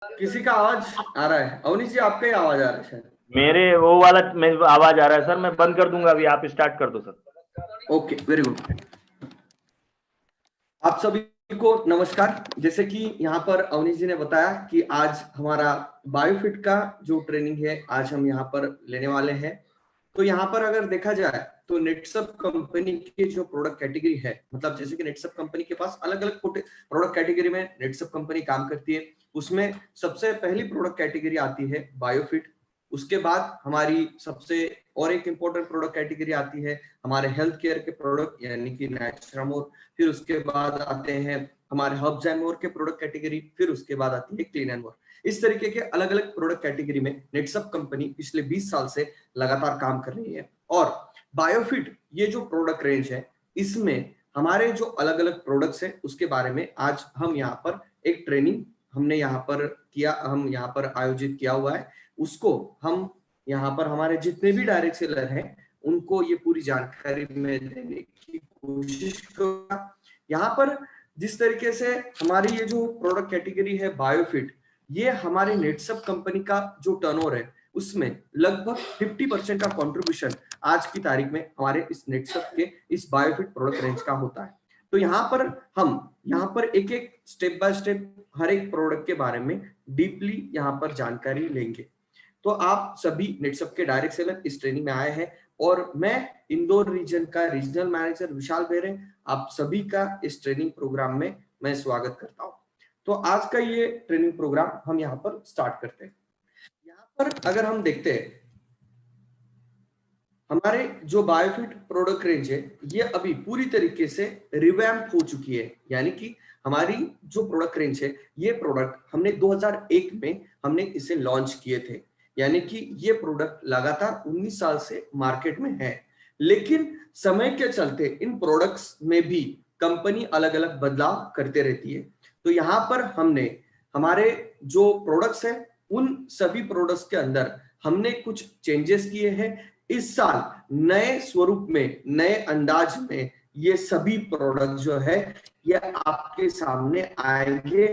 किसी का आवाज आ रहा है? अवनीश जी आपका ही आवाज आ रहा है शायद। मेरे वो वाला में आवाज आ रहा है सर, मैं बंद कर दूंगा अभी, आप स्टार्ट कर दो सर। Okay, very good. आप सभी को नमस्कार। जैसे कि यहाँ पर अवनीश जी ने बताया कि आज हमारा बायोफिट का जो ट्रेनिंग है आज हम यहाँ पर लेने वाले हैं। तो यहाँ पर अगर देखा जाए तो नेटसप कंपनी की जो प्रोडक्ट कैटेगरी है, मतलब जैसे कि नेटसप कंपनी के पास अलग अलग प्रोडक्ट कैटेगरी में नेटसप कंपनी काम करती है। उसमें सबसे पहली प्रोडक्ट कैटेगरी आती है बायोफिट। उसके बाद हमारी सबसे और एक इंपॉर्टेंट प्रोडक्ट कैटेगरी आती है हमारे हेल्थ केयर के प्रोडक्ट यानी कि नेचुरामोर। फिर उसके बाद आते हैं हमारे हर्ब्स एंड मोर के प्रोडक्ट कैटेगरी। फिर उसके बाद आती है क्लीन एंड मोर। इस तरीके के अलग अलग प्रोडक्ट कैटेगरी में नेटसप कंपनी पिछले 20 साल से लगातार काम कर रही है। और बायोफिट ये जो प्रोडक्ट रेंज है इसमें हमारे जो अलग अलग प्रोडक्ट्स हैं उसके बारे में आज हम यहाँ पर एक ट्रेनिंग हमने यहाँ पर किया, हम यहाँ पर आयोजित किया हुआ है। उसको हम यहाँ पर हमारे जितने भी डायरेक्ट सेलर हैं उनको ये पूरी जानकारी में देने की कोशिश करूंगा। यहाँ पर जिस तरीके से हमारी ये जो प्रोडक्ट कैटेगरी है बायोफिट, ये हमारे नेटसप कंपनी का जो टर्नओवर है उसमें लगभग 50% का कंट्रीब्यूशन आज की तारीख में हमारे इस नेटसप के इस बायोफिट प्रोडक्ट रेंज का होता है। तो यहाँ पर हम यहाँ पर एक एक स्टेप बाय स्टेप हर एक प्रोडक्ट के बारे में डीपली यहाँ पर जानकारी लेंगे। तो आप सभी नेटसप के डायरेक्ट सेलर इस ट्रेनिंग में आए हैं और मैं इंदौर रीजन का रीजनल मैनेजर विशाल बेरे आप सभी का इस ट्रेनिंग प्रोग्राम में मैं स्वागत करता हूं। तो आज का ये ट्रेनिंग प्रोग्राम हम यहाँ पर स्टार्ट करते हैं। यहाँ पर अगर हम देखते हैं हमारे जो बायोफिट प्रोडक्ट रेंज है ये अभी पूरी तरीके से रिवैम्प हो चुकी है। यानी कि हमारी जो प्रोडक्ट रेंज है ये प्रोडक्ट हमने 2001 में हमने इसे लॉन्च किए थे। यानी कि ये प्रोडक्ट लगातार 19 साल से मार्केट में है। लेकिन समय के चलते इन प्रोडक्ट्स में भी कंपनी अलग अलग बदलाव करते रहती है। तो यहाँ पर हमने हमारे जो प्रोडक्ट्स हैं उन सभी प्रोडक्ट्स के अंदर हमने कुछ चेंजेस किए हैं। इस साल नए स्वरूप में नए अंदाज में ये सभी प्रोडक्ट जो है ये आपके सामने आएंगे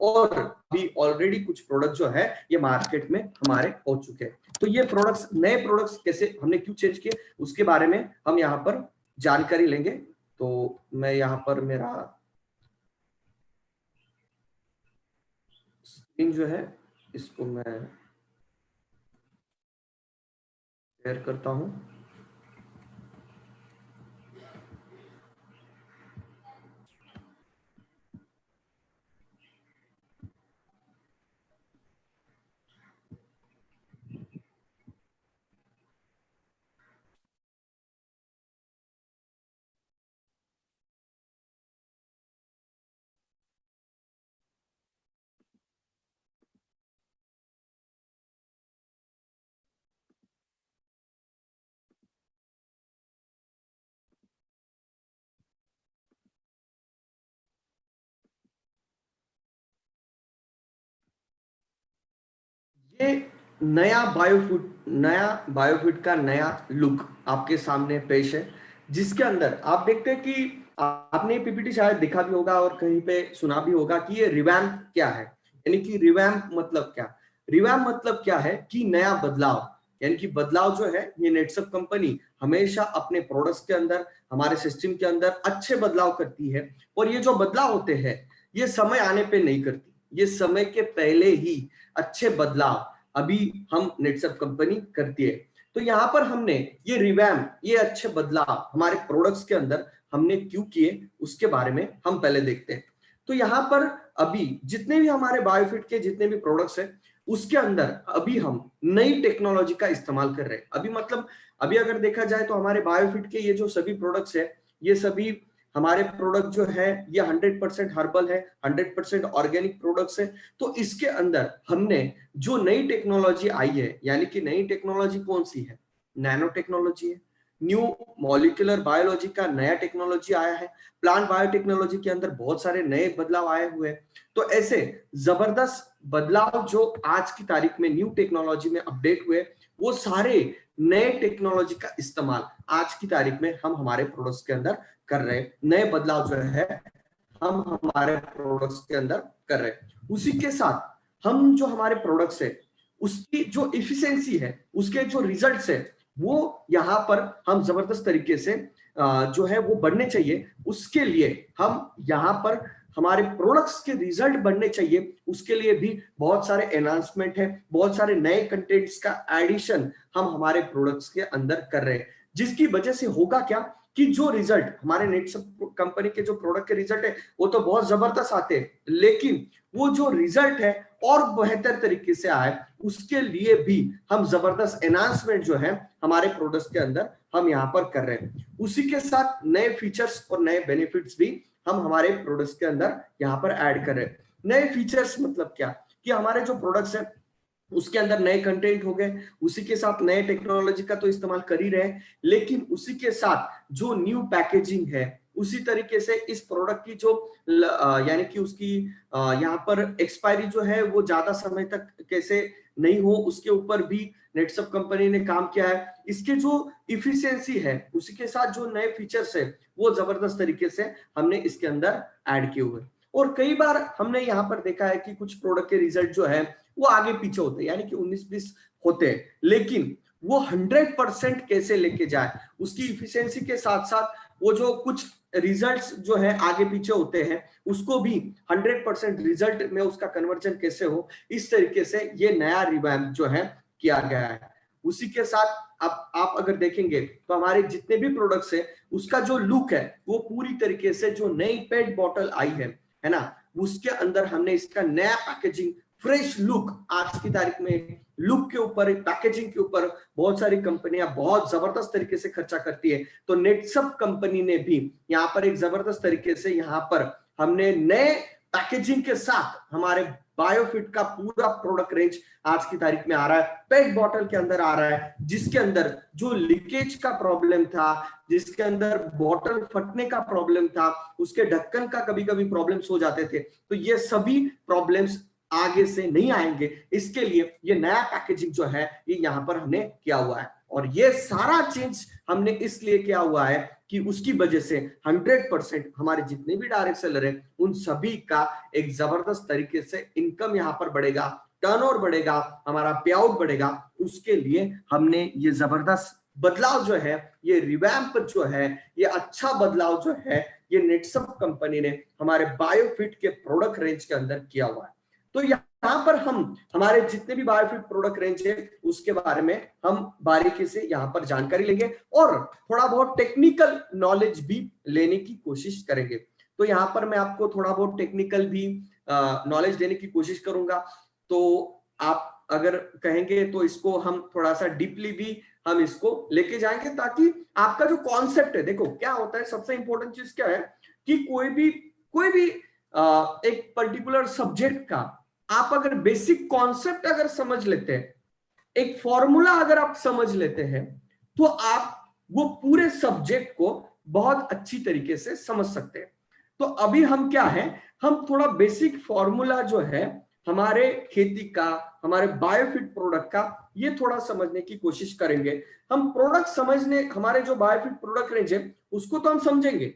और भी ऑलरेडी कुछ प्रोडक्ट जो है ये मार्केट में हमारे हो चुके हैं। तो ये प्रोडक्ट्स नए प्रोडक्ट्स कैसे हमने क्यों चेंज किए उसके बारे में हम यहाँ पर जानकारी लेंगे। तो मैं यहाँ पर मेरा स्क्रीन जो है इसको मैं शेयर करता हूं। ये नया बायोफिट का नया लुक आपके सामने पेश है जिसके अंदर आप देखते हैं कि आपने पीपीटी शायद देखा भी होगा और कहीं पे सुना भी होगा कि ये रिवैम्प क्या है। यानी कि रिवैम्प मतलब क्या? रिवैम्प मतलब क्या है कि नया बदलाव। यानी कि बदलाव जो है ये नेटसप कंपनी हमेशा अपने प्रोडक्ट्स के अंदर हमारे सिस्टम के अंदर अच्छे बदलाव करती है। और ये जो बदलाव होते हैं ये समय आने पे नहीं करती, ये समय के पहले ही अच्छे बदलाव अभी हम नेटसप कंपनी करती है। तो यहाँ पर हमने ये रिवैम्प ये अच्छे बदलाव हमारे प्रोडक्ट्स के अंदर हमने क्यों किए उसके बारे में हम पहले देखते हैं। तो यहाँ पर अभी जितने भी हमारे बायोफिट के जितने भी प्रोडक्ट्स हैं उसके अंदर अभी हम नई टेक्नोलॉजी का इस्तेमाल कर रहे हैं। अभी मतलब अभी अगर देखा जाए तो हमारे बायोफिट के ये जो सभी प्रोडक्ट्स है ये सभी हमारे प्रोडक्ट जो है ये 100% हर्बल है, 100% ऑर्गेनिक प्रोडक्ट्स है। तो इसके अंदर हमने जो नई टेक्नोलॉजी आई है, यानी कि नई टेक्नोलॉजी कौन सी है? नैनो टेक्नोलॉजी है। न्यू मॉलिक्यूलर बायोलॉजी का नया टेक्नोलॉजी आया है। प्लांट बायोटेक्नोलॉजी के अंदर बहुत सारे नए बदलाव आए हुए हैं। तो ऐसे जबरदस्त बदलाव जो आज की तारीख में न्यू टेक्नोलॉजी में अपडेट हुए वो सारे नए टेक्नोलॉजी का इस्तेमाल आज की तारीख में हम हमारे प्रोडक्ट्स के अंदर कर रहे हैं। नए बदलाव जो है हम हमारे प्रोडक्ट्स के अंदर कर रहे हैं। उसी के साथ हम जो हमारे प्रोडक्ट्स है उसकी जो इफिशिएंसी है, उसके जो रिजल्ट्स है, वो यहाँ पर हम जबरदस्त तरीके से जो है वो बढ़ने चाहिए। उसके लिए हम यहाँ पर हमारे प्रोडक्ट्स के रिजल्ट बढ़ने चाहिए, उसके लिए भी बहुत सारे एनहांसमेंट है, बहुत सारे नए कंटेंट्स का एडिशन हम हमारे प्रोडक्ट्स के अंदर कर रहे हैं, जिसकी वजह से होगा क्या कि जो रिजल्ट हमारे नेटसप कंपनी के जो प्रोडक्ट के रिजल्ट है वो तो बहुत जबरदस्त आते हैं, लेकिन वो जो रिजल्ट है और बेहतर तरीके से आए उसके लिए भी हम जबरदस्त एनहांसमेंट जो है हमारे प्रोडक्ट्स के अंदर हम यहाँ पर कर रहे हैं। उसी के साथ नए फीचर्स और नए बेनिफिट्स भी हम हमारे प्रोडक्ट्स के अंदर यहाँ पर ऐड कर रहे हैं। नए फीचर्स मतलब क्या कि हमारे जो प्रोडक्ट्स है उसके अंदर नए कंटेंट हो गए, उसी के साथ नए टेक्नोलॉजी का तो इस्तेमाल कर ही रहे, लेकिन उसी के साथ जो न्यू पैकेजिंग है, उसी तरीके से इस प्रोडक्ट की जो यानी कि उसकी यहाँ पर एक्सपायरी जो है वो ज्यादा समय तक कैसे नहीं हो, उसके ऊपर भी नेटसप कंपनी ने काम किया है। इसके जो इफिशियंसी है उसी के साथ जो नए फीचर्स है वो जबरदस्त तरीके से हमने इसके अंदर ऐड किए हुए। और कई बार हमने यहाँ पर देखा है कि कुछ प्रोडक्ट के रिजल्ट जो है वो आगे पीछे होते हैं, यानी कि 19-20 होते हैं, लेकिन वो 100% कैसे लेके जाए, उसकी इफिशियंसी के साथ साथ वो जो कुछ रिजल्ट्स जो है आगे पीछे होते हैं उसको भी 100% रिजल्ट में उसका कन्वर्जन कैसे हो, इस तरीके से ये नया रिवैम्प जो है किया गया है। उसी के साथ अब आप अगर देखेंगे तो हमारे जितने भी प्रोडक्ट्स है उसका जो लुक है वो पूरी तरीके से जो नई पेट बॉटल आई है ना, उसके अंदर हमने इसका नया पैकेजिंग, फ्रेश लुक, आज की तारीख में लुक के ऊपर, पैकेजिंग के ऊपर बहुत सारी कंपनियां बहुत जबरदस्त तरीके से खर्चा करती है, तो नेटसप कंपनी ने भी यहाँ पर एक जबरदस्त तरीके से यहाँ पर हमने नए पैकेजिंग के साथ हमारे बायोफिट का पूरा प्रोडक्ट रेंज आज की तारीख में आ रहा है, पेट बॉटल के अंदर आ रहा है, जिसके अंदर जो लीकेज का प्रॉब्लम था, जिसके अंदर बॉटल फटने का प्रॉब्लम था, उसके ढक्कन का कभी कभी प्रॉब्लम्स हो जाते थे, तो ये सभी प्रॉब्लम्स आगे से नहीं आएंगे। इसके लिए ये नया पैकेजिंग जो है ये यहाँ पर हमने किया हुआ है, और ये सारा चेंज हमने इसलिए किया हुआ है कि उसकी वजह से 100% हमारे जितने भी डायरेक्ट सेलर हैं उन सभी का एक जबरदस्त तरीके से इनकम यहाँ पर बढ़ेगा, टर्नओवर बढ़ेगा, हमारा पे आउट बढ़ेगा। उसके लिए हमने ये जबरदस्त बदलाव जो है, ये रिवैम्प जो है, ये अच्छा बदलाव जो है ये नेटसप कंपनी ने हमारे बायोफिट के प्रोडक्ट रेंज के अंदर किया हुआ है। तो यहाँ पर हम हमारे जितने भी बायोफिट प्रोडक्ट रेंज है उसके बारे में हम बारीकी से यहाँ पर जानकारी लेंगे और थोड़ा बहुत टेक्निकल नॉलेज भी लेने की कोशिश करेंगे। तो यहाँ पर मैं आपको थोड़ा बहुत टेक्निकल भी नॉलेज देने की कोशिश करूंगा, तो आप अगर कहेंगे तो इसको हम थोड़ा सा डीपली भी हम इसको लेके जाएंगे, ताकि आपका जो कॉन्सेप्ट है, देखो क्या होता है, सबसे इंपॉर्टेंट चीज क्या है कि कोई भी एक पर्टिकुलर सब्जेक्ट का आप अगर बेसिक कॉन्सेप्ट अगर समझ लेते हैं, एक फॉर्मूला अगर आप समझ लेते हैं, तो आप वो पूरे सब्जेक्ट को बहुत अच्छी तरीके से समझ सकते हैं। तो अभी हम क्या है, हम थोड़ा बेसिक फॉर्मूला जो है हमारे खेती का, हमारे बायोफिट प्रोडक्ट का, ये थोड़ा समझने की कोशिश करेंगे। हम प्रोडक्ट समझने, हमारे जो बायोफिट प्रोडक्ट रेंज है उसको तो हम समझेंगे,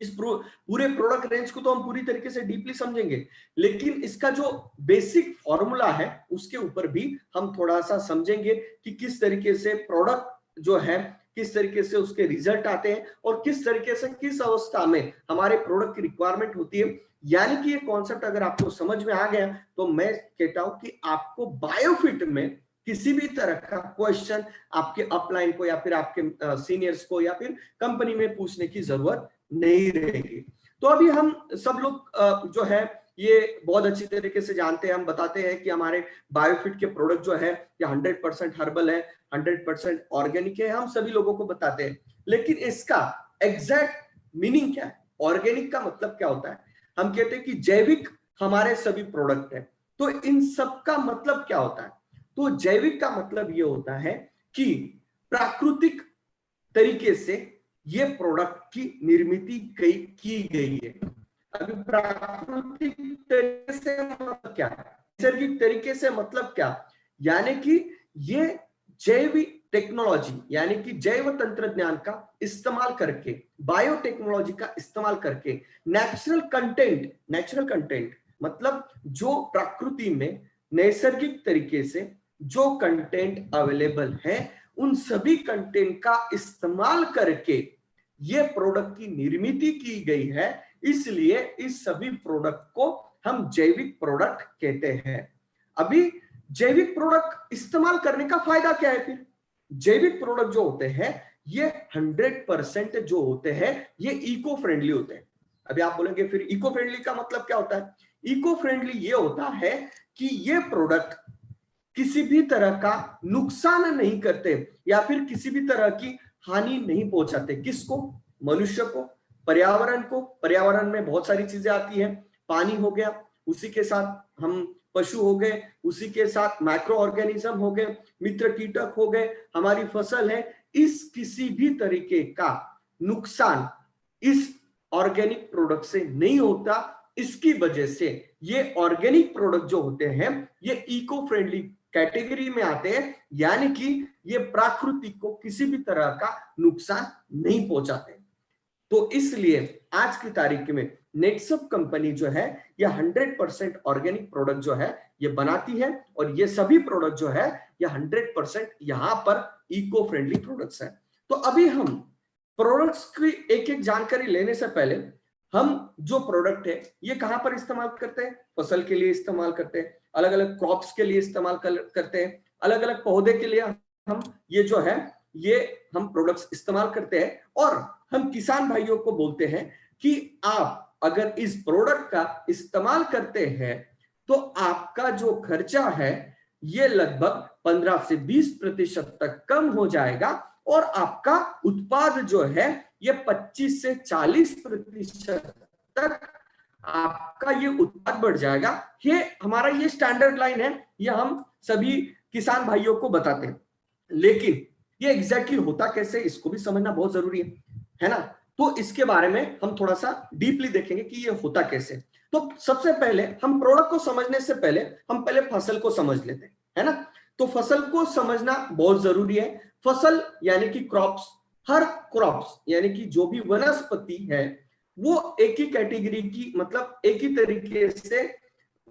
इस पूरे प्रोडक्ट रेंज को तो हम पूरी तरीके से डीपली समझेंगे, लेकिन इसका जो बेसिक फॉर्मूला है उसके ऊपर भी हम थोड़ा सा समझेंगे कि किस तरीके से प्रोडक्ट जो है, किस तरीके से उसके रिजल्ट आते हैं और किस तरीके से किस अवस्था में हमारे प्रोडक्ट की रिक्वायरमेंट होती है। यानी कि ये कॉन्सेप्ट अगर आपको समझ में आ गया तो मैं कहता हूं कि आपको बायोफिट में किसी भी तरह का क्वेश्चन आपके अपलाइन को या फिर आपके सीनियर्स को या फिर कंपनी में पूछने की जरूरत नहीं रहेगी। तो अभी हम सब लोग जो है ये बहुत अच्छी तरीके से जानते हैं, हम बताते हैं कि हमारे बायोफिट के प्रोडक्ट जो है ये 100% हर्बल है, 100% ऑर्गेनिक है, हम सभी लोगों को बताते हैं, लेकिन इसका एग्जैक्ट मीनिंग क्या है, ऑर्गेनिक का मतलब क्या होता है? हम कहते हैं कि जैविक हमारे सभी प्रोडक्ट है, तो इन सब का मतलब क्या होता है? तो जैविक का मतलब ये होता है कि प्राकृतिक तरीके से ये प्रोडक्ट की निर्मित की गई है। अभी प्राकृतिक तरीके से मतलब क्या है, नैसर्गिक तरीके से मतलब क्या, यानी कि ये जैविक टेक्नोलॉजी यानी कि जैव तंत्रज्ञान का इस्तेमाल करके, बायोटेक्नोलॉजी का इस्तेमाल करके नेचुरल कंटेंट मतलब जो प्रकृति में नैसर्गिक तरीके से जो कंटेंट अवेलेबल है उन सभी कंटेंट का इस्तेमाल करके ये प्रोडक्ट की निर्मित की गई है, इसलिए इस सभी प्रोडक्ट को हम जैविक प्रोडक्ट कहते हैं। अभी जैविक प्रोडक्ट इस्तेमाल करने का फायदा क्या है? फिर जैविक प्रोडक्ट जो होते हैं ये 100% जो होते हैं ये इको फ्रेंडली होते हैं। अभी आप बोलेंगे फिर इको फ्रेंडली का मतलब क्या होता है? इको फ्रेंडली ये होता है कि ये प्रोडक्ट किसी भी तरह का नुकसान नहीं करते या फिर किसी भी तरह की हानि नहीं पहुंचाते। किसको? मनुष्य को, पर्यावरण को। पर्यावरण में बहुत सारी चीजें आती है, पानी हो गया, उसी के साथ हम पशु हो गए, उसी के साथ माइक्रो ऑर्गेनिज्म हो गए, मित्र कीटक हो गए, हमारी फसल है। इस किसी भी तरीके का नुकसान इस ऑर्गेनिक प्रोडक्ट से नहीं होता। इसकी वजह से ये ऑर्गेनिक प्रोडक्ट जो होते हैं ये इको फ्रेंडली कैटेगरी में आते हैं, यानी कि ये प्रकृति को किसी भी तरह का नुकसान नहीं पहुंचाते। तो इसलिए आज की तारीख में नेटसप कंपनी जो है ये 100% ऑर्गेनिक प्रोडक्ट जो है ये बनाती है और ये सभी प्रोडक्ट जो है ये 100% यहां पर इको फ्रेंडली प्रोडक्ट्स हैं। तो अभी हम प्रोडक्ट्स की एक एक जानकारी लेने से पहले हम जो प्रोडक्ट है ये कहां पर इस्तेमाल करते हैं? फसल के लिए इस्तेमाल करते हैं, अलग अलग क्रॉप्स के लिए इस्तेमाल करते हैं, अलग अलग पौधे के लिए हम ये जो है ये हम प्रोडक्ट्स इस्तेमाल करते हैं। और हम किसान भाइयों को बोलते हैं कि आप अगर इस प्रोडक्ट का इस्तेमाल करते हैं तो आपका जो खर्चा है ये लगभग 15 से 20% तक कम हो जाएगा और आपका उत्पाद जो है ये 25 से 40% तक आपका ये उत्पाद बढ़ जाएगा। ये हमारा ये स्टैंडर्ड लाइन है, ये हम सभी किसान भाइयों को बताते हैं। लेकिन ये एग्जैक्टली होता कैसे इसको भी समझना बहुत जरूरी है ना? तो इसके बारे में हम थोड़ा सा डीपली देखेंगे कि ये होता कैसे। तो सबसे पहले हम प्रोडक्ट को समझने से पहले हम पहले फसल को समझ लेते हैं, है ना? तो फसल को समझना बहुत जरूरी है। फसल यानी कि क्रॉप्स, हर क्रॉप्स यानी कि जो भी वनस्पति है वो एक ही कैटेगरी की, मतलब एक ही तरीके से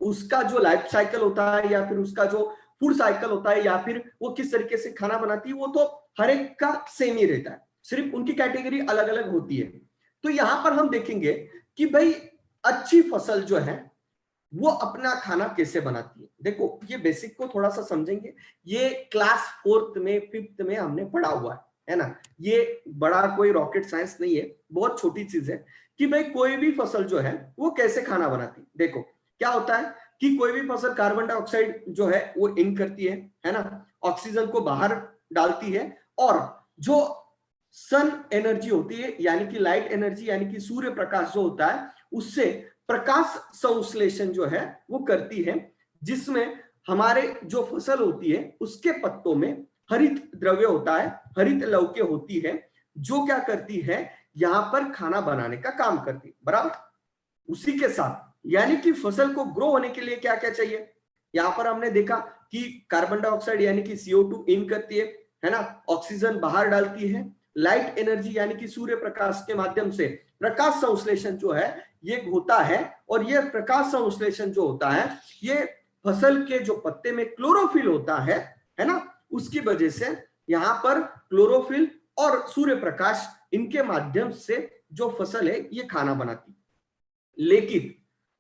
उसका जो लाइफ साइकिल होता है या फिर उसका जो फूड साइकिल होता है या फिर वो किस तरीके से खाना बनाती है वो तो हर एक का सेम ही रहता है, सिर्फ उनकी कैटेगरी अलग अलग होती है। तो यहां पर हम देखेंगे कि भाई अच्छी फसल जो है वो अपना खाना कैसे बनाती है। देखो ये बेसिक को थोड़ा सा समझेंगे, ये क्लास 4th में 5th में हमने पढ़ा हुआ है ना? ये बड़ा कोई रॉकेट साइंस नहीं है, बहुत छोटी चीज है कि भाई कोई भी फसल जो है वो कैसे खाना बनाती है। देखो क्या होता है कि कोई भी फसल कार्बन डाइऑक्साइड जो है वो इन करती है ना, ऑक्सीजन को बाहर डालती है और जो सन एनर्जी होती है यानी कि लाइट एनर्जी यानी कि सूर्य प्रकाश जो होता है उससे प्रकाश संश्लेषण जो है वो करती है, जिसमें हमारे जो फसल होती है उसके पत्तों में हरित द्रव्य होता है, हरित लवके होती है जो क्या करती है यहां पर खाना बनाने का काम करती है, बराबर। उसी के साथ यानी कि फसल को ग्रो होने के लिए क्या क्या चाहिए, यहां पर हमने देखा कि कार्बन डाइऑक्साइड यानी कि CO2 इन करती है ना, ऑक्सीजन बाहर डालती है, लाइट एनर्जी यानी कि सूर्य प्रकाश के माध्यम से प्रकाश संश्लेषण जो है ये होता है और ये प्रकाश संश्लेषण जो होता है ये फसल के जो पत्ते में क्लोरोफिल होता है ना, उसकी वजह से यहां पर क्लोरोफिल और सूर्य प्रकाश इनके माध्यम से जो फसल है ये खाना बनाती। लेकिन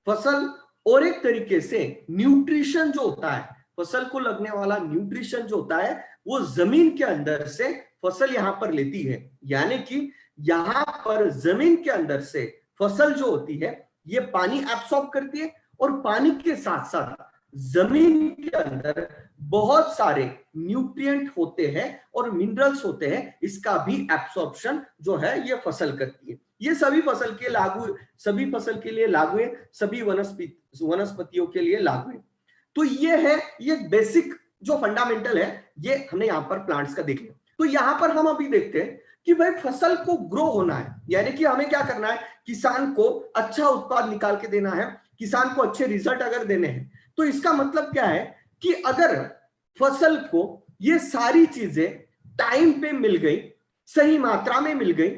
फसल और एक तरीके से न्यूट्रिशन जो होता है, फसल को लगने वाला न्यूट्रिशन जो होता है वो जमीन के अंदर से फसल यहां पर लेती है, यानी कि यहां पर जमीन के अंदर से फसल जो होती है ये पानी एब्सॉर्ब करती है और पानी के साथ साथ जमीन के अंदर बहुत सारे न्यूट्रिएंट होते हैं और मिनरल्स होते हैं, इसका भी एब्सॉर्प्शन जो है ये फसल करती है। ये सभी फसल के लागू, सभी फसल के लिए लागू है, सभी वनस्पतियों के लिए लागू है। तो ये है ये बेसिक जो फंडामेंटल है ये हमने यहाँ पर प्लांट्स का देख लिया। तो यहाँ पर हम अभी देखते हैं कि भाई फसल को ग्रो होना है, यानी कि हमें क्या करना है, किसान को अच्छा उत्पाद निकाल के देना है, किसान को अच्छे रिजल्ट अगर देने हैं तो इसका मतलब क्या है कि अगर फसल को ये सारी चीजें टाइम पे मिल गई, सही मात्रा में मिल गई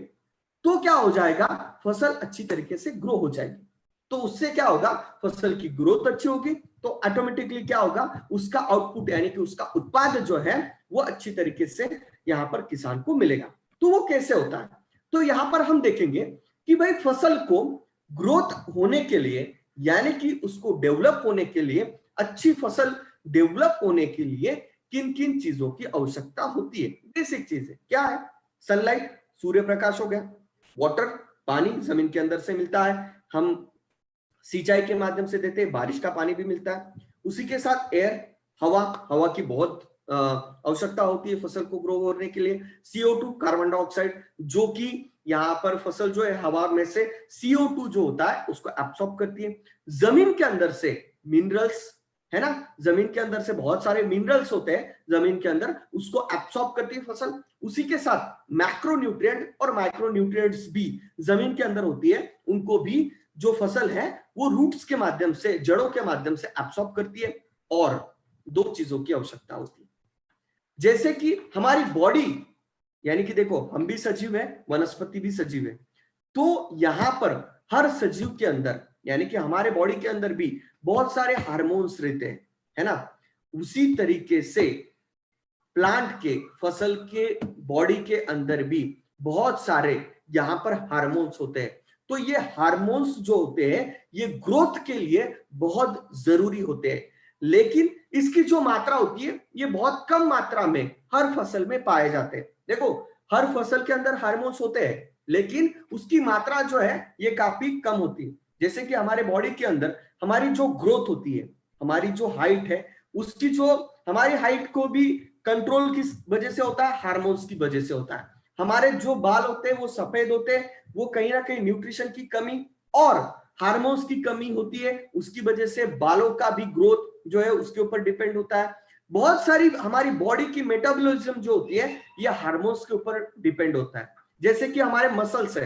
तो क्या हो जाएगा, फसल अच्छी तरीके से ग्रो हो जाएगी। तो उससे क्या होगा, फसल की ग्रोथ अच्छी होगी, तो ऑटोमेटिकली क्या होगा, उसका आउटपुट यानी कि उसका उत्पाद जो है वो अच्छी तरीके से यहां पर किसान को मिलेगा। तो वो कैसे होता है, तो यहां पर हम देखेंगे कि भाई फसल को ग्रोथ होने के लिए यानी कि उसको डेवलप होने के लिए, अच्छी फसल डेवलप होने के लिए किन किन चीजों की आवश्यकता होती है। बेसिक चीज है क्या है, सनलाइट, सूर्य प्रकाश हो गया, वाटर, पानी जमीन के अंदर से मिलता है, हम सिंचाई के माध्यम से देते हैं, बारिश का पानी भी मिलता है। उसी के साथ एयर, हवा, हवा की बहुत आवश्यकता होती है फसल को ग्रो होने के लिए। CO2 कार्बन डाइऑक्साइड, जो कि यहाँ पर फसल जो है हवा में से CO2 जो होता है उसको एब्सॉर्ब करती है। जमीन के अंदर से मिनरल्स है ना, जमीन के अंदर से बहुत सारे मिनरल्स होते हैं जमीन के अंदर, उसको एब्सॉर्ब करती है फसल। उसी के साथ मैक्रोन्यूट्रिएंट और माइक्रोन्यूट्रिएंट्स भी जमीन के अंदर होती है, उनको भी जो फसल है वो रूट्स के माध्यम से, जड़ों के माध्यम से एब्सॉर्ब करती है। और दो चीजों की आवश्यकता होती है, जैसे कि हमारी बॉडी, यानी कि देखो हम भी सजीव है, वनस्पति भी सजीव है, तो यहां पर हर सजीव के अंदर यानी कि हमारे बॉडी के अंदर भी बहुत सारे हार्मोन्स रहते हैं, है ना। उसी तरीके से प्लांट के, फसल के बॉडी के अंदर भी बहुत सारे यहां पर हार्मोन्स होते हैं। तो ये हार्मोन्स जो होते हैं ये ग्रोथ के लिए बहुत जरूरी होते हैं, लेकिन इसकी जो मात्रा होती है ये बहुत कम मात्रा में हर फसल में पाए जाते हैं। देखो हर फसल के अंदर हार्मोन्स होते हैं, लेकिन उसकी मात्रा जो है ये काफी कम होती है। जैसे कि हमारे बॉडी के अंदर हमारी जो ग्रोथ होती है, हमारी जो हाइट है, उसकी जो, हमारी हाइट को भी कंट्रोल किस वजह से होता है, हार्मोन्स की वजह से होता है। हमारे जो बाल होते हैं वो सफेद होते हैं, वो कहीं ना कहीं न्यूट्रिशन की कमी और हार्मोन्स की कमी होती है, उसकी वजह से बालों का भी ग्रोथ जो है उसके ऊपर डिपेंड होता है। बहुत सारी हमारी बॉडी की मेटाबॉलिज्म जो होती है ये हार्मोन्स के ऊपर डिपेंड होता है। जैसे कि हमारे मसल्स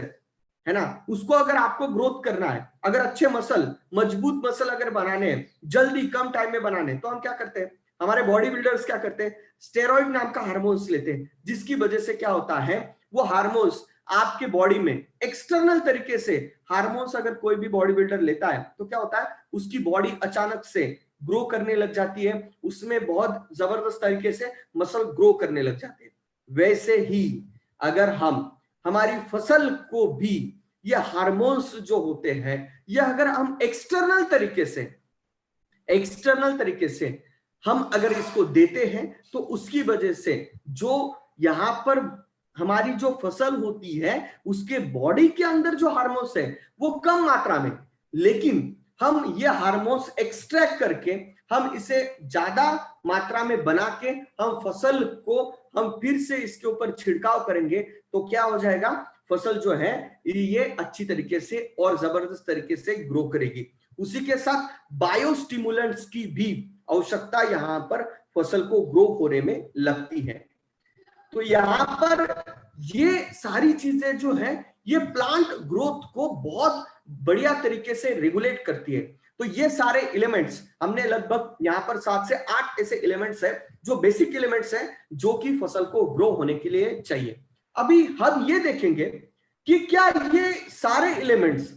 है ना, उसको अगर आपको ग्रोथ करना है, अगर अच्छे मसल, मजबूत मसल अगर बनाने हैं, जल्दी कम टाइम में बनाने, तो हम क्या करते हैं, हमारे बॉडी बिल्डर्स क्या करते हैं, स्टेरॉइड नाम का हार्मोन्स लेते हैं, जिसकी वजह से क्या होता है, वो हार्मोन्स आपके बॉडी में एक्सटर्नल तरीके से, हार्मोन्स अगर कोई भी बॉडी बिल्डर लेता है तो क्या होता है, उसकी बॉडी अचानक से ग्रो करने लग जाती है, उसमें बहुत जबरदस्त तरीके से मसल ग्रो करने लग जाते हैं। वैसे ही अगर हम हमारी फसल को भी ये हार्मोन्स जो होते हैं, ये अगर हम एक्सटर्नल तरीके से हम अगर इसको देते हैं, तो उसकी वजह से जो यहां पर हमारी जो फसल होती है उसके बॉडी के अंदर जो हार्मोन्स है वो कम मात्रा में, लेकिन हम ये हार्मोन्स एक्सट्रैक्ट करके हम इसे ज्यादा मात्रा में बना के हम फसल को हम फिर से इसके ऊपर छिड़काव करेंगे, तो क्या हो जाएगा, फसल जो है ये अच्छी तरीके से और जबरदस्त तरीके से ग्रो करेगी। उसी के साथ बायोस्टिमुलेंट्स की भी आवश्यकता यहां पर फसल को ग्रो होने में लगती है। तो यहां पर ये सारी चीजें जो है ये प्लांट ग्रोथ को बहुत बढ़िया तरीके से रेगुलेट करती है। तो ये सारे एलिमेंट्स हमने लगभग यहां पर 7 से 8 ऐसे एलिमेंट्स है जो बेसिक एलिमेंट्स है जो कि फसल को ग्रो होने के लिए चाहिए। अभी हम ये देखेंगे कि क्या ये सारे एलिमेंट्स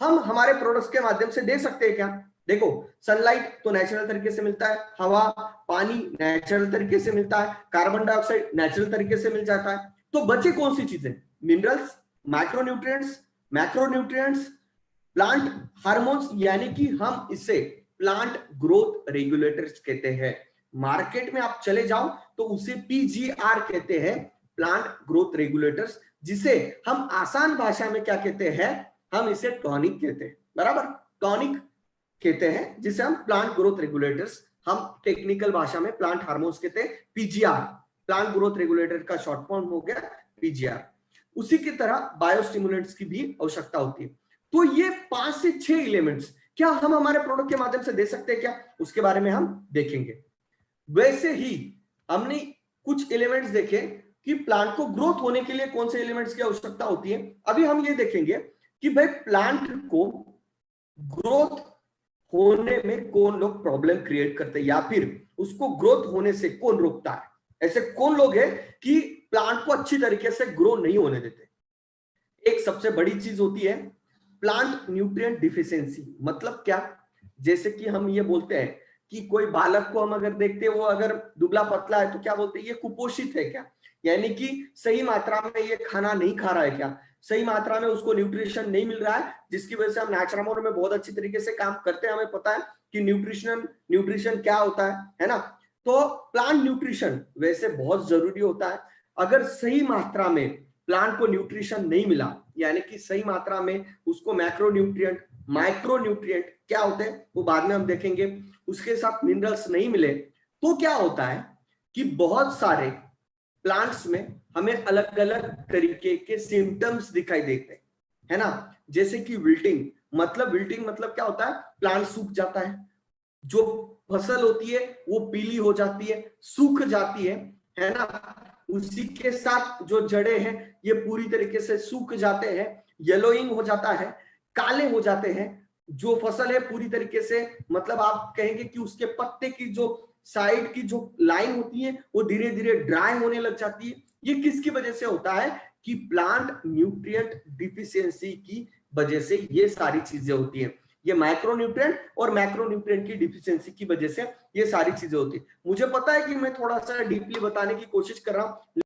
हम हमारे प्रोडक्ट्स के माध्यम से दे सकते हैं क्या। देखो सनलाइट तो नेचुरल तरीके से मिलता है, हवा पानी नेचुरल तरीके से मिलता है, कार्बन डाइऑक्साइड नेचुरल तरीके से मिल जाता है। तो बचे कौन सी चीजें, minerals, micronutrients, macronutrients, plant hormones, यानी कि हम इसे प्लांट ग्रोथ रेगुलेटर्स कहते हैं। मार्केट में आप चले जाओ तो उसे PGR कहते हैं, प्लांट ग्रोथ रेगुलेटर्स, जिसे हम आसान भाषा में क्या कहते हैं, हम इसे टॉनिक कहते हैं, बराबर, टॉनिक कहते हैं जिसे हम प्लांट ग्रोथ रेगुलेटर्स, हम टेक्निकल भाषा में प्लांट हार्मोन्स कहते हैं, PGR, प्लांट ग्रोथ रेगुलेटर का शॉर्ट फॉर्म हो गया PGR। उसी की तरह बायोस्टिमुलेंट्स की भी आवश्यकता होती है। तो ये 5 से 6 एलिमेंट्स क्या हम हमारे प्रोडक्ट के माध्यम से दे सकते हैं क्या, उसके बारे में हम देखेंगे। वैसे ही हमने कुछ एलिमेंट्स देखे कि प्लांट को ग्रोथ होने के लिए कौन से एलिमेंट्स की आवश्यकता होती है। अभी हम ये देखेंगे कि भाई प्लांट को ग्रोथ होने में कौन लोग प्रॉब्लम क्रिएट करते हैं या फिर उसको ग्रोथ होने से कौन रोकता है। ऐसे कौन लोग हैं कि प्लांट को अच्छी तरीके से ग्रो नहीं होने देते। एक सबसे बड़ी चीज होती है प्लांट न्यूट्रिएंट डिफिशियंसी मतलब क्या? जैसे कि हम ये बोलते हैं कि कोई बालक को हम अगर देखते हैं, वो अगर दुबला पतला है तो क्या बोलते हैं, ये कुपोषित है क्या? यानी कि सही मात्रा में ये खाना नहीं खा रहा है क्या, सही मात्रा में उसको न्यूट्रिशन नहीं मिल रहा है, जिसकी वजह से हम नेचुरोमोर में बहुत अच्छी तरीके से काम करते हैं, हमें पता है कि न्यूट्रिशन क्या होता है ना? तो प्लांट न्यूट्रिशन वैसे बहुत जरूरी होता है। अगर सही मात्रा में प्लांट को न्यूट्रिशन नहीं मिला, यानी कि सही मात्रा में उसको मैक्रो न्यूट्रिएंट, माइक्रो न्यूट्रिएंट क्या होते हैं वो बाद में हम देखेंगे, उसके साथ मिनरल्स नहीं मिले, तो क्या होता है कि बहुत सारे प्लांट्स में हमें अलग अलग तरीके के सिम्टम्स दिखाई देते हैं, है ना? जैसे कि विल्टिंग मतलब क्या होता है, प्लांट सूख जाता है, जो फसल होती है वो पीली हो जाती है, सूख जाती है ना? उसी के साथ जो जड़ें हैं ये पूरी तरीके से सूख जाते हैं, येलोइंग हो जाता है, काले हो जाते हैं। जो फसल है पूरी तरीके से, मतलब आप कहेंगे कि उसके पत्ते की जो साइड की जो लाइन होती है वो धीरे धीरे ड्राई होने लग जाती है। ये किसकी वजह से होता है? कि प्लांट न्यूट्रिएंट डिफिशियंसी की वजह से ये सारी चीजें होती है। ये माइक्रोन्यूट्रिएंट और मैक्रोन्यूट्रिएंट की डिफिशियंसी की वजह से ये सारी चीजें होती है। मुझे पता है कि मैं थोड़ा सा डीपली बताने की कोशिश कर रहा हूं,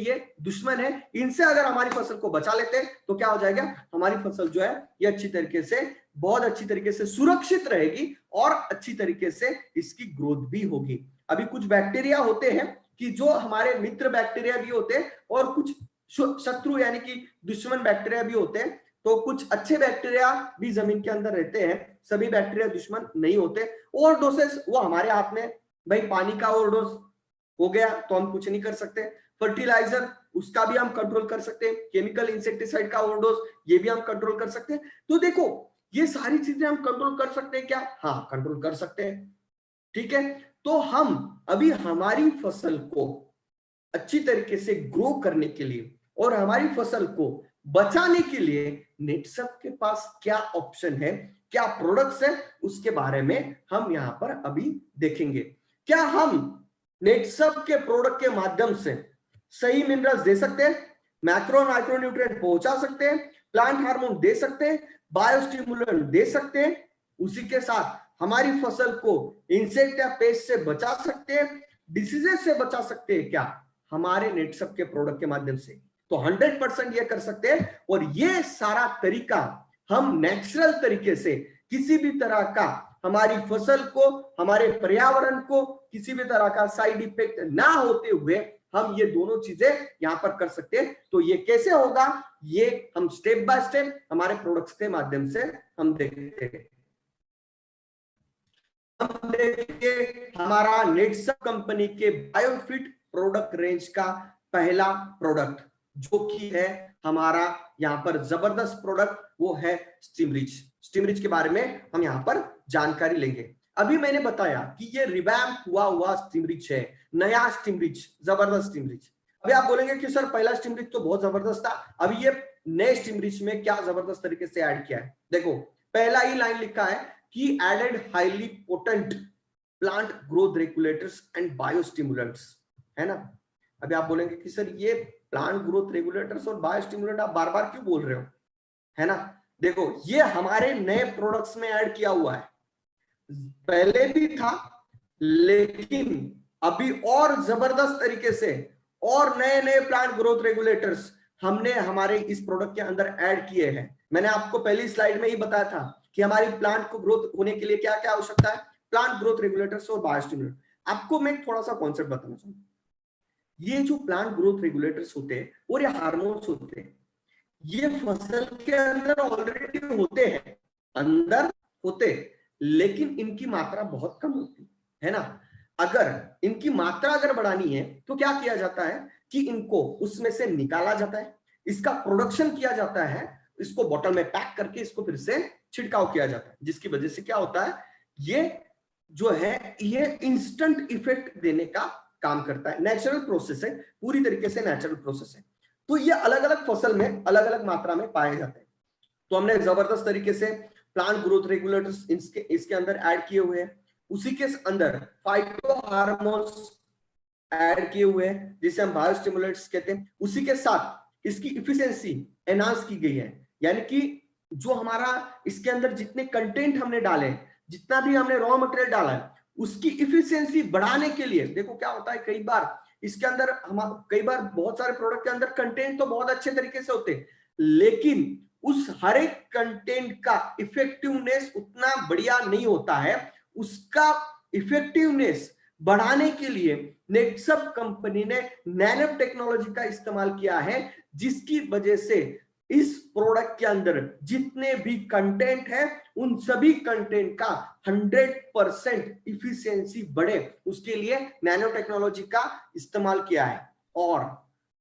ये दुश्मन है, इनसे अगर हमारी फसल को बचा लेते हैं तो क्या हो जाएगा, हमारी फसल जो है ये अच्छी तरीके से, बहुत अच्छी तरीके से सुरक्षित रहेगी और अच्छी तरीके से इसकी ग्रोथ भी होगी। अभी कुछ बैक्टीरिया होते हैं कि जो हमारे मित्र बैक्टीरिया भी होते हैं और कुछ शत्रु यानी कि दुश्मन बैक्टीरिया भी होते हैं। तो कुछ अच्छे बैक्टीरिया भी जमीन के अंदर रहते हैं, सभी बैक्टीरिया दुश्मन नहीं होते। ओवरडोसेस वो हमारे हाथ में, भाई पानी का ओवरडोज हो गया तो हम कुछ नहीं कर सकते, फर्टिलाइजर उसका भी हम कंट्रोल कर सकते हैं, केमिकल इंसेक्टिसाइड का ओवरडोज ये भी हम कंट्रोल कर सकते हैं। तो देखो ये सारी चीजें हम कंट्रोल कर सकते हैं क्या? हाँ कंट्रोल कर सकते हैं, ठीक है। तो हम अभी हमारी फसल को अच्छी तरीके से ग्रो करने के लिए और हमारी फसल को बचाने के लिए नेटसप के पास क्या ऑप्शन है, क्या प्रोडक्ट्स है, उसके बारे में हम यहां पर अभी देखेंगे। क्या हम नेटसप के प्रोडक्ट के माध्यम से सही मिनरल्स दे सकते हैं, मैक्रो माइक्रो न्यूट्रिएंट पहुंचा सकते हैं, प्लांट हार्मोन दे सकते हैं, बायोस्टिमुलेंट दे सकते हैं, उसी के साथ हमारी फसल को इंसेक्ट या पेस्ट से बचा सकते हैं, डिसीजेस से बचा सकते हैं क्या हमारे नेटसप के प्रोडक्ट के माध्यम से? तो 100% ये कर सकते हैं। और ये सारा तरीका हम नेचुरल तरीके से, किसी भी तरह का हमारी फसल को, हमारे पर्यावरण को किसी भी तरह का साइड इफेक्ट ना होते हुए हम ये दोनों चीजें यहां पर कर सकते हैं। तो ये कैसे होगा, ये हम स्टेप बाय स्टेप हमारे प्रोडक्ट्स के माध्यम से हम देखते हैं। हम देखेंगे हमारा नेटसप कंपनी के बायोफिट प्रोडक्ट रेंज का पहला प्रोडक्ट जो कि है हमारा यहाँ पर जबरदस्त प्रोडक्ट, वो है स्टीमरिच। स्टीमरिच के बारे में हम यहाँ पर जानकारी लेंगे। अभी मैंने बताया कि ये रिवैम्प हुआ स्टीमरिच है, नया स्टीमरिच, जबरदस्त स्टीमरिच। अभी आप बोलेंगे कि सर पहला स्टीमरिच तो बहुत जबरदस्त था, अभी ये नए स्टीमरिच में क्या जबरदस्त तरीके से ऐड किया है। देखो पहला ही लाइन लिखा है कि added highly potent plant growth regulators and biostimulants, है ना। अभी आप बोलेंगे कि सर ये प्लांट ग्रोथ रेगुलेटर्स और बायोस्टिमुलेंट आप बार बार क्यों बोल रहे हो, है ना। देखो ये हमारे नए प्रोडक्ट्स में ऐड किया हुआ है, पहले भी था लेकिन अभी और जबरदस्त तरीके से और नए नए प्लांट ग्रोथ रेगुलेटर्स हमने हमारे इस प्रोडक्ट के अंदर ऐड किए हैं। मैंने आपको पहली स्लाइड में ही बताया था कि हमारी प्लांट को ग्रोथ होने के लिए क्या क्या आवश्यकता है, प्लांट ग्रोथ रेगुलेटर्स और बायोस्टिमुलेंट। आपको मैं थोड़ा सा कॉन्सेप्ट बताना चाहूंगा। ये जो प्लांट ग्रोथ रेगुलेटर्स होते हैं और ये हार्मोन्स होते हैं, ये फसल के अंदर ऑलरेडी होते हैं, अंदर होते, लेकिन इनकी मात्रा बहुत कम होती है ना। अगर इनकी मात्रा अगर बढ़ानी है तो क्या किया जाता है कि इनको उसमें से निकाला जाता है, इसका प्रोडक्शन किया जाता है, इसको बोतल में पैक करके इसको फिर से छिड़काव किया जाता है, जिसकी वजह से क्या होता है, ये जो है ये इंस्टेंट इफेक्ट देने का काम करता है। नेचुरल प्रोसेस है, पूरी तरीके से नेचुरल प्रोसेस है। तो ये अलग अलग फसल में अलग अलग मात्रा में पाए जाते हैं। तो हमने जबरदस्त तरीके से प्लांट ग्रोथ रेगुलेटर्स इसके अंदर ऐड किए हुए हैं, उसी के अंदर फाइटो हार्मोन्स ऐड किए हुए हैं जिसे हम बायोस्टिमुलेंट्स कहते हैं। उसी के साथ इसकी इफिशिएंसी एनहांस की गई है, यानी कि जो हमारा इसके अंदर जितने कंटेंट हमने डाले, जितना भी हमने रॉ मटेरियल डाला है, उसकी इफिशिएंसी बढ़ाने के लिए, देखो क्या होता है कई बार इसके अंदर कई बार बहुत सारे प्रोडक्ट के अंदर कंटेंट तो बहुत अच्छे तरीके से होते हैं, लेकिन उस हर एक कंटेंट का इफेक्टिवनेस उतना बढ़िया नहीं होता है। उसका इफेक्टिवनेस बढ़ाने के लिए नेटसप कंपनी ने नैनो टेक्नोलॉजी का इस्तेमाल किया है, जिसकी वजह से इस प्रोडक्ट के अंदर जितने भी कंटेंट है उन सभी कंटेंट का 100% इफिशिएंसी बढ़े, उसके लिए नैनो टेक्नोलॉजी का इस्तेमाल किया है। और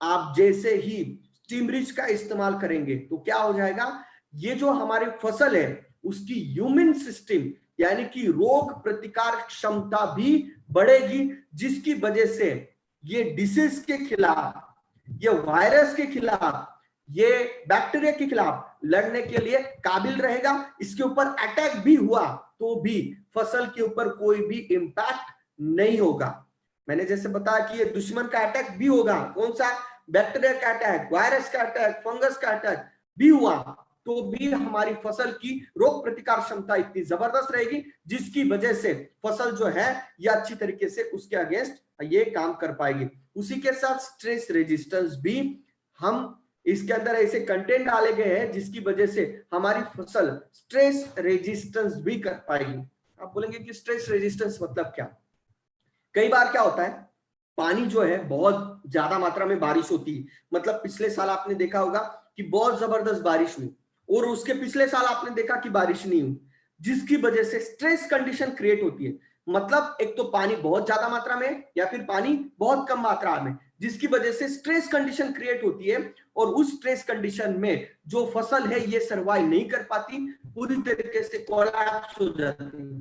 आप जैसे ही स्टीमरिच का इस्तेमाल करेंगे तो क्या हो जाएगा, ये जो हमारी फसल है उसकी ह्यूमन सिस्टम यानी कि रोग प्रतिकार क्षमता भी बढ़ेगी, जिसकी वजह से ये डिसीज के खिलाफ, ये वायरस के खिलाफ, ये बैक्टीरिया के खिलाफ लड़ने के लिए काबिल रहेगा। इसके ऊपर अटैक भी हुआ तो भी फसल के ऊपर कोई भी इंपैक्ट नहीं होगा। मैंने जैसे बताया कि ये दुश्मन का अटैक भी होगा, कौन सा, बैक्टीरिया का अटैक, वायरस का अटैक, फंगस का अटैक भी हुआ तो भी हमारी फसल की रोग प्रतिकार क्षमता इतनी जबरदस्त रहेगी, जिसकी वजह से फसल जो है यह अच्छी तरीके से उसके अगेंस्ट ये काम कर पाएगी। उसी के साथ स्ट्रेस रेजिस्टेंस भी, हम इसके अंदर ऐसे कंटेंट डाले गए हैं जिसकी वजह से हमारी फसल स्ट्रेस रेजिस्टेंस भी कर पाएगी। आप बोलेंगे कि स्ट्रेस रेजिस्टेंस मतलब क्या? कई बार क्या होता है, पानी जो है बहुत ज्यादा मात्रा में बारिश होती है, मतलब पिछले साल आपने देखा होगा कि बहुत जबरदस्त बारिश हुई, और उसके पिछले साल आपने देखा कि बारिश नहीं हुई, जिसकी वजह से स्ट्रेस कंडीशन क्रिएट होती है। मतलब एक तो पानी बहुत ज्यादा मात्रा में या फिर पानी बहुत कम मात्रा में, जिसकी वजह से स्ट्रेस कंडीशन क्रिएट होती है, और उस स्ट्रेस कंडीशन में जो फसल है ये सर्वाइव नहीं कर पाती, पूरी तरीके से कोलैप्स हो जाती है।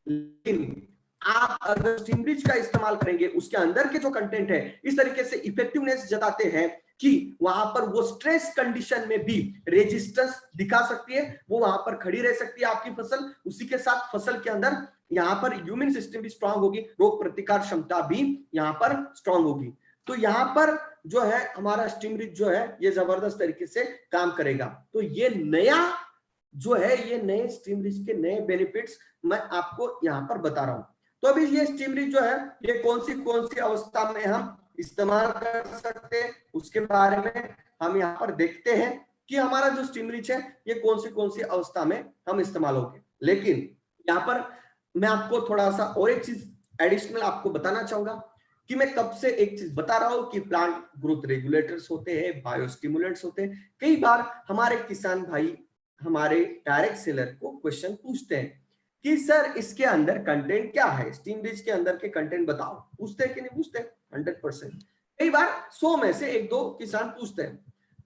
लेकिन आप अगर स्टीम ब्रिज का इस्तेमाल करेंगे, उसके अंदर के जो कंटेंट है इस तरीके से इफेक्टिवनेस जताते हैं कि वहां पर वो स्ट्रेस कंडीशन में भी रेजिस्टेंस दिखा सकती है, वो वहां पर खड़ी रह सकती है आपकी फसल। उसी के साथ फसल के अंदर यहाँ पर इम्यून सिस्टम भी स्ट्रांग होगी, रोग प्रतिकार क्षमता भी यहाँ पर स्ट्रांग होगी। तो यहाँ पर जो है हमारा स्टीम ब्रिज जो है ये जबरदस्त तरीके से काम करेगा। तो ये नया जो है, ये नए स्टीम ब्रिज के नए बेनिफिट्स मैं आपको यहाँ पर बता रहा हूं। तो अभी ये स्टीम ब्रिज जो है ये कौन सी अवस्था में हम इस्तेमाल कर सकते हैं, उसके बारे में हम यहाँ पर देखते हैं कि हमारा जो स्टीम ब्रिज है ये कौन सी अवस्था में हम इस्तेमाल होंगे। लेकिन यहाँ पर मैं आपको थोड़ा सा और एक चीज एडिशनल आपको बताना चाहूंगा कि मैं कब से एक चीज बता रहा हूं कि प्लांट ग्रोथ रेगुलेटर्स होते हैं, बायोस्टिमुलेंट्स होते हैं। कई बार हमारे किसान भाई हमारे डायरेक्ट सेलर को क्वेश्चन पूछते हैं कि सर इसके अंदर कंटेंट क्या है, स्टीम ब्रिज के अंदर के कंटेंट बताओ। पूछते हैं कि नहीं पूछते? 100%। कई बार 100 में से 1-2 किसान पूछते हैं।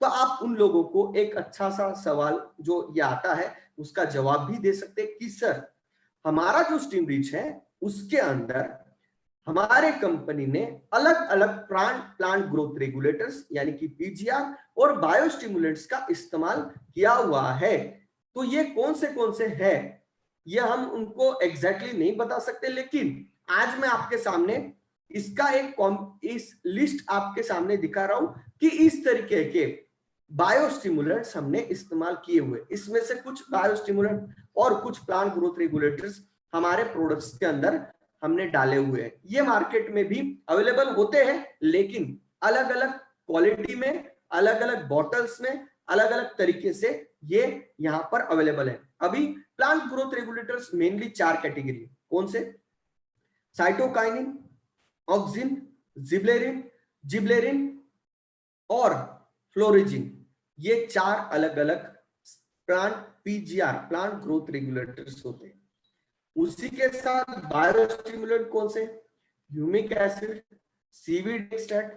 तो आप उन लोगों को एक अच्छा सा सवाल जो ये आता है उसका जवाब भी दे सकते हैं कि सर हमारा जो स्टीम ब्रिज है उसके अंदर हमारे कंपनी ने अलग अलग प्लांट ग्रोथ रेगुलेटर्स यानी कि पीजीआर और बायोस्टिमुलेंट्स का इस्तेमाल किया हुआ है। तो ये कौन से है ये हम उनको एग्जैक्टली नहीं बता सकते, लेकिन आज मैं आपके सामने इसका इस लिस्ट आपके सामने दिखा रहा हूं कि इस तरीके के बायोस्टिमुलेंट्स हमने इस्तेमाल किए हुए। इसमें से कुछ बायोस्टिमुलेंट और कुछ प्लांट ग्रोथ रेगुलेटर्स हमारे प्रोडक्ट्स के अंदर हमने डाले हुए हैं। ये मार्केट में भी अवेलेबल होते हैं, लेकिन अलग अलग क्वालिटी में, अलग अलग बॉटल्स में, अलग अलग तरीके से ये यहाँ पर अवेलेबल है। अभी plant growth regulators mainly 4 category, कौन से? साइटोकाइनिन, ऑक्सिन, जिबलेरिन और फ्लोरिजिन। ये 4 अलग अलग plant PGR plant growth regulators होते हैं। उसी के साथ बायोस्टिमुलेंट कौन से? Humic acid, seaweed extract,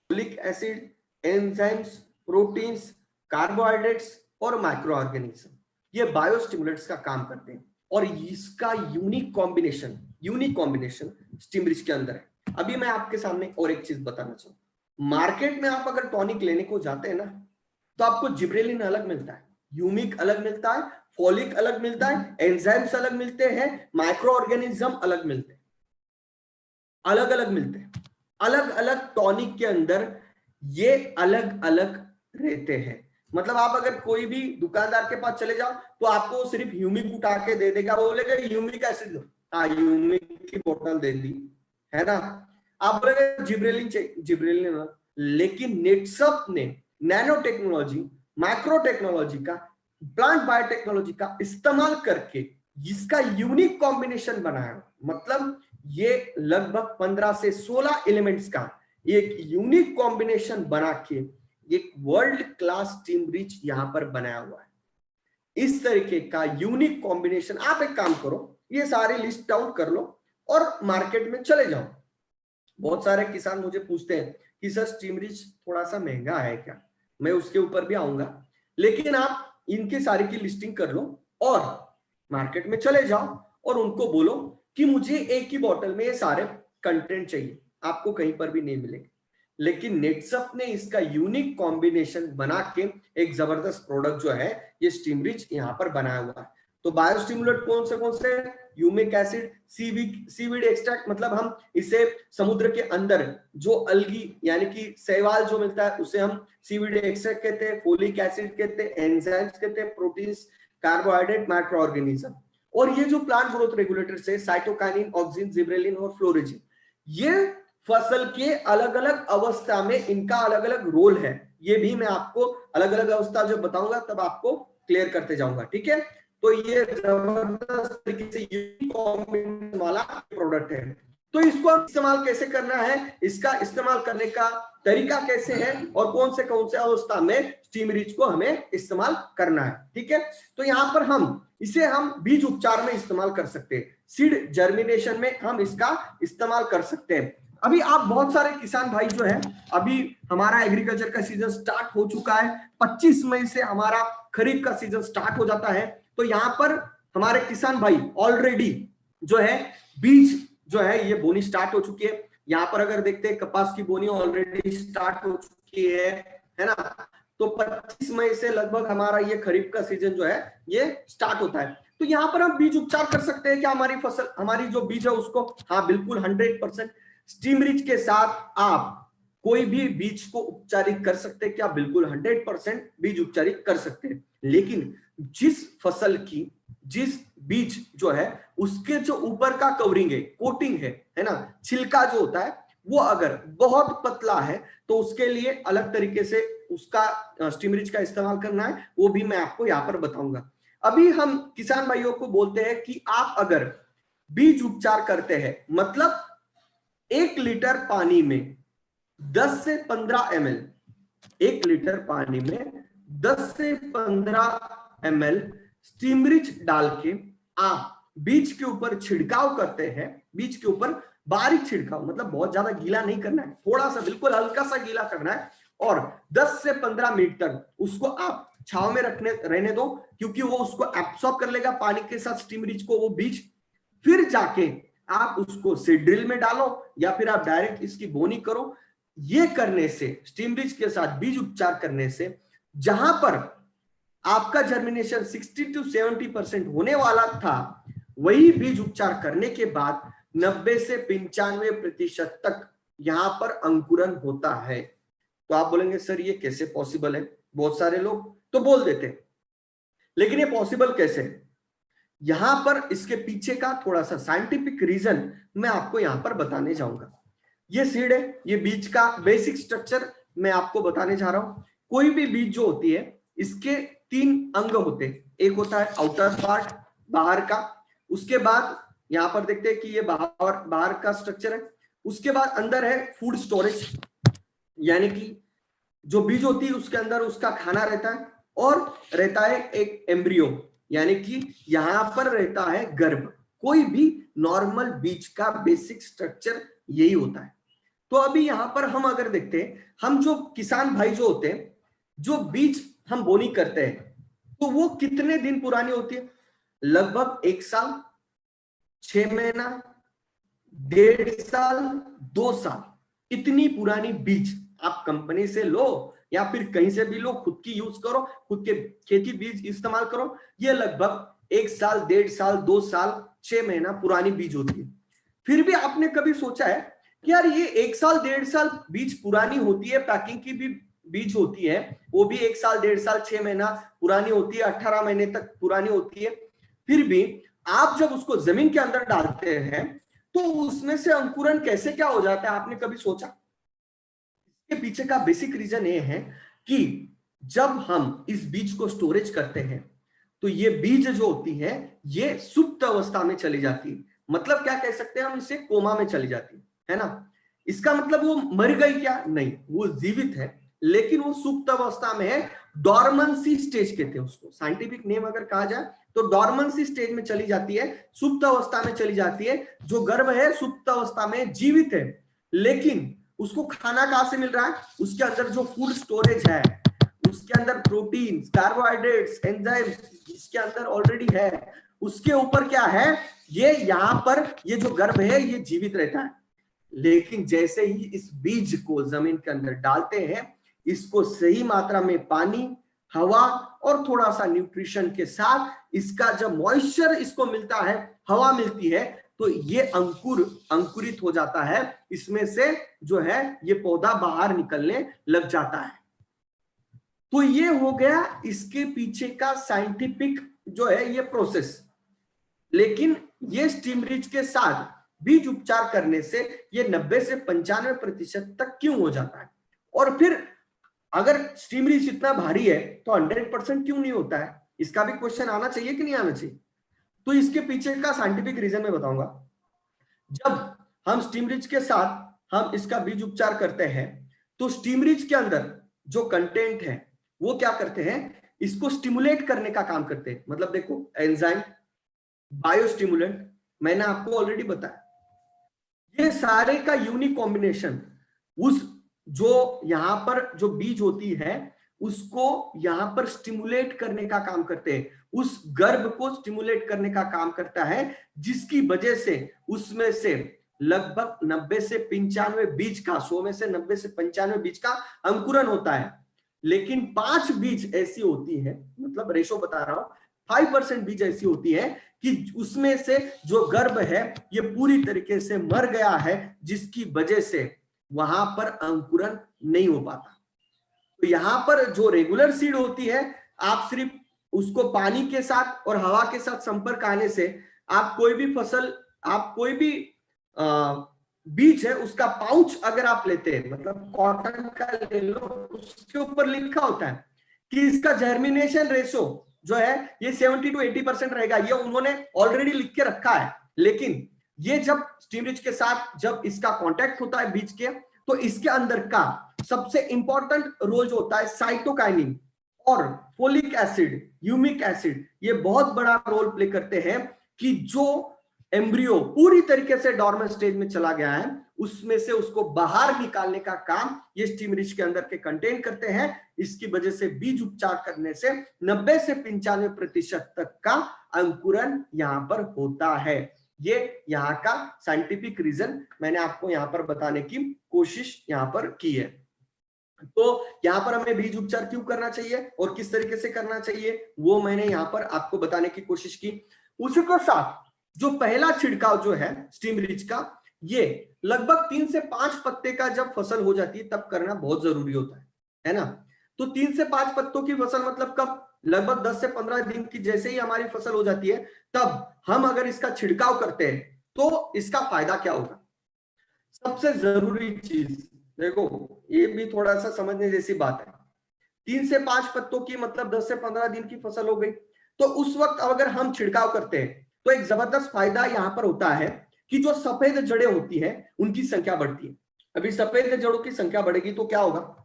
folic acid, enzymes, proteins, carbohydrates और माइक्रो ऑर्गेनिज्म, ये बायोस्टिमुलेंट्स का काम करते हैं। और इसका यूनिक कॉम्बिनेशन स्टीम ब्रिज के अंदर है। अभी मैं आपके सामने और एक चीज बताना चाहूँ। मार्केट में आप अगर टॉनिक लेने को जाते हैं ना, तो आपको जिब्रेलिन अलग मिलता है, ह्यूमिक अलग मिलता है, फोलिक अलग मिलता है, एंजाइम्स अलग मिलते हैं, माइक्रो ऑर्गेनिज्म अलग मिलते हैं, अलग अलग मिलते हैं। अलग अलग टॉनिक के अंदर ये अलग अलग रहते हैं। मतलब आप अगर कोई भी दुकानदार के पास चले जाओ तो आपको सिर्फ ह्यूमिक उठा के दे देगा, बोलेगा ह्यूमिक एसिड लो, हाँ ह्यूमिक की बोतल दे दी, है ना। आप बोलेंगे जिब्रेलिन, लेकिन नेटसप ने नैनो टेक्नोलॉजी, माइक्रो टेक्नोलॉजी का, प्लांट बायोटेक्नोलॉजी का इस्तेमाल करके जिसका यूनिक कॉम्बिनेशन बनाया, मतलब ये लगभग 15 से 16 एलिमेंट्स का एक यूनिक कॉम्बिनेशन बना के एक वर्ल्ड क्लास स्टीम ब्रिज यहां पर बनाया हुआ है। इस तरीके का यूनिक कॉम्बिनेशन, आप एक काम करो, ये सारे लिस्ट आउट कर लो और मार्केट में चले जाओ। बहुत सारे किसान मुझे पूछते हैं कि सर स्टीम ब्रिज थोड़ा सा महंगा है क्या? मैं उसके ऊपर भी आऊंगा, लेकिन आप इनके सारे की लिस्टिंग कर लो और मार्केट में चले जाओ और उनको बोलो कि मुझे एक ही बॉटल में ये सारे कंटेंट चाहिए, आपको कहीं पर भी नहीं मिलेंगे। लेकिन नेटसप ने इसका यूनिक कॉम्बिनेशन बना के एक जबरदस्त प्रोडक्ट जो है ये स्टीम ब्रिज यहाँ पर बनाया हुआ है। तो बायोस्टिमुलेंट कौन से? ह्यूमिक एसिड, सीवीड एक्सट्रैक्ट, मतलब हम इसे समुद्र के अंदर जो अलगी यानी कि शैवाल जो मिलता है उसे हम सीवीड एक्सट्रैक्ट कहते हैं, फोलिक एसिड कहते हैं, एंजाइम्स कहते हैं, प्रोटीन्स, कार्बोहाइड्रेट, माइक्रो ऑर्गेनिज्म। और ये जो प्लांट ग्रोथ रेगुलेटर्स है, साइटोकाइनिन, ऑक्सिन, जिब्रेलिन और फ्लोरिजिन, ये फसल के अलग अलग अवस्था में इनका अलग अलग रोल है, ये भी मैं आपको अलग अलग अवस्था जब बताऊंगा तब आपको क्लियर करते जाऊंगा, ठीक है। तो ये जबरदस्त तरीके से यूनिक वाला प्रोडक्ट है। तो इसको इस्तेमाल कैसे करना है, इसका इस्तेमाल करने का तरीका कैसे है और कौन से अवस्था में स्टीम रिच को हमें इस्तेमाल करना है, ठीक है। तो यहाँ पर इसे हम बीज उपचार में इस्तेमाल कर सकते हैं, सीड जर्मिनेशन में हम इसका इस्तेमाल कर सकते हैं। अभी आप बहुत सारे किसान भाई जो है, अभी हमारा एग्रीकल्चर का सीजन स्टार्ट हो चुका है, 25 मई से हमारा खरीफ का सीजन स्टार्ट हो जाता है। तो यहाँ पर हमारे किसान भाई ऑलरेडी जो है बीज जो है ये बोनी स्टार्ट हो चुकी है। यहाँ पर अगर देखते हैं कपास की बोनी ऑलरेडी स्टार्ट हो चुकी है ना। तो 25 मई से लगभग हमारा ये खरीफ का सीजन जो है ये स्टार्ट होता है। तो यहाँ पर हम बीज उपचार कर सकते हैं क्या हमारी फसल, हमारी जो बीज है उसको? हाँ बिल्कुल 100% स्टीम रिच के साथ आप कोई भी बीज को उपचारित कर सकते हैं क्या? बिल्कुल 100% बीज उपचारित कर सकते हैं। लेकिन जिस फसल की जिस बीज जो है उसके जो ऊपर का कवरिंग है, कोटिंग है ना, छिलका जो होता है वो अगर बहुत पतला है तो उसके लिए अलग तरीके से उसका स्टीम रिच का इस्तेमाल करना है, वो भी मैं आपको यहाँ पर बताऊंगा। अभी हम किसान भाइयों को बोलते हैं कि आप अगर बीज उपचार करते हैं, मतलब 1 लीटर पानी में 10 से 15 ml, 1 लीटर पानी में 10 से 15 ml स्टीम रिच डाल के आप बीज के ऊपर छिड़काव करते हैं। बीज के ऊपर बारीक छिड़काव, मतलब बहुत ज्यादा गीला नहीं करना है, थोड़ा सा बिल्कुल हल्का सा गीला करना है, और 10 से 15 मिनट तक उसको आप छांव में रहने दो, क्योंकि वो उसको एब्सॉर्ब कर लेगा पानी के साथ स्टीम रिच को वो बीज। फिर जाके आप उसको सीड ड्रिल में डालो या फिर आप डायरेक्ट इसकी बोनी करो। ये करने से, स्टीम रिच के साथ बीज उपचार करने से, जहां पर आपका जर्मिनेशन 60 to 70% होने वाला था, वही बीज उपचार करने के बाद 90 से 95% तक यहां पर अंकुरन होता है। तो आप बोलेंगे सर ये कैसे पॉसिबल है? बहुत सारे लोग तो बोल देते हैं, लेकिन ये पॉसिबल कैसे है? यहां पर इसके पीछे का थोड़ा सा साइंटिफिक रीजन मैं आपको यहां पर बताने जाऊंगा। ये सीड है, ये बीज का बेसिक स्ट्रक्चर मैं आपको बताने जा रहा हूं। कोई भी बीज जो होती है इसके 3 अंग होते हैं। एक होता है आउटर पार्ट, बाहर का, उसके बाद यहां पर देखते हैं कि ये बाहर का स्ट्रक्चर है, उसके बाद अंदर है फूड स्टोरेज, यानी कि जो बीज होती है उसके अंदर उसका खाना रहता है, और रहता है एक एम्ब्रियो, यानी कि यहां पर रहता है गर्भ। कोई भी नॉर्मल बीज का बेसिक स्ट्रक्चर यही होता है। तो अभी यहां पर हम अगर देखते हैं, हम जो किसान भाई जो होते हैं, जो बीज हम बोनी करते हैं, तो वो कितने दिन पुरानी होती है? लगभग 1 साल, 6 महीना, 1.5 साल, 2 साल। इतनी पुरानी बीज आप कंपनी से लो या फिर कहीं से भी लो, खुद की यूज करो, खुद के खेती बीज इस्तेमाल करो, ये लगभग 1 साल, 1.5 साल, 2 साल, 6 महीना पुरानी बीज होती है। फिर भी आपने कभी सोचा है कि यार ये 1 साल, 1.5 साल बीज पुरानी होती है, पैकिंग की भी बीज होती है, वो भी 1 साल, 1.5 साल, 6 महीना पुरानी होती है, 18 महीने तक पुरानी होती है, फिर भी आप जब उसको जमीन के अंदर डालते हैं तो उसमें से अंकुरन कैसे क्या हो जाता है? आपने कभी सोचा? इसके पीछे का बेसिक रीजन ये है कि जब हम इस बीज को स्टोरेज करते हैं तो ये बीज जो होती है ये सुप्त अवस्था में चली जाती है। मतलब क्या कह सकते हैं हम, इसे कोमा में चली जाती है ना। इसका मतलब वो मर गई क्या? नहीं, वो जीवित है, लेकिन वो सुप्त अवस्था में है। डॉर्मेंसी स्टेज कहते हैं उसको, साइंटिफिक नेम अगर कहा जाए तो डॉर्मेंसी स्टेज में चली जाती है, सुप्त अवस्था में चली जाती है। जो गर्भ है सुप्त अवस्था में जीवित है, लेकिन उसको खाना कहां से मिल रहा है? उसके अंदर जो फूड स्टोरेज है, उसके अंदर प्रोटीन, कार्बोहाइड्रेट्स, एंजाइम्स इसके अंदर ऑलरेडी है। उसके ऊपर क्या है? ये यहां पर ये जो गर्भ है ये जीवित रहता है, लेकिन जैसे ही इस बीज को जमीन के अंदर डालते हैं, इसको सही मात्रा में पानी, हवा और थोड़ा सा न्यूट्रिशन के साथ इसका जब मॉइस्चर इसको मिलता है, हवा मिलती है, तो ये अंकुरित हो जाता है। इसमें से जो है ये पौधा बाहर निकलने लग जाता है। तो ये हो गया इसके पीछे का साइंटिफिक जो है ये प्रोसेस। लेकिन ये स्टीम रिच के साथ बीज उपचार करने से ये 90 से 95% तक क्यों हो जाता है? और फिर अगर स्टीम रिच इतना भारी है तो 100% क्यों नहीं होता है? इसका भी क्वेश्चन आना चाहिए कि नहीं आना चाहिए? तो इसके पीछे का साइंटिफिक रीजन मैं बताऊंगा। जब हम स्टीम रिच के साथ हम इसका बीज उपचार करते हैं तो स्टीम रिच के अंदर जो कंटेंट है वो क्या करते हैं, इसको स्टिमुलेट करने का काम करते हैं। मतलब देखो, एंजाइम, बायोस्टिमुलेंट, मैंने आपको ऑलरेडी बताया, ये सारे का यूनिक कॉम्बिनेशन उस जो यहां पर जो बीज होती है उसको यहां पर स्टिमुलेट करने का काम करते हैं, उस गर्भ को स्टिमुलेट करने का काम करता है, जिसकी वजह से उसमें से लगभग 90 से 95 बीज का, 100 में से 90 से 95 बीज का अंकुरन होता है। लेकिन 5 बीज ऐसी होती है, मतलब रेशो बता रहा हूं, 5% बीज ऐसी होती है कि उसमें से जो गर्भ है ये पूरी तरीके से मर गया है, जिसकी वजह से वहां पर अंकुरन नहीं हो पाता। तो यहां पर जो रेगुलर सीड होती है, आप सिर्फ उसको पानी के साथ और हवा के साथ संपर्क आने से आप कोई भी फसल, आप कोई भी बीज है उसका पाउच अगर आप लेते हैं, मतलब कॉटन का ले लो, उसके ऊपर लिखा होता है कि इसका जर्मिनेशन रेशो जो है ये 70 to 80% रहेगा, ये उन्होंने ऑलरेडी लिख के रखा है। लेकिन ये जब स्टीम रिच के साथ जब इसका कांटेक्ट होता है बीज के, तो इसके अंदर का सबसे इंपॉर्टेंट रोल जो होता है साइटोकाइनिन और फोलिक एसिड, ह्यूमिक एसिड, ये बहुत बड़ा रोल प्ले करते हैं कि जो एम्ब्रियो पूरी तरीके से डॉर्मेंट स्टेज में चला गया है उसमें से उसको बाहर निकालने का काम ये स्टीम रिच के अंदर के कंटेंट करते हैं। इसकी वजह से बीज उपचार करने से 90 से 95% तक का अंकुरन यहां पर होता है। ये यहाँ का साइंटिफिक रीजन मैंने आपको यहाँ पर बताने की कोशिश यहाँ पर की है। तो यहाँ पर हमें बीज उपचार क्यों करना चाहिए और किस तरीके से करना चाहिए वो मैंने यहाँ पर आपको बताने की कोशिश की। उसी के साथ जो पहला छिड़काव जो है स्टीम रिच का, ये लगभग 3 से 5 पत्ते का जब फसल हो जाती है तब करना बहुत जरूरी होता है ना। तो 3 से 5 पत्तों की फसल मतलब कब, लगभग 10 से 15 दिन की जैसे ही हमारी फसल हो जाती है तब हम अगर इसका छिड़काव करते हैं तो इसका फायदा क्या होगा। सबसे जरूरी चीज देखो, ये भी थोड़ा सा समझने जैसी बात है, 3 से 5 पत्तों की मतलब 10 से 15 दिन की फसल हो गई, तो उस वक्त अगर हम छिड़काव करते हैं तो एक जबरदस्त फायदा यहां पर होता है कि जो सफेद जड़ें होती है उनकी संख्या बढ़ती है। अभी सफेद जड़ों की संख्या बढ़ेगी तो क्या होगा,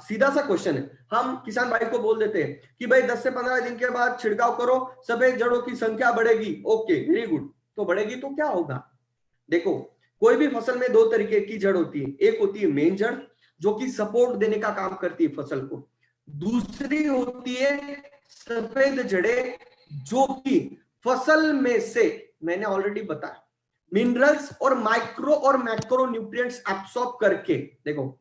सीधा सा क्वेश्चन है। हम किसान भाई को बोल देते हैं कि भाई 10 से 15 दिन के बाद छिड़काव करो, सफेद जड़ों की संख्या बढ़ेगी। ओके, वेरी गुड, तो बढ़ेगी तो क्या होगा। देखो, कोई भी फसल में 2 तरीके की जड़ होती है, एक होती है मेन जड़ जो कि सपोर्ट देने का काम करती है फसल को, दूसरी होती है सफेद जड़ें जो कि फसल में से, मैंने ऑलरेडी बताया, मिनरल्स और माइक्रो और मैक्रो न्यूट्रिएंट्स एब्सॉर्ब करके, देखो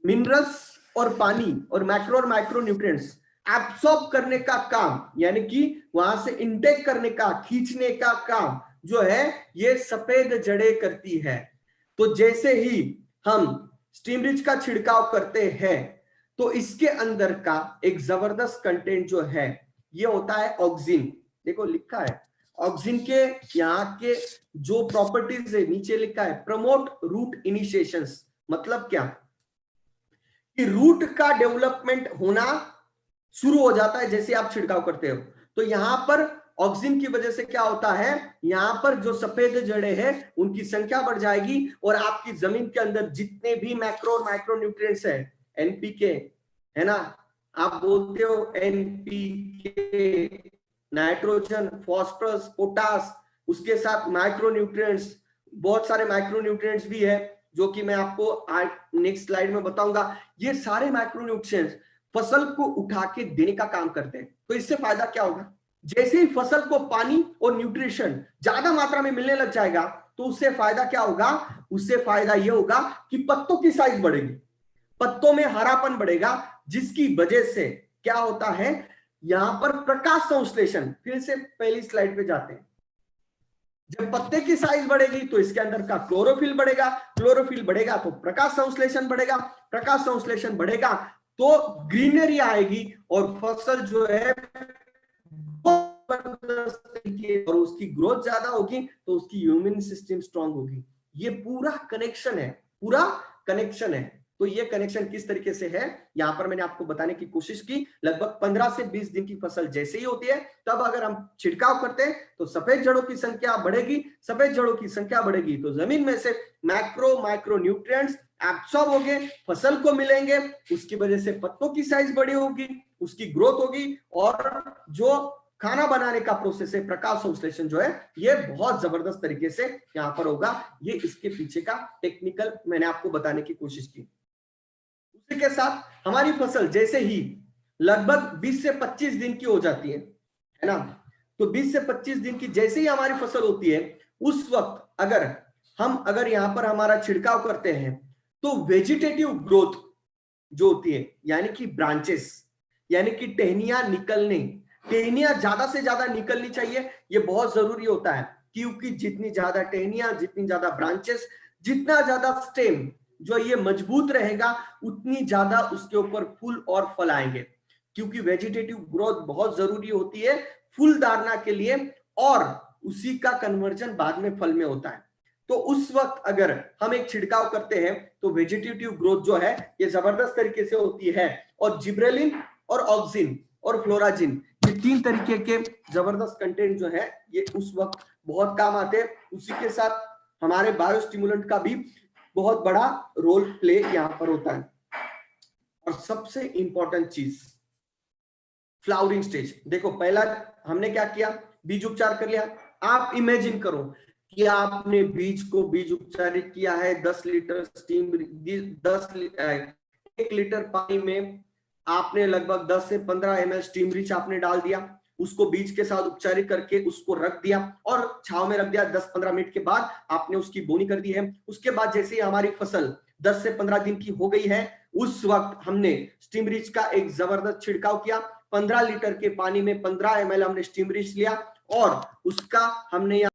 मिनरल्स और पानी और मैक्रो और माइक्रो न्यूट्रिएंट्स एब्सॉर्ब करने का काम, यानी कि वहां से इनटेक करने का, खींचने का काम जो है ये सफेद जड़ें करती है। तो जैसे ही हम स्टीम रिच का छिड़काव करते हैं तो इसके अंदर का एक जबरदस्त कंटेंट जो है ये होता है ऑक्सिन। देखो लिखा है ऑक्सिन के यहाँ के जो प्रॉपर्टीज है नीचे लिखा है प्रमोट रूट इनिशिएशंस। मतलब क्या कि रूट का डेवलपमेंट होना शुरू हो जाता है जैसे आप छिड़काव करते हो। तो यहां पर ऑक्सिन की वजह से क्या होता है, यहां पर जो सफेद जड़ें हैं उनकी संख्या बढ़ जाएगी और आपकी जमीन के अंदर जितने भी मैक्रो और माइक्रो न्यूट्रिएंट्स है, एनपीके है ना, आप बोलते हो एनपीके, नाइट्रोजन, फास्फोरस, पोटास, उसके साथ माइक्रो न्यूट्रिएंट्स, बहुत सारे माइक्रो न्यूट्रिएंट्स भी है जो कि मैं आपको नेक्स्ट स्लाइड में बताऊंगा। ये सारे माइक्रो न्यूट्रिएंट्स फसल को उठा के देने का काम करते हैं। तो इससे फायदा क्या होगा, जैसे ही फसल को पानी और न्यूट्रिशन ज्यादा मात्रा में मिलने लग जाएगा तो उससे फायदा क्या होगा, उससे फायदा यह होगा कि पत्तों की साइज बढ़ेगी, पत्तों में हरापन बढ़ेगा, जिसकी वजह से क्या होता है, यहां पर प्रकाश संश्लेषण, फिर से पहली स्लाइड पे जाते हैं, जब पत्ते की साइज बढ़ेगी तो इसके अंदर का क्लोरोफिल बढ़ेगा, क्लोरोफिल बढ़ेगा तो प्रकाश संश्लेषण बढ़ेगा, प्रकाश संश्लेषण बढ़ेगा तो ग्रीनरी आएगी और फसल जो है जबरदस्त तरीके और उसकी ग्रोथ ज्यादा होगी तो उसकी इम्यून सिस्टम स्ट्रांग होगी। ये पूरा कनेक्शन है, पूरा कनेक्शन है। तो ये कनेक्शन किस तरीके से है यहां पर मैंने आपको बताने की कोशिश की। लगभग 15 से 20 दिन की फसल जैसे ही होती है तब अगर हम छिड़काव करते हैं तो सफेद जड़ों की संख्या बढ़ेगी। सफेद जड़ों की संख्या बढ़ेगी तो जमीन में से मैक्रो माइक्रो न्यूट्रिएंट्स एब्सॉर्ब होंगे, फसल को मिलेंगे, उसकी वजह से पत्तों की साइज बड़ी होगी, उसकी ग्रोथ होगी और जो खाना बनाने का प्रोसेस है प्रकाश संश्लेषण जो है ये बहुत जबरदस्त तरीके से यहां पर होगा। ये इसके पीछे का टेक्निकल मैंने आपको बताने की कोशिश की। उसी के साथ हमारी फसल जैसे ही लगभग 20 से 25 दिन की हो जाती है ना, तो 20 से 25 दिन की जैसे ही हमारी फसल होती है उस वक्त अगर यहां पर हमारा छिड़काव करते हैं तो वेजिटेटिव ग्रोथ जो होती है यानी कि ब्रांचेस यानी कि टहनियां निकलने, टहनियां ज्यादा से ज्यादा निकलनी चाहिए। ये बहुत जरूरी होता है क्योंकि जितनी ज्यादा टहनियां, जितनी ज्यादा ब्रांचेस, जितना ज्यादा स्टेम जो ये मजबूत रहेगा उतनी ज्यादा उसके ऊपर फूल और फल आएंगे। क्योंकि वेजिटेटिव ग्रोथ बहुत जरूरी होती है फूल धारणा के लिए और उसी का कन्वर्जन बाद में फल में होता है। तो उस वक्त अगर हम एक छिड़काव करते हैं तो वेजिटेटिव ग्रोथ जो है ये जबरदस्त तरीके से होती है। और जिब्रेलिन और ऑक्सिन और फ्लोराजिन ये 3 तरीके के जबरदस्त कंटेंट जो है ये उस वक्त बहुत काम आते हैं। उसी के साथ हमारे बायोस्टिमुलेंट का भी बहुत बड़ा रोल प्ले यहां पर होता है। और सबसे इंपॉर्टेंट चीज फ्लावरिंग स्टेज। देखो पहला हमने क्या किया, बीज उपचार कर लिया। आप इमेजिन करो कि आपने बीज उपचारित किया है 10 लीटर स्टीम 1 लीटर पानी में आपने लगभग 10 से 15 ml स्टीम रिच आपने डाल दिया, उसको बीज के साथ उपचारित करके उसको रख दिया और छांव में रख दिया। 10-15 मिनट के बाद आपने उसकी बोनी कर दी है। उसके बाद जैसे ही हमारी फसल 10 से 15 दिन की हो गई है उस वक्त हमने स्टीम रिच का एक जबरदस्त छिड़काव किया। 15 लीटर के पानी में 15 ml हमने स्टीम रिच लिया और उसका हमने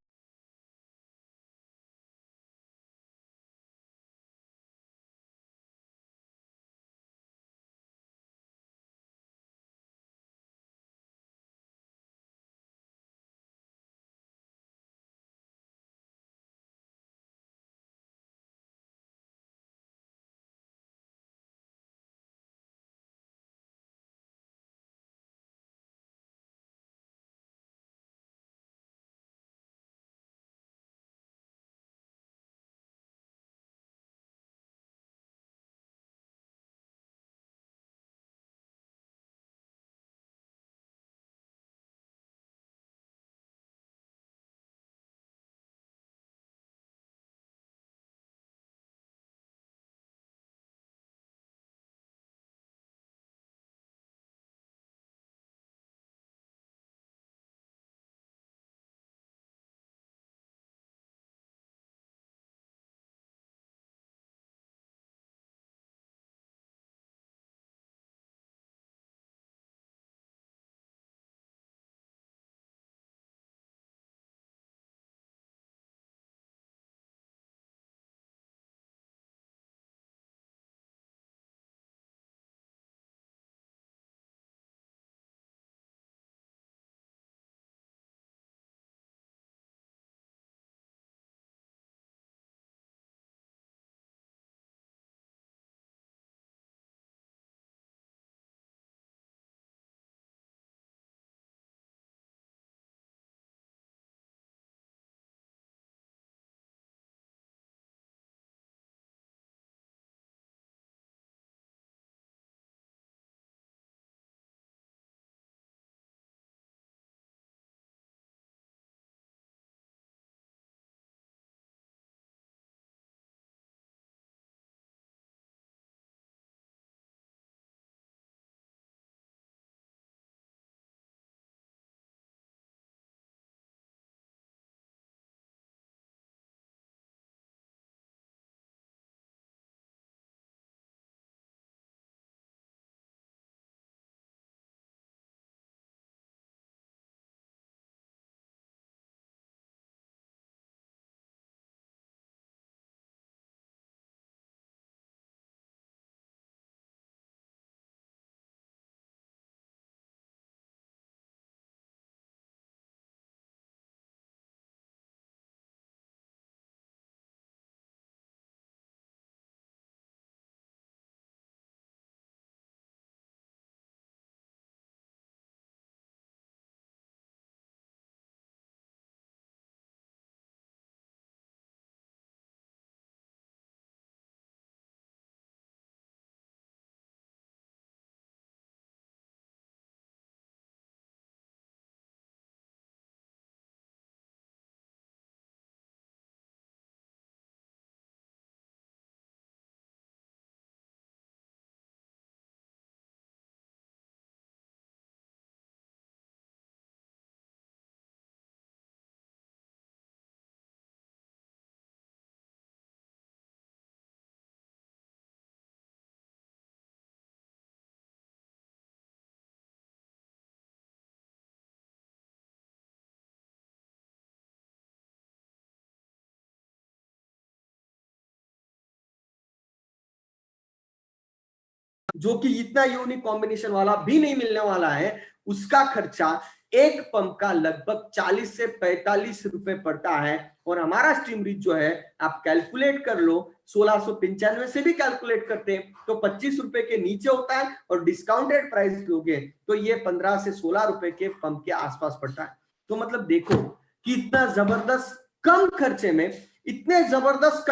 जो कि इतना यूनिक कॉम्बिनेशन वाला भी नहीं मिलने वाला है, उसका खर्चा एक पंप का लगभग 40 से 45 रुपए पड़ता है। और हमारा स्टीम रिच जो है आप कैलकुलेट कर लो, 1695 से भी कैलकुलेट करते हैं तो 25 रुपए के नीचे होता है, और डिस्काउंटेड प्राइस लोगे तो ये 15 से 16 रुपए के पंप के आसपास पड़ता है। तो मतलब देखो कि इतना जबरदस्त कम खर्चे में इतने जबरदस्त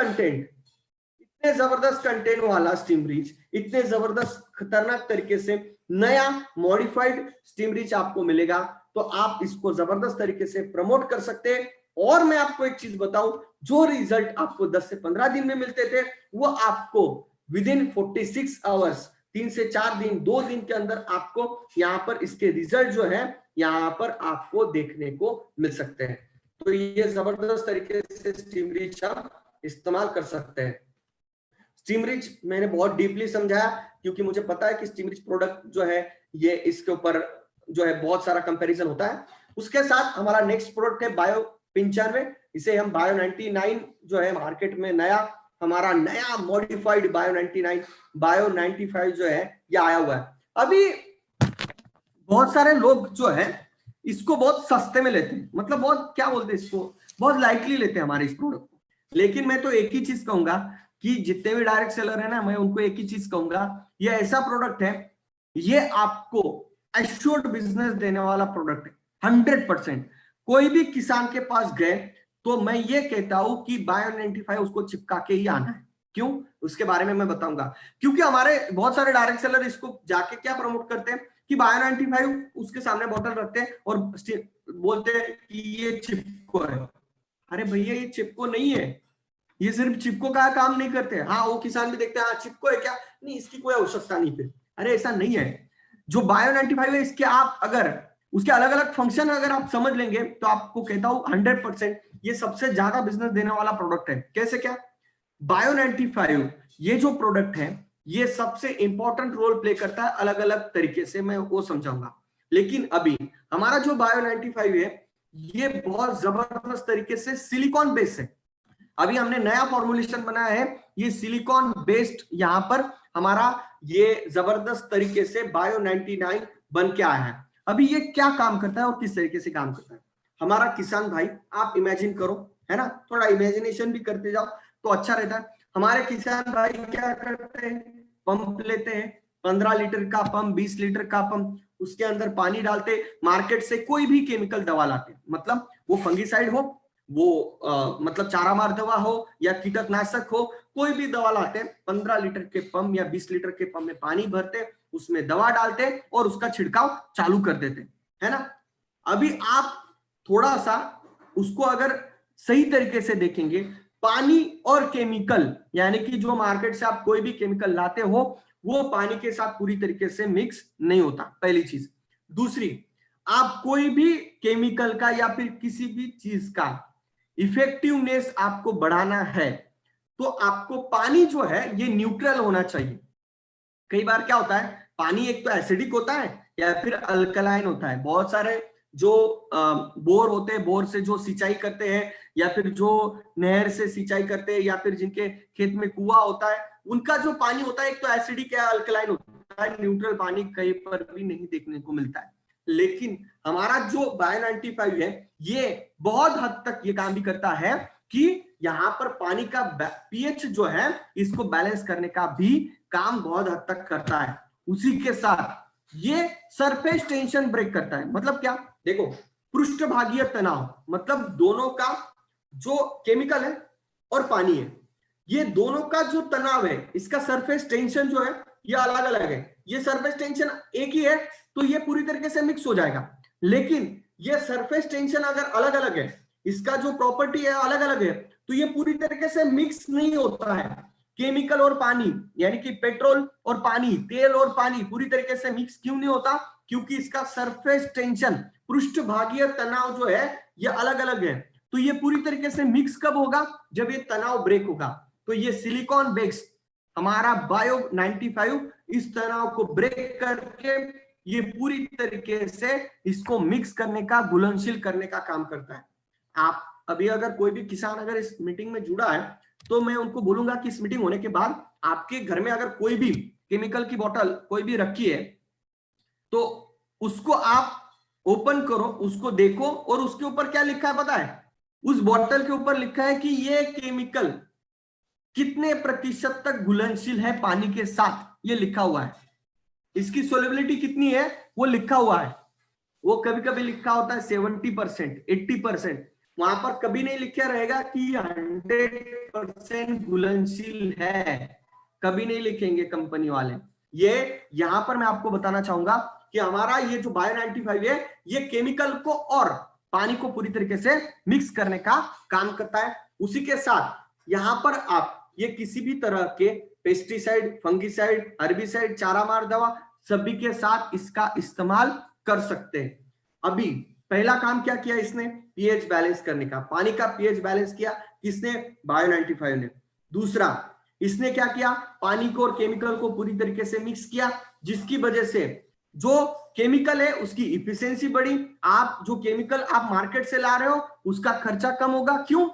कंटेंट वाला स्टीम रिच, इतने जबरदस्त खतरनाक तरीके से नया मॉडिफाइड स्टीम रिच आपको मिलेगा, तो आप इसको जबरदस्त तरीके से प्रमोट कर सकते हैं। और मैं आपको एक चीज बताऊं, जो रिजल्ट आपको 10 से 15 दिन में मिलते थे, वो आपको विद इन 46 आवर्स, 3 से 4 दिन, 2 दिन के अंदर आपको यहाँ पर इसके रिजल्ट जो है यहाँ पर आपको देखने को मिल सकते हैं। तो ये जबरदस्त तरीके से स्टीम रिच आप इस्तेमाल कर सकते हैं। स्टीम रिच मैंने बहुत डीपली समझाया, क्योंकि मुझे पता है कि स्टीम रिच प्रोडक्ट जो है ये इसके ऊपर जो है बहुत सारा कंपैरिजन होता है। उसके साथ हमारा नेक्स्ट प्रोडक्ट है बायो 95। इसे हम बायो 99 जो है मार्केट में नया, हमारा नया मॉडिफाइड बायो 99, बायो 95 जो है ये आया हुआ है। अभी बहुत सारे लोग जो है इसको बहुत सस्ते में लेते हैं, मतलब बहुत क्या बोलते हैं इसको, बहुत लाइटली लेते हैं हमारे इस प्रोडक्ट को। लेकिन मैं तो एक ही चीज कहूंगा कि जितने भी डायरेक्ट सेलर है ना, मैं उनको एक ही चीज कहूंगा, ये ऐसा प्रोडक्ट है, ये आपको एश्योर्ड बिजनेस देने वाला प्रोडक्ट है 100%। कोई भी किसान के पास गए तो मैं ये कहता हूं कि बायो 95 उसको चिपका के ही आना है। क्यों, उसके बारे में मैं बताऊंगा। क्योंकि हमारे बहुत सारे डायरेक्ट सेलर इसको जाके क्या प्रमोट करते हैं कि बायो 95 उसके सामने बोतल रखते हैं और बोलते हैं कि ये चिपको है। अरे भैया ये चिपको नहीं है, ये सिर्फ चिपको का काम नहीं करते। हाँ वो किसान भी देखते हैं, हाँ चिपको है क्या, नहीं इसकी कोई आवश्यकता नहीं फिर। अरे ऐसा नहीं है, जो बायो 95 है इसके आप अगर उसके अलग अलग फंक्शन अगर आप समझ लेंगे तो आपको कहता हूं 100% ये सबसे ज्यादा बिजनेस देने वाला प्रोडक्ट है। कैसे क्या, बायो 95 ये जो प्रोडक्ट है ये सबसे इंपॉर्टेंट रोल प्ले करता है अलग अलग तरीके से, मैं वो समझाऊंगा। लेकिन अभी हमारा जो बायो 95 है ये बहुत जबरदस्त तरीके से सिलिकॉन बेस्ड है। अभी हमने नया फॉर्मुलेशन बनाया है, ये सिलिकॉन बेस्ड यहाँ पर हमारा ये जबरदस्त तरीके से बायो 99 बन के आया है। अभी ये क्या काम करता है और किस तरीके से काम करता है, हमारा किसान भाई आप इमेजिन करो, है ना, थोड़ा इमेजिनेशन भी करते जाओ तो अच्छा रहता है। हमारे किसान भाई क्या करते हैं, पंप लेते हैं, 15 लीटर का पंप, 20 लीटर का पंप, उसके अंदर पानी डालते, मार्केट से कोई भी केमिकल दवा लाते, मतलब वो फंगीसाइड हो, वो मतलब चारामार दवा हो या कीटनाशक हो, कोई भी दवा लाते, 15 लीटर के पंप या 20 लीटर के पंप में पानी भरते, उसमें दवा डालते और उसका छिड़काव चालू कर देते, है ना। अभी आप थोड़ा सा उसको अगर सही तरीके से देखेंगे, पानी और केमिकल, यानी कि जो मार्केट से आप कोई भी केमिकल लाते हो वो पानी के साथ पूरी तरीके से मिक्स नहीं होता, पहली चीज। दूसरी, आप कोई भी केमिकल का या फिर किसी भी चीज का इफेक्टिवनेस आपको बढ़ाना है तो आपको पानी जो है ये न्यूट्रल होना चाहिए। कई बार क्या होता है, पानी एक तो एसिडिक होता है या फिर अल्कलाइन होता है। बहुत सारे जो बोर होते हैं, बोर से जो सिंचाई करते हैं या फिर जो नहर से सिंचाई करते हैं या फिर जिनके खेत में कुआं होता है, उनका जो पानी होता है एक तो एसिडिक या अल्कलाइन होता है, न्यूट्रल पानी कहीं पर भी नहीं देखने को मिलता है। लेकिन हमारा जो बायो 95 है ये बहुत हद तक ये काम भी करता है कि यहाँ पर पानी का पीएच जो है इसको बैलेंस करने का भी काम बहुत हद तक करता है। उसी के साथ ये सरफेस टेंशन ब्रेक करता है। मतलब क्या, देखो पृष्ठभागीय तनाव, मतलब दोनों का जो केमिकल है और पानी है, ये दोनों का जो तनाव है, इसका सरफेस टेंशन जो है ये अलग अलग है। ये सरफेस टेंशन एक ही है तो ये पूरी तरीके से मिक्स हो जाएगा, लेकिन ये सरफेस टेंशन अगर अलग अलग है, इसका जो प्रॉपर्टी है अलग अलग है, तो ये पूरी तरीके से मिक्स नहीं होता है। केमिकल और पानी, यानी कि पेट्रोल और पानी, तेल और पानी पूरी तरीके से मिक्स क्यों नहीं होता, क्योंकि इसका सरफेस टेंशन, पृष्ठभागीय तनाव जो है ये अलग अलग है। तो ये पूरी तरीके से मिक्स कब होगा, जब ये तनाव ब्रेक होगा। तो ये सिलिकॉन बेस्ड हमारा बायो 95 इस तनाव को ब्रेक करके ये पूरी तरीके से इसको मिक्स करने का, घुलनशील करने का काम करता है। आप अभी अगर कोई भी किसान अगर इस मीटिंग में जुड़ा है तो मैं उनको बोलूंगा कि इस मीटिंग होने के बाद आपके घर में अगर कोई भी केमिकल की बोतल कोई भी रखी है, तो उसको आप ओपन करो, उसको देखो, और उसके ऊपर क्या लिखा है पता है? उस बोतल के ऊपर लिखा है कि ये केमिकल कितने प्रतिशत तक घुलनशील है पानी के साथ, ये लिखा हुआ है। इसकी सोलिबिलिटी कितनी है वो लिखा हुआ है। वो कभी कभी लिखा होता है 70%, 80%। वहां पर कभी नहीं लिखा रहेगा कि 100% घुलनशील है, कभी नहीं लिखेंगे कंपनी वाले। ये यहां पर मैं आपको बताना चाहूंगा कि हमारा ये जो बायो 95 है, ये केमिकल को और पानी को पूरी तरीके से मिक्स करने का काम करता है। उसी के साथ यहां पर आप ये किसी भी तरह के पेस्टिसाइड, फंगिसाइड, हर्बिसाइड, चारा मार दवा सभी के साथ इसका इस्तेमाल कर सकते हैं। अभी पहला काम क्या किया इसने? पीएच बैलेंस करने का। पानी का पीएच बैलेंस किया किसने? बायो 95 ने। दूसरा, इसने क्या किया? पानी को और केमिकल को पूरी तरीके से मिक्स किया, जिसकी वजह से जो केमिकल है उसकी इफिशियंसी बढ़ी। आप जो केमिकल आप मार्केट से ला रहे हो उसका खर्चा कम होगा। क्यों?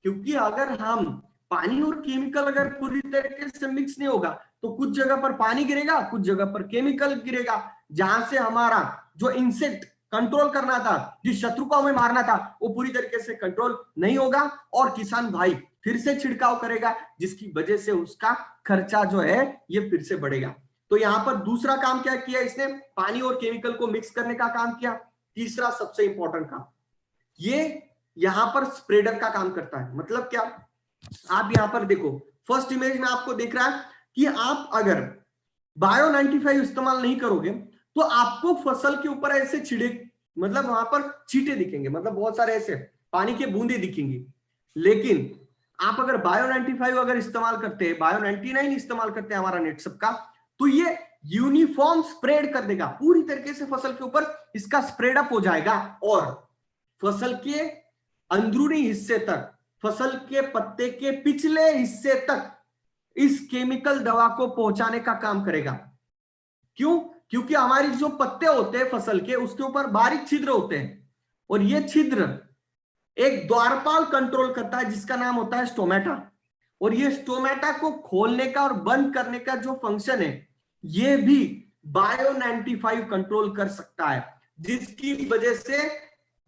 क्योंकि अगर हम पानी और केमिकल अगर पूरी तरीके से मिक्स नहीं होगा तो कुछ जगह पर पानी गिरेगा, कुछ जगह पर केमिकल गिरेगा, जहां से हमारा जो इंसेक्ट कंट्रोल करना था, जिस शत्रु को हमें मारना था, वो पूरी तरीके से कंट्रोल नहीं होगा, और किसान भाई फिर से छिड़काव करेगा, जिसकी वजह से उसका खर्चा जो है ये फिर से बढ़ेगा। तो यहां पर दूसरा काम क्या किया इसने? पानी और केमिकल को मिक्स करने का काम किया। तीसरा सबसे इंपॉर्टेंट काम, ये यहां पर स्प्रेडर का काम करता है। मतलब क्या? आप यहां पर देखो, फर्स्ट इमेज में आपको दिख रहा है कि आप अगर बायो 95 इस्तेमाल नहीं करोगे तो आपको फसल के ऊपर ऐसे छिड़े, मतलब वहां पर छींटे दिखेंगे, मतलब बहुत सारे ऐसे पानी के बूंदे दिखेंगी। लेकिन आप अगर बायो 95 अगर इस्तेमाल करते हैं, बायो 99 इस्तेमाल करते हैं हमारा नेटसप का, तो ये यूनिफॉर्म स्प्रेड कर देगा पूरी तरीके से फसल के ऊपर, इसका स्प्रेड अप हो जाएगा और फसल के अंदरूनी हिस्से तक, फसल के पत्ते के पिछले हिस्से तक इस केमिकल दवा को पहुंचाने का काम करेगा। क्यों? क्योंकि हमारी जो पत्ते होते हैं फसल के, उसके ऊपर बारीक छिद्र होते हैं, और ये छिद्र एक द्वारपाल कंट्रोल करता है जिसका नाम होता है स्टोमेटा। और ये स्टोमेटा को खोलने का और बंद करने का जो फंक्शन है, ये भी बायो 95 कंट्रोल कर सकता है, जिसकी वजह से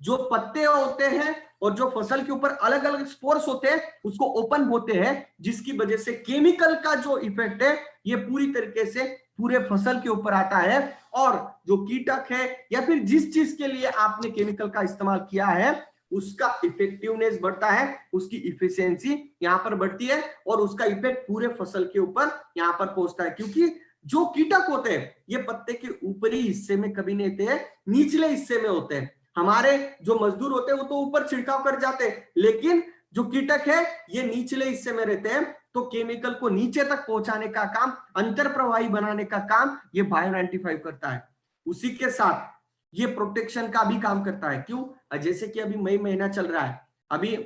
जो पत्ते होते हैं और जो फसल के ऊपर अलग अलग स्पोर्स होते हैं उसको ओपन होते हैं, जिसकी वजह से केमिकल का जो इफेक्ट है ये पूरी तरीके से पूरे फसल के ऊपर आता है, और जो कीटक है या फिर जिस चीज के लिए आपने केमिकल का इस्तेमाल किया है उसका इफेक्टिवनेस बढ़ता है, उसकी इफिशियंसी यहां पर बढ़ती है, और उसका इफेक्ट पूरे फसल के ऊपर यहां पर पहुंचता है। क्योंकि जो कीटक होते हैं ये पत्ते के ऊपरी हिस्से में कभी नहीं होते हैं, निचले हिस्से में होते हैं। हमारे जो मजदूर होते हैं वो तो ऊपर छिड़काव कर जाते हैं, लेकिन जो कीटक है ये निचले हिस्से में रहते हैं। तो केमिकल को नीचे तक पहुंचाने का काम, अंतर प्रवाही बनाने का काम ये बायो 95 करता है। उसी के साथ ये प्रोटेक्शन का भी काम करता है। क्यों? जैसे कि अभी मई महीना चल रहा है, अभी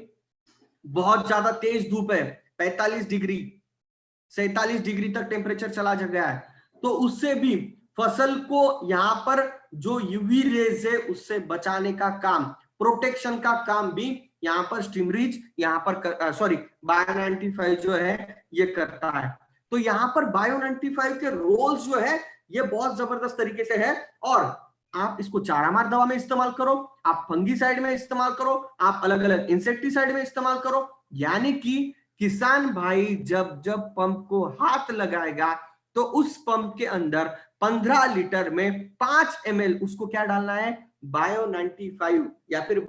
बहुत ज्यादा तेज धूप है, 45 डिग्री 47 डिग्री तक टेम्परेचर चला गया है, तो उससे भी फसल को यहाँ पर जो यूवी रेज है उससे बचाने का काम, प्रोटेक्शन का काम भी यहाँ पर स्टिमरीज यहाँ पर सॉरी बायो 95 जो है ये करता है। तो यहाँ पर बायो 95 के रोल्स जो है ये बहुत जबरदस्त तरीके से है, और आप इसको चारामार दवा में इस्तेमाल करो, आप फंगीसाइड में इस्तेमाल करो, आप अलग अलग इंसेक्टिसाइड में इस्तेमाल करो। यानी कि किसान भाई जब जब पंप को हाथ लगाएगा तो उस पंप के अंदर 15 लीटर में 5 ml उसको क्या डालना है? बायो 95 या फिर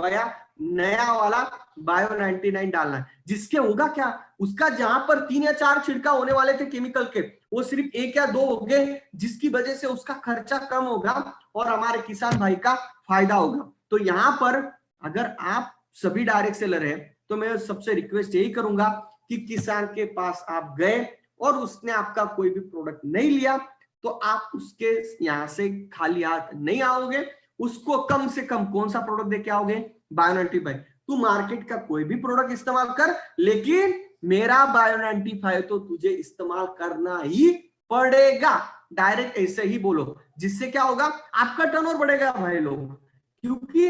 नया वाला बायो 99 डालना है। जिसके होगा क्या, उसका जहां पर 3 या 4 छिड़काव होने वाले थे केमिकल के, वो सिर्फ 1 या 2 हो गए, जिसकी वजह से उसका खर्चा कम होगा और हमारे किसान भाई का फायदा होगा। तो यहाँ पर अगर आप सभी डायरेक्ट सेलर है तो मैं सबसे रिक्वेस्ट यही करूंगा कि किसान के पास आप गए और उसने आपका कोई भी प्रोडक्ट नहीं लिया तो आप उसके यहां से खाली हाथ नहीं आओगे। उसको कम से कम कौन सा प्रोडक्ट देके आओगे? बायो 95। तू मार्केट का कोई भी प्रोडक्ट इस्तेमाल कर, लेकिन मेरा बायो 95 तो तुझे इस्तेमाल करना ही पड़ेगा। डायरेक्ट ऐसे ही बोलो, जिससे क्या होगा? आपका टर्नओवर बढ़ेगा भाई लोग, क्योंकि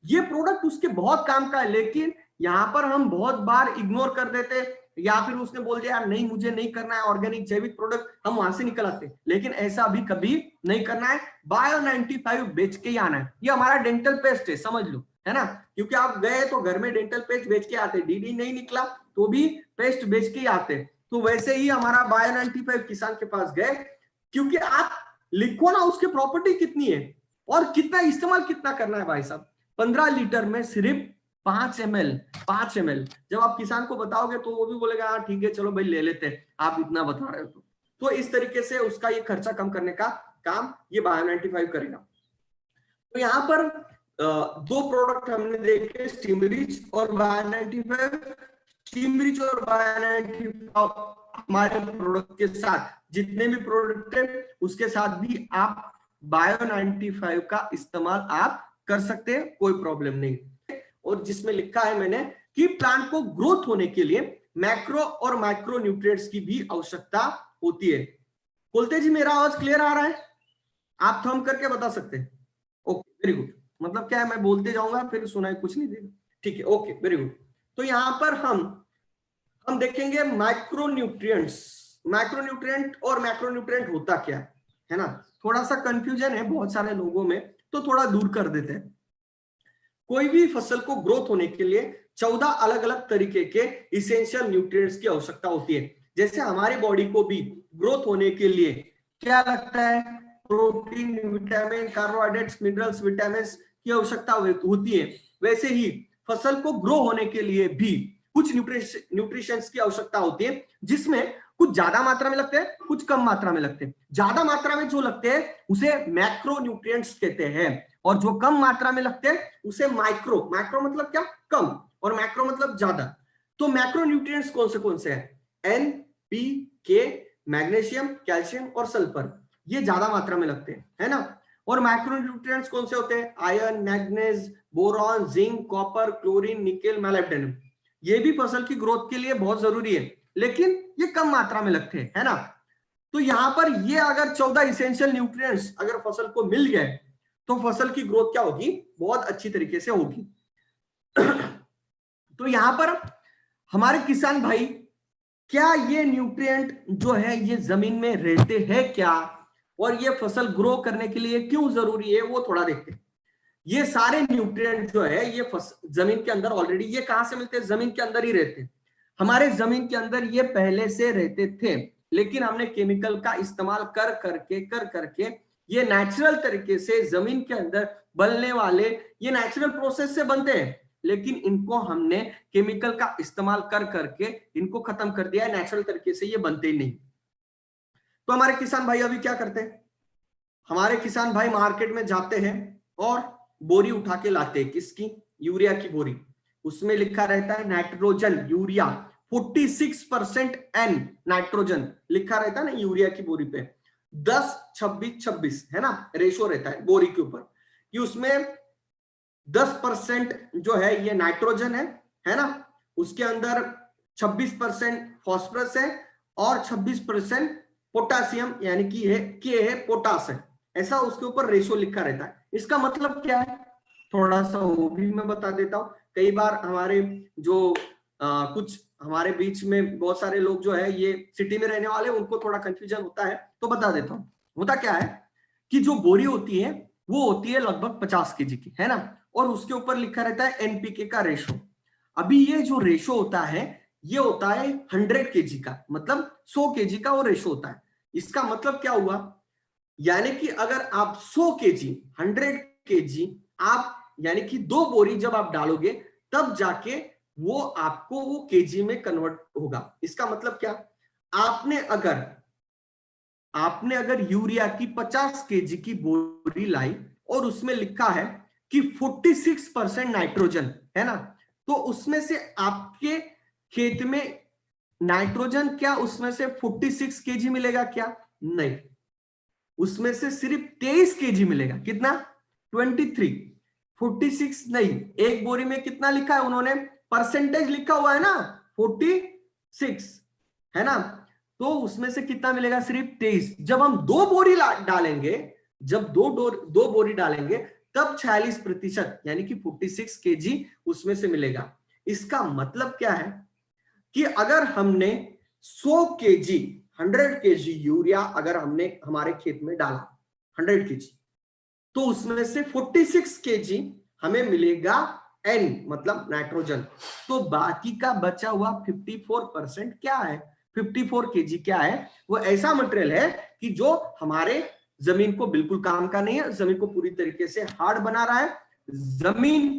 ये प्रोडक्ट उसके बहुत काम का है। लेकिन यहां पर हम बहुत बार इग्नोर कर देते, या फिर उसने बोल दिया यार नहीं मुझे नहीं करना है ऑर्गेनिक जैविक प्रोडक्ट, हम वहां से निकल आते। लेकिन ऐसा अभी कभी नहीं करना है, बायो 95 बेच के ही आना है। ये हमारा डेंटल पेस्ट है, समझ लो, है ना, क्योंकि आप गए तो घर में डेंटल पेस्ट बेच के आते, डीडी नहीं निकला तो भी पेस्ट बेच के ही आते। तो वैसे ही हमारा बायो 95 किसान के पास गए, क्योंकि आप लिखो ना उसकी प्रॉपर्टी कितनी है और कितना इस्तेमाल कितना करना है भाई साहब। 15 लीटर में सिर्फ 5 ml। जब आप किसान को बताओगे तो वो भी बोलेगा हाँ ठीक है चलो भाई ले लेते हैं, आप इतना बता रहे हो तो इस तरीके से उसका ये खर्चा कम करने का काम ये बायो 95 करेगा। तो यहाँ पर दो प्रोडक्ट हमने देखे, स्टीमरिच और बायो 95। स्टीमरिच और बायो 95 हमारे प्रोडक्ट के साथ जितने भी प्रोडक्ट है उसके साथ भी आप बायो 95 का इस्तेमाल आप कर सकते हैं, कोई प्रॉब्लम नहीं। और जिसमें लिखा है मैंने कि प्लांट को ग्रोथ होने के लिए मैक्रो और माइक्रो न्यूट्रिएंट्स की भी आवश्यकता होती है। बोलते जी मेरा आवाज क्लियर आ रहा है? आप थंब करके बता सकते हैं। Okay very good. मतलब क्या है, मैं बोलते जाऊंगा फिर सुनाई कुछ नहीं देगा, ठीक है, ओके वेरी गुड। तो यहां पर हम देखेंगे माइक्रो न्यूट्रिएंट और मैक्रो न्यूट्रिएंट होता क्या है ना। थोड़ा सा कंफ्यूजन है बहुत सारे लोगों में, तो थोड़ा दूर कर देते हैं। कोई भी फसल को ग्रोथ होने के लिए 14 अलग अलग तरीके के इसेंशियल न्यूट्रिएंट्स की आवश्यकता होती है। जैसे हमारी बॉडी को भी ग्रोथ होने के लिए क्या लगता है, protein, vitamin, carbohydrates, minerals, vitamin की आवश्यकता होती है, वैसे ही फसल को ग्रो होने के लिए भी कुछ न्यूट्रिशंस की आवश्यकता होती है, जिसमें कुछ ज्यादा मात्रा में लगते हैं, कुछ कम मात्रा में लगते हैं। ज्यादा मात्रा में जो लगते हैं उसे मैक्रो न्यूट्रिएंट्स कहते हैं, और जो कम मात्रा में लगते हैं उसे माइक्रो मतलब क्या, कम, और मैक्रो मतलब ज्यादा। तो मैक्रो न्यूट्रिएंट्स कौन से हैं? एन, पी, के, मैग्नीशियम, कैल्शियम और सल्फर, ये ज्यादा मात्रा में लगते हैं, है ना। और माइक्रो न्यूट्रिएंट्स कौन से होते हैं? Iron, manganese, boron, zinc, copper, chlorine, nickel, molybdenum. ये भी फसल की ग्रोथ के लिए बहुत जरूरी है, लेकिन ये कम मात्रा में लगते हैं, है ना। तो यहां पर ये अगर 14 इसेंशियल न्यूट्रिएंट्स अगर फसल को मिल गए तो फसल की ग्रोथ क्या होगी, बहुत अच्छी तरीके से होगी। तो यहां पर हमारे किसान भाई, क्या ये न्यूट्रिएंट जो है ये जमीन में रहते हैं क्या, और ये फसल ग्रो करने के लिए क्यों जरूरी है, वो थोड़ा देखते हैं। ये सारे न्यूट्रिएंट जो है ये जमीन के अंदर ऑलरेडी, ये कहां से मिलते हैं? जमीन के अंदर ही रहते हैं। हमारे जमीन के अंदर ये पहले से रहते थे, लेकिन हमने केमिकल का इस्तेमाल कर करके ये नेचुरल तरीके से जमीन के अंदर बनने वाले, ये नेचुरल प्रोसेस से बनते हैं, लेकिन इनको हमने केमिकल का इस्तेमाल कर करके इनको खत्म कर दिया है, नेचुरल तरीके से ये बनते ही नहीं। तो हमारे किसान भाई अभी क्या करते हैं? हमारे किसान भाई मार्केट में जाते हैं और बोरी उठा के लाते हैं, किसकी? यूरिया की बोरी। उसमें लिखा रहता है नाइट्रोजन यूरिया 46% एन नाइट्रोजन लिखा रहता है ना यूरिया की बोरी पे, 10-26-26 है ना रेशो रहता है बोरी के ऊपर, कि उसमें 10% जो है ये नाइट्रोजन है ना, उसके अंदर 26% फॉस्फोरस है और 26% पोटासियम यानी कि के है पोटास है, ऐसा उसके ऊपर रेशो लिखा रहता है। इसका मतलब क्या है थोड़ा सा वो भी मैं बता देता हूँ। कई बार हमारे जो कुछ हमारे बीच में बहुत सारे लोग जो है ये सिटी में रहने वाले, उनको थोड़ा कंफ्यूजन होता है, तो बता देता हूँ। होता क्या है कि जो बोरी होती है वो होती है लगभग 50 केजी की, है ना, और उसके ऊपर लिखा रहता है एनपीके का रेशो। अभी ये जो रेशो होता है ये होता है 100 केजी का, मतलब 100 केजी का वो रेशो होता है। इसका मतलब क्या हुआ, यानी कि अगर आप 100 केजी 100 केजी आप यानी कि 2 बोरी जब आप डालोगे तब जाके वो आपको वो केजी में कन्वर्ट होगा। इसका मतलब क्या, आपने अगर यूरिया की 50 केजी की बोरी लाई और उसमें लिखा है कि 46% नाइट्रोजन है ना, तो उसमें से आपके खेत में नाइट्रोजन क्या उसमें से 46 केजी मिलेगा क्या? नहीं, उसमें से सिर्फ 23 केजी मिलेगा। कितना? 23, 46 नहीं। एक बोरी में कितना लिखा है उन्होंने, परसेंटेज लिखा हुआ है ना 46 है ना, तो उसमें से कितना मिलेगा? सिर्फ 23। जब हम 2 बोरी डालेंगे, जब दो बोरी डालेंगे तब 46% यानी कि 46 केजी उसमें से मिलेगा। इसका मतलब क्या है, कि अगर हमने 100 केजी 100 केजी यूरिया अगर हमने हमारे खेत में डाला 100 केजी, तो उसमें से 46 केजी हमें मिलेगा एन मतलब नाइट्रोजन। तो बाकी का बचा हुआ 54% क्या है, 54 केजी क्या है, वो ऐसा मटेरियल है कि जो हमारे जमीन को बिल्कुल काम का नहीं है, जमीन को पूरी तरीके से हार्ड बना रहा है। जमीन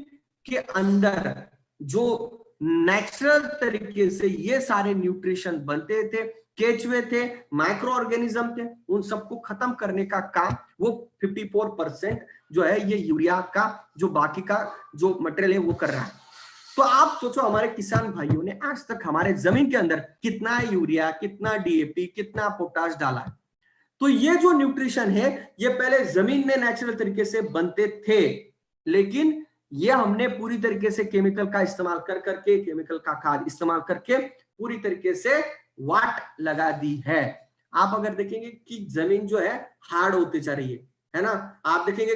के अंदर जो नेचुरल तरीके से ये सारे न्यूट्रिशन बनते थे, केचुए थे, माइक्रो ऑर्गेनिज्म थे, उन सबको खत्म करने का काम वो 54% जो है ये यूरिया का जो बाकी का जो मटेरियल है वो कर रहा है। तो आप सोचो हमारे किसान भाइयों ने आज तक हमारे जमीन के अंदर कितना यूरिया, कितना डीएपी, कितना पोटाश डाला है। तो ये जो न्यूट्रिशन है ये पहले जमीन में नेचुरल तरीके से बनते थे, लेकिन ये हमने पूरी तरीके से केमिकल का इस्तेमाल कर करके, केमिकल का खाद इस्तेमाल करके पूरी तरीके से वाट लगा दी है। आप अगर देखेंगे कि जमीन जो है हार्ड होती जा रही है ना, आप देखेंगे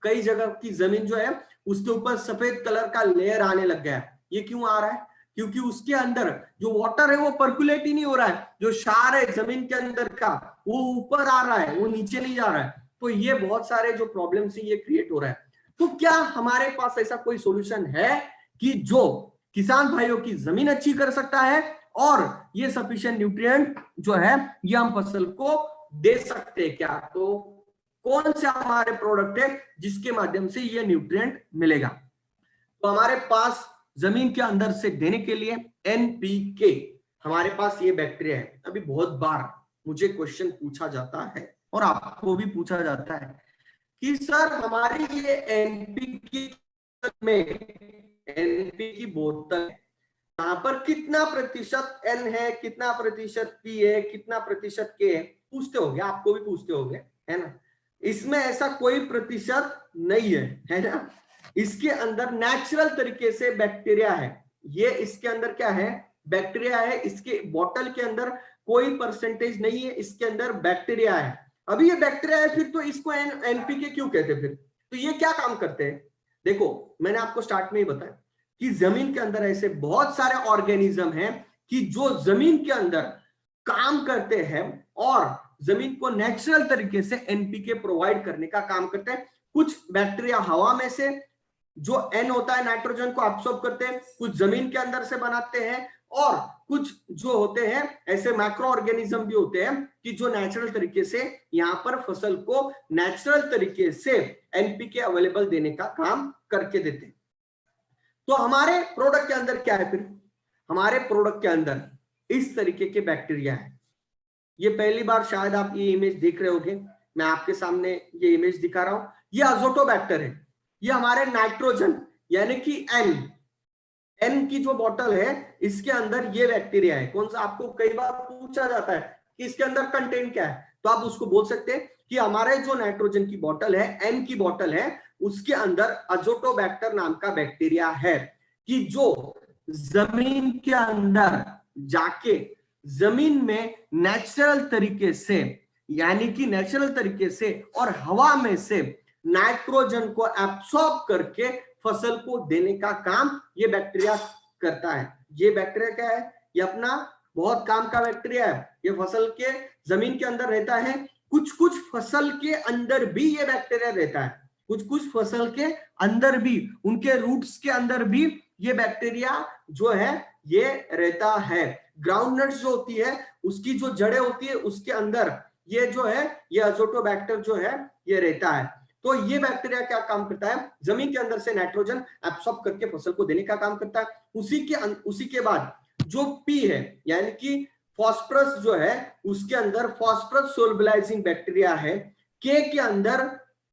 कई जगह की जमीन जो है उसके ऊपर सफेद कलर का लेयर आने लग गया है। ये क्यों आ रहा है? क्योंकि उसके अंदर जो वाटर है वो पर्कुलेट ही नहीं हो रहा है, जो क्षार है जमीन के अंदर का वो ऊपर आ रहा है, वो नीचे नहीं जा रहा है। तो ये बहुत सारे जो प्रॉब्लम्स है ये क्रिएट हो रहा है। तो क्या हमारे पास ऐसा कोई सॉल्यूशन है कि जो किसान भाइयों की जमीन अच्छी कर सकता है और ये सफिशिएंट न्यूट्रिएंट जो है ये हम फसल को दे सकते हैं क्या? तो कौन सा हमारे प्रोडक्ट है जिसके माध्यम से ये न्यूट्रिएंट मिलेगा? तो हमारे पास जमीन के अंदर से देने के लिए एनपीके हमारे पास ये बैक्टीरिया है। अभी बहुत बार मुझे क्वेश्चन पूछा जाता है और आपको भी पूछा जाता है कि सर हमारी ये एनपीके में एनपी की बोतल यहाँ पर कितना प्रतिशत एन है, कितना प्रतिशत पी है, कितना प्रतिशत के है, पूछते होंगे, आपको भी पूछते होंगे, है ना। इसमें ऐसा कोई प्रतिशत नहीं है ना। इसके अंदर नेचुरल तरीके से बैक्टीरिया है। ये इसके अंदर क्या है? बैक्टीरिया है। इसके बोतल के अंदर कोई परसेंटेज नहीं है, इसके अंदर बैक्टीरिया है। अभी ये बैक्टीरिया है, फिर तो इसको एनपीके क्यों कहते हैं? फिर तो ये क्या काम करते हैं? देखो मैंने आपको स्टार्ट में ही बताया कि जमीन के अंदर ऐसे बहुत सारे ऑर्गेनिज्म हैं कि जो जमीन के अंदर काम करते हैं और जमीन को नेचुरल तरीके से एनपीके प्रोवाइड करने का काम करते हैं। कुछ बैक्टीरिया हवा में से जो एन होता है नाइट्रोजन को अब्सॉर्ब करते हैं, कुछ जमीन के अंदर से बनाते हैं, और कुछ जो होते हैं ऐसे माइक्रो ऑर्गेनिज्म भी होते हैं कि जो नेचुरल तरीके से यहाँ पर फसल को नेचुरल तरीके से एनपीके अवेलेबल देने का काम करके देते हैं। तो हमारे प्रोडक्ट के अंदर क्या है? फिर हमारे प्रोडक्ट के अंदर इस तरीके के बैक्टीरिया है। ये पहली बार शायद आप ये इमेज देख रहे होंगे, मैं आपके सामने ये इमेज दिखा रहा हूं। ये अजोटोबैक्टर है। ये हमारे नाइट्रोजन यानी कि एन की जो बोतल है इसके अंदर ये बैक्टीरिया है। कौन सा? आपको कई बार पूछा जाता है कि इसके अंदर कंटेंट क्या है, तो आप उसको बोल सकते हैं कि हमारे जो नाइट्रोजन की बोतल है, एन की बोतल है, उसके अंदर अजोटोबैक्टर नाम का बैक्टीरिया है कि जो जमीन के अंदर जाके जमीन में नेचुरल तरीके से यानी कि नेचुरल तरीके से और हवा में से नाइट्रोजन को एब्सॉर्ब करके फसल को देने का काम ये बैक्टीरिया करता है। ये बैक्टीरिया क्या है? ये अपना बहुत काम का बैक्टीरिया है। ये फसल के जमीन के अंदर रहता है। कुछ कुछ फसल के अंदर भी ये बैक्टीरिया रहता है। कुछ कुछ फसल के अंदर भी, उनके रूट्स के अंदर भी ये बैक्टीरिया जो है ये रहता है। ग्राउंड नट्स जो होती है उसकी जो जड़ें होती है उसके अंदर ये जो है ये अजोटोबैक्टर जो है ये रहता है। तो ये बैक्टीरिया क्या काम करता है? जमीन के अंदर से नाइट्रोजन एब्सॉर्ब करके फसल को देने का काम करता है। उसी के बाद जो पी है यानी कि फास्फोरस जो है उसके अंदर फास्फोरस सोलबिलाइजिंग बैक्टीरिया है। के के अंदर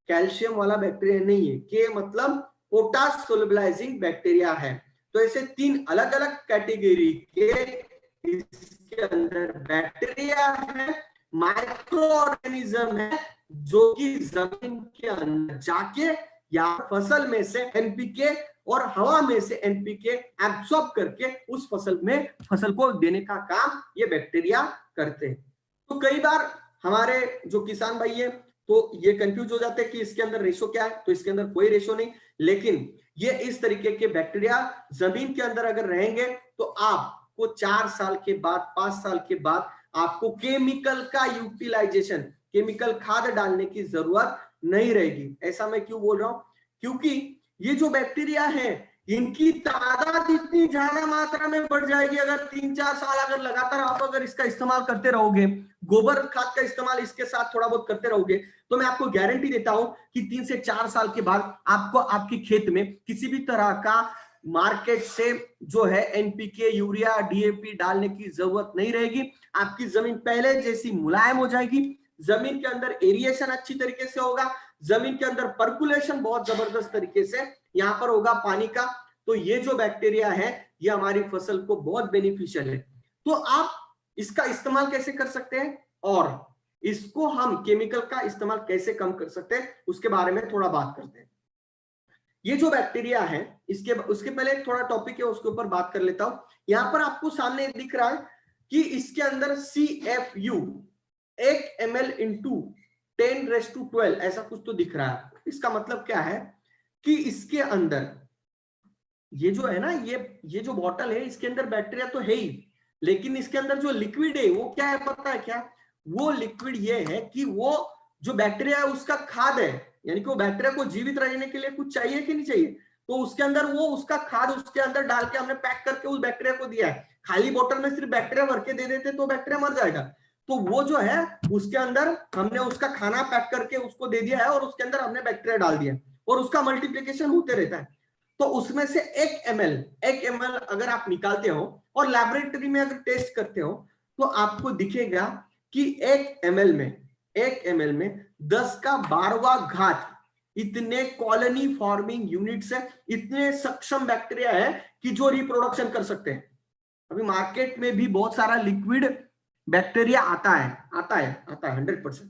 कैल्शियम वाला बैक्टीरिया नहीं है। के मतलब पोटाश सोलबिलाइजिंग बैक्टीरिया है। तो ऐसे 3 अलग अलग कैटेगरी के इसके अंदर बैक्टीरिया है, माइक्रो ऑर्गेनिज्म है जो कि जमीन के अंदर जाके या फसल में से एनपीके और हवा में से एनपीके एब्सॉर्ब करके उस फसल को देने का काम ये बैक्टीरिया करते हैं। तो कई बार हमारे जो किसान भाई है तो ये कंफ्यूज हो जाते हैं कि इसके अंदर रेशो क्या है। तो इसके अंदर कोई रेशो नहीं, लेकिन ये इस तरीके के बैक्टीरिया जमीन के अंदर अगर रहेंगे तो आप आपको 4 साल के बाद 5 साल के बाद आपको केमिकल का यूटिलाइजेशन, केमिकल खाद डालने की जरूरत नहीं रहेगी। ऐसा मैं क्यों बोल रहा हूं? क्योंकि ये जो बैक्टीरिया है इनकी तादाद इतनी ज्यादा मात्रा में बढ़ जाएगी अगर 3-4 साल अगर लगातार आप अगर इसका इस्तेमाल करते रहोगे, गोबर खाद का इस्तेमाल इसके साथ थोड़ा बहुत करते रहोगे, तो मैं आपको गारंटी देता हूं कि 3 से 4 साल के बाद आपको आपके खेत में किसी भी तरह का मार्केट से जो है एनपीके, यूरिया, डीएपी डालने की जरूरत नहीं रहेगी। आपकी जमीन पहले जैसी मुलायम हो जाएगी, जमीन के अंदर एरिएशन अच्छी तरीके से होगा, जमीन के अंदर पर्कुलेशन बहुत जबरदस्त तरीके से यहां पर होगा पानी का। तो ये जो बैक्टीरिया है ये हमारी फसल को बहुत बेनिफिशियल है। तो आप इसका इस्तेमाल कैसे कर सकते हैं और इसको हम केमिकल का इस्तेमाल कैसे कम कर सकते हैं उसके बारे में थोड़ा बात करते हैं। ये जो बैक्टीरिया है उसके पहले एक थोड़ा टॉपिक है उसके ऊपर बात कर लेता हूं। यहां पर आपको सामने दिख रहा है कि इसके अंदर CFU 1 ml इंटू 10⁻12 ऐसा कुछ तो दिख रहा है। इसका मतलब क्या है कि इसके अंदर ये जो है ना, ये जो बॉटल है इसके अंदर बैक्टीरिया तो है ही, लेकिन इसके अंदर जो लिक्विड है वो क्या है पता है क्या? वो लिक्विड ये है कि वो जो बैक्टीरिया है उसका खाद है, यानी कि वो बैक्टीरिया को जीवित रहने के लिए कुछ चाहिए कि नहीं चाहिए, तो उसके अंदर वो उसका खाद उसके अंदर डाल के हमने पैक करके उस बैक्टीरिया को दिया है। खाली बोतल में सिर्फ बैक्टीरिया भर के दे देते तो बैक्टीरिया मर जाएगा। तो वो जो है उसके अंदर हमने उसका खाना पैक करके उसको दे दिया है और उसके अंदर हमने बैक्टीरिया डाल दिया और उसका मल्टीप्लिकेशन होते रहता है। तो उसमें से 1 ml अगर आप निकालते हो और लैबोरेटरी में अगर टेस्ट करते हो तो आपको दिखेगा कि 1 ml में 10 का 12वां घात इतने कॉलोनी फॉर्मिंग यूनिट्स है, इतने सक्षम बैक्टीरिया है कि जो रिप्रोडक्शन कर सकते हैं। अभी मार्केट में भी बहुत सारा लिक्विड बैक्टीरिया आता है 100%,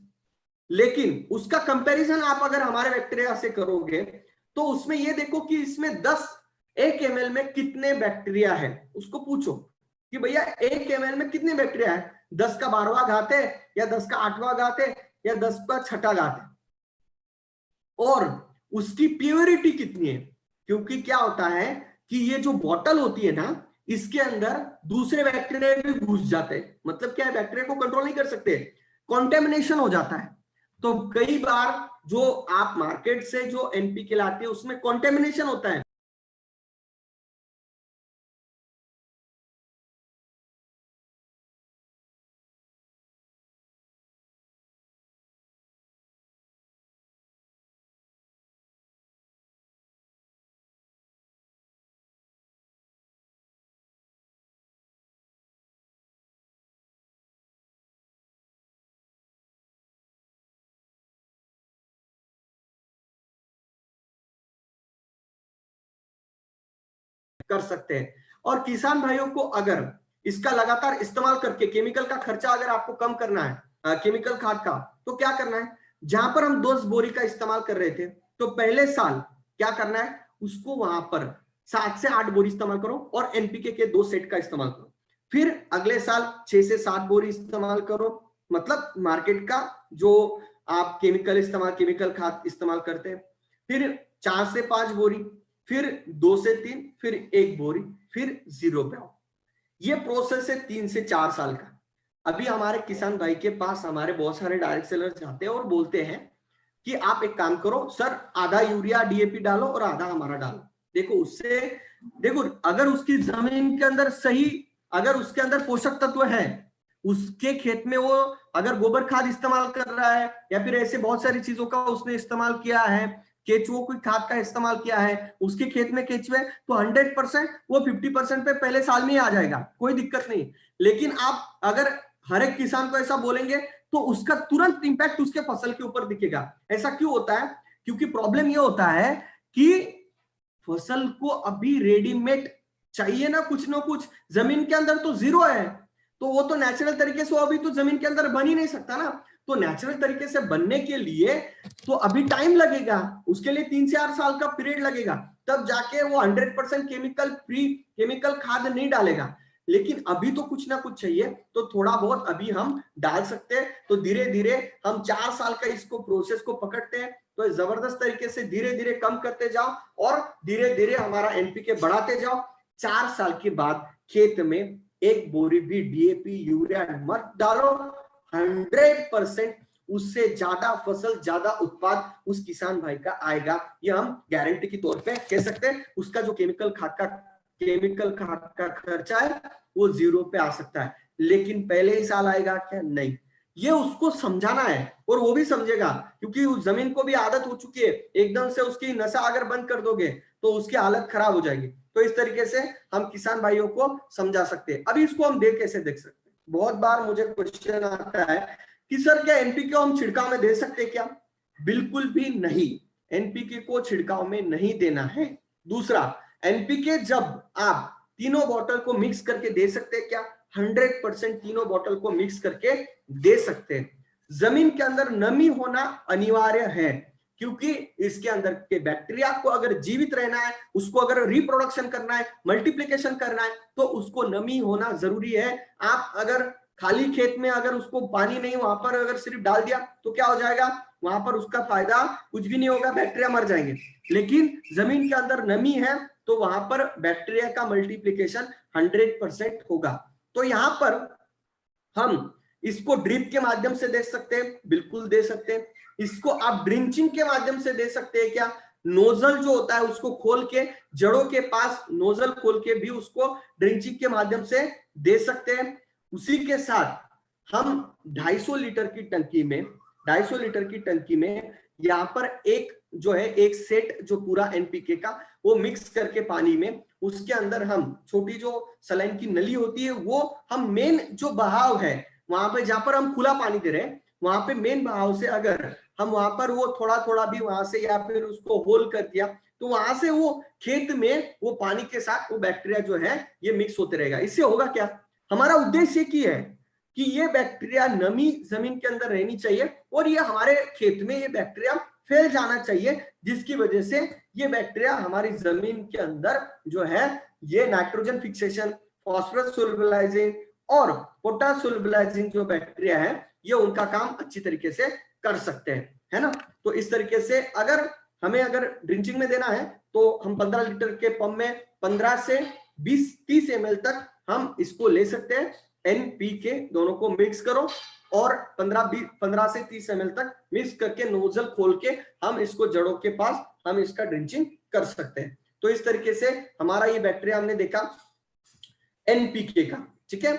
लेकिन उसका कंपैरिजन आप अगर हमारे बैक्टीरिया से करोगे तो उसमें ये देखो कि इसमें 1 ml में कितने बैक्टीरिया है, उसको पूछो कि भैया 1 ml में कितने बैक्टीरिया है, 10 का 12वां घात है या 10 का 8वां घात है या 10 का 6ठा घात है, और उसकी प्योरिटी कितनी है। क्योंकि क्या होता है कि ये जो बॉटल होती है ना इसके अंदर दूसरे बैक्टीरिया भी घुस जाते हैं, मतलब क्या है बैक्टीरिया को कंट्रोल नहीं कर सकते, कॉन्टेमिनेशन हो जाता है। तो कई बार जो आप मार्केट से जो एनपीके लाते हैं उसमें कॉन्टेमिनेशन होता है। कर सकते हैं। और किसान भाइयों को अगर इसका लगातार इस्तेमाल करके केमिकल का खर्चा अगर आपको कम करना है केमिकल खाद का, तो क्या करना है, जहां पर हम 10 बोरी का इस्तेमाल कर रहे थे तो पहले साल क्या करना है, उसको वहां पर 7 से 8 बोरी इस्तेमाल करो और एनपीके के 2 सेट का इस्तेमाल करो। फिर अगले साल 6 से 7 बोरी इस्तेमाल करो, मतलब मार्केट का जो आप केमिकल खाद इस्तेमाल करते हैं। फिर 4 से 5 बोरी, फिर 2 से 3, फिर 1 बोरी, फिर 0 पे आओ। ये प्रोसेस है 3 से 4 साल का। अभी हमारे किसान भाई के पास हमारे बहुत सारे डायरेक्ट सेलर्स आते हैं और बोलते हैं कि आप एक काम करो सर, आधा यूरिया डीएपी डालो और आधा हमारा डालो। देखो अगर उसकी जमीन के अंदर सही, अगर उसके अंदर पोषक तत्व है, उसके खेत में वो अगर गोबर खाद इस्तेमाल कर रहा है या फिर ऐसे बहुत सारी चीजों का उसने इस्तेमाल किया है, केचुओं की खाद का इस्तेमाल किया है, उसके खेत में केचुए, तो 100% वो 50% पे पहले साल में ही आ जाएगा, कोई दिक्कत नहीं। लेकिन आप अगर हर एक किसान को ऐसा बोलेंगे तो उसका तुरंत इंपैक्ट उसके फसल के ऊपर दिखेगा। ऐसा क्यों होता है? क्योंकि प्रॉब्लम ये होता है कि फसल को अभी रेडीमेड चाहिए ना कुछ, जमीन के अंदर तो 0 है, तो वो तो नेचुरल तरीके से अभी तो जमीन के अंदर बन ही नहीं सकता ना। तो नेचुरल तरीके से बनने के लिए तो अभी टाइम लगेगा, उसके लिए 3 से 4 साल का पीरियड लगेगा, तब जाके वो 100% केमिकल खाद नहीं डालेगा। लेकिन अभी तो कुछ ना कुछ चाहिए, तो थोड़ा बहुत अभी हम डाल सकते हैं। तो धीरे धीरे हम 4 साल का इसको प्रोसेस को पकड़ते हैं, तो जबरदस्त तरीके से धीरे धीरे कम करते जाओ और धीरे धीरे हमारा एनपीके बढ़ाते जाओ। 4 साल के बाद खेत में एक बोरी भी डीएपी यूरिया मत डालो, 100% उससे ज्यादा फसल, ज्यादा उत्पाद उस किसान भाई का आएगा। ये हम गारंटी के तौर पे कह सकते हैं। उसका जो केमिकल खाद का खर्चा है वो 0 पे आ सकता है, लेकिन पहले ही साल आएगा क्या? नहीं। ये उसको समझाना है और वो भी समझेगा, क्योंकि उस जमीन को भी आदत हो चुकी है। एकदम से उसकी नशा अगर बंद कर दोगे तो उसकी हालत खराब हो जाएगी। तो इस तरीके से हम किसान भाइयों को समझा सकते हैं। अभी इसको हम कैसे देख सकते हैं? बहुत बार मुझे क्वेश्चन आता है कि सर क्या एनपीके हम छिड़काव में दे सकते हैं क्या? बिल्कुल भी नहीं, एनपीके को छिड़काव में नहीं देना है। दूसरा, एनपीके जब आप तीनों बॉटल को मिक्स करके दे सकते हैं क्या? 100% तीनों बॉटल को मिक्स करके दे सकते हैं। जमीन के अंदर नमी होना अनिवार्य है, क्योंकि इसके अंदर के बैक्टीरिया को अगर जीवित रहना है, उसको अगर रिप्रोडक्शन करना है, मल्टीप्लिकेशन करना है, तो उसको नमी होना जरूरी है। आप अगर खाली खेत में अगर उसको पानी नहीं, वहां पर अगर सिर्फ डाल दिया तो क्या हो जाएगा? वहां पर उसका फायदा कुछ भी नहीं होगा, बैक्टीरिया मर जाएंगे। लेकिन जमीन के अंदर नमी है तो वहां पर बैक्टीरिया का मल्टीप्लिकेशन 100% होगा। तो यहां पर हम इसको ड्रिप के माध्यम से दे सकते हैं, बिल्कुल दे सकते हैं। इसको आप ड्रिंचिंग के माध्यम से दे सकते हैं क्या? नोजल जो होता है उसको खोल के, जड़ों के पास नोजल खोल के भी उसको ड्रिंचिंग के माध्यम से दे सकते हैं। उसी के साथ हम 250 लीटर की टंकी में, 250 लीटर की टंकी में यहाँ पर एक जो है एक सेट जो पूरा एनपीके का वो मिक्स करके पानी में, उसके अंदर हम छोटी जो सलाइन की नली होती है वो हम मेन जो बहाव है वहां पे, जहां पर हम खुला पानी दे रहे हैं, वहां पे मेन बहाव से अगर हम वहां पर वो थोड़ा थोड़ा भी वहां से या फिर उसको होल कर दिया तो वहां से वो खेत में वो पानी के साथ वो बैक्टीरिया जो है ये मिक्स होते रहेगा। इससे होगा क्या? हमारा उद्देश्य की है कि ये बैक्टीरिया नमी जमीन के अंदर रहनी चाहिए और ये हमारे खेत में ये बैक्टीरिया फैल जाना चाहिए, जिसकी वजह से ये बैक्टीरिया हमारी जमीन के अंदर जो है ये नाइट्रोजन फिक्सेशन, फॉस्फोरस सोल्युबलाइजिंग और पोटाश सोल्युबलाइजिंग जो बैक्टीरिया है ये उनका काम अच्छी तरीके से कर सकते हैं, है ना। तो इस तरीके से अगर हमें अगर ड्रिंचिंग में देना है तो हम 15 लीटर के पंप में 15 से 20-30 ml तक हम इसको ले सकते हैं। एनपीके दोनों को मिक्स करो और 15 से 30 ml तक मिक्स करके नोजल खोल के हम इसको जड़ों के पास हम इसका ड्रिंचिंग कर सकते हैं। तो इस तरीके से हमारा ये बैक्टीरिया हमने देखा एनपीके का, ठीक है।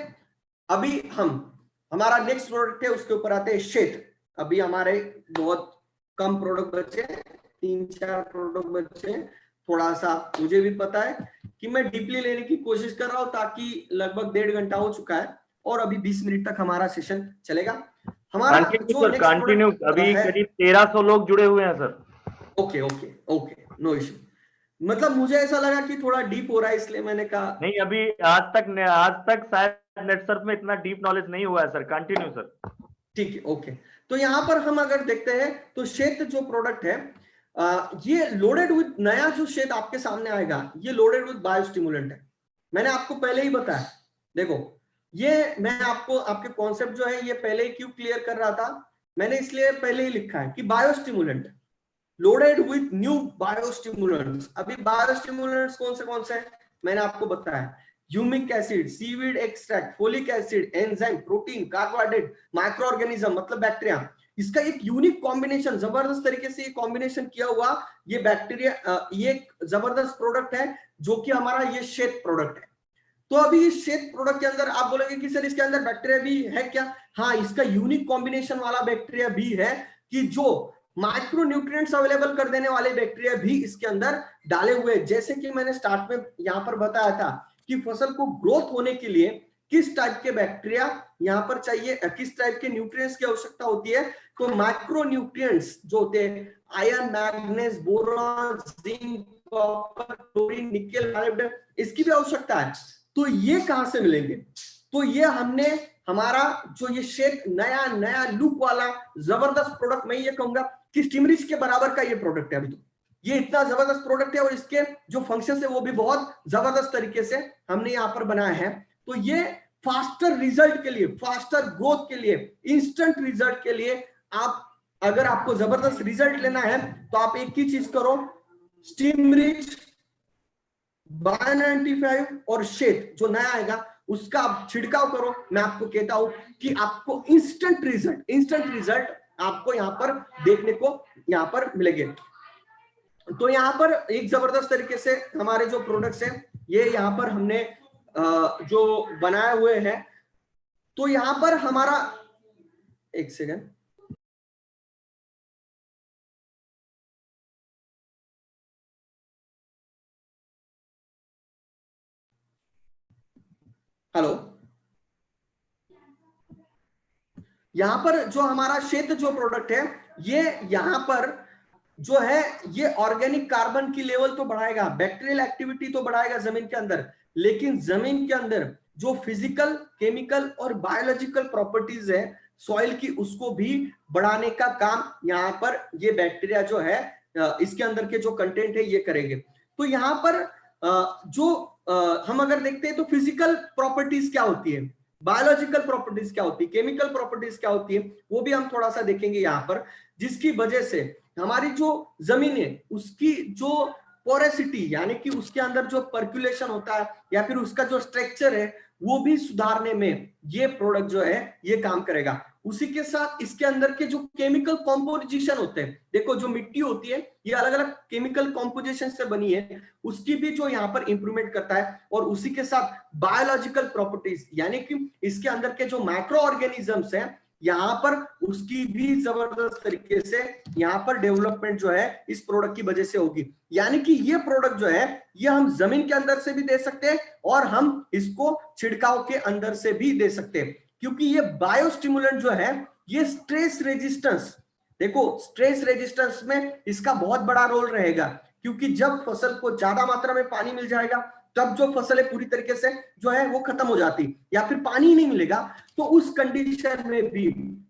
अभी हमारा नेक्स्ट प्रोडक्ट है, उसके ऊपर आते हैं शेत। अभी हमारे बहुत कम प्रोडक्ट बचे, 3-4 प्रोडक्ट बचे। थोड़ा सा मुझे भी पता है कि मैं डीपली लेने की कोशिश कर रहा हूं, ताकि लगभग 1.5 घंटा हो चुका है और अभी 20 मिनट तक हमारा सेशन चलेगा। हमारा जो कंटिन्यू अभी करीब 1300 लोग जुड़े हुए हैं सर। Okay, no issue. मतलब मुझे ऐसा लगा कि थोड़ा डीप हो रहा है, इसलिए मैंने कहा नहीं, अभी आज तक शायद नेटसर्फ में इतना डीप नॉलेज नहीं हुआ है सर। Continue sir. ठीक है, ओके। तो यहाँ पर हम अगर देखते हैं तो शेत जो प्रोडक्ट है ये लोडेड विद, नया जो शेत आपके सामने आएगा ये लोडेड विद बायोस्टिमुलेंट है। मैंने आपको पहले ही बताया, देखो ये मैं आपको आपके कॉन्सेप्ट जो है ये पहले ही क्यों क्लियर कर रहा था, मैंने इसलिए पहले ही लिखा है कि biostimulant loaded with new biostimulants. अभी बायोस्टिमुलेंट्स कौन से हैं मैंने आपको बताया, humic acid, seaweed extract, folic acid, enzyme, protein, carbohydrate, micro organism मतलब बैक्टीरिया। इसका एक यूनिक कॉम्बिनेशन, जबरदस्त तरीके से ये कॉम्बिनेशन किया हुआ ये बैक्टीरिया, ये जबरदस्त प्रोडक्ट है जो कि हमारा ये शेत प्रोडक्ट है। तो अभी इस शेत प्रोडक्ट के अंदर आप बोलेंगे कि सर इसके अंदर बैक्टीरिया भी है क्या? हाँ, इसका यूनिक कॉम्बिनेशन वाला बैक्टीरिया भी है कि जो माइक्रो न्यूट्रिएंट्स अवेलेबल कर देने वाले बैक्टीरिया भी इसके अंदर डाले हुए। जैसे कि मैंने स्टार्ट में यहाँ पर बताया था कि फसल को ग्रोथ होने के लिए किस टाइप के बैक्टीरिया यहाँ पर चाहिए, किस टाइप के न्यूट्रिएंट्स की आवश्यकता होती है। तो माइक्रो न्यूट्रिएंट्स जो होते हैं iron, manganese, boron, zinc, copper, chlorine, nickel, molybdenum, इसकी भी आवश्यकता है। तो ये कहां से मिलेंगे? तो ये हमने हमारा जो ये शेक नया लुक वाला जबरदस्त प्रोडक्ट, मैं ये कहूंगा कि स्टीमरिच के बराबर का ये प्रोडक्ट है। अभी तो ये इतना जबरदस्त प्रोडक्ट है और इसके जो फंक्शन है वो भी बहुत जबरदस्त तरीके से हमने यहाँ पर बनाया है। तो ये फास्टर रिजल्ट के लिए, फास्टर ग्रोथ के लिए, इंस्टेंट रिजल्ट के लिए, आप अगर आपको जबरदस्त रिजल्ट लेना है तो आप एक ही चीज करो, स्टीमरिच, बायो 95 और शेत जो नया आएगा उसका आप छिड़काव करो, मैं आपको कहता हूं कि आपको इंस्टेंट रिजल्ट आपको यहाँ पर देखने को यहाँ पर मिलेंगे। तो यहाँ पर एक जबरदस्त तरीके से हमारे जो प्रोडक्ट्स हैं ये यहाँ पर हमने जो बनाए हुए हैं। तो यहाँ पर हमारा, एक सेकेंड, हेलो, यहाँ पर जो हमारा श्वेत जो प्रोडक्ट है ये यहाँ पर जो है ये ऑर्गेनिक कार्बन की लेवल तो बढ़ाएगा, बैक्टीरियल एक्टिविटी तो बढ़ाएगा जमीन के अंदर, लेकिन जमीन के अंदर जो फिजिकल, केमिकल और बायोलॉजिकल प्रॉपर्टीज है सॉइल की उसको भी बढ़ाने का काम यहाँ पर ये बैक्टीरिया जो है इसके अंदर के जो कंटेंट है ये करेंगे। तो यहाँ पर जो हम अगर देखते हैं तो फिजिकल प्रॉपर्टीज क्या होती है, बायोलॉजिकल प्रॉपर्टीज क्या होती है, केमिकल प्रॉपर्टीज क्या होती है, वो भी हम थोड़ा सा देखेंगे यहाँ पर, जिसकी वजह से हमारी जो जमीन है उसकी जो पोरेसिटी यानी कि उसके अंदर जो पर्कुलेशन होता है या फिर उसका जो स्ट्रक्चर है वो भी सुधारने में ये प्रोडक्ट जो है ये काम करेगा। उसी के साथ इसके अंदर के जो केमिकल कॉम्पोजिशन होते हैं, देखो जो मिट्टी होती है ये अलग अलग केमिकल कॉम्पोजिशन से बनी है, उसकी भी जो यहाँ पर इंप्रूवमेंट करता है। और उसी के साथ बायोलॉजिकल प्रॉपर्टीज यानी कि इसके अंदर के जो माइक्रो ऑर्गेनिजम्स हैं यहाँ पर उसकी भी जबरदस्त तरीके से यहाँ पर डेवलपमेंट जो है इस प्रोडक्ट की वजह से होगी। यानी कि ये प्रोडक्ट जो है ये हम जमीन के अंदर से भी दे सकते हैं और हम इसको छिड़काव के अंदर से भी दे सकते हैं, क्योंकि ये बायोस्टिमुलेंट जो है ये स्ट्रेस रेजिस्टेंस, देखो स्ट्रेस रेजिस्टेंस में इसका बहुत बड़ा रोल रहेगा, क्योंकि जब फसल को ज्यादा मात्रा में पानी मिल जाएगा तब जो फसल है पूरी तरीके से जो है वो खत्म हो जाती, या फिर पानी ही नहीं मिलेगा तो उस कंडीशन में भी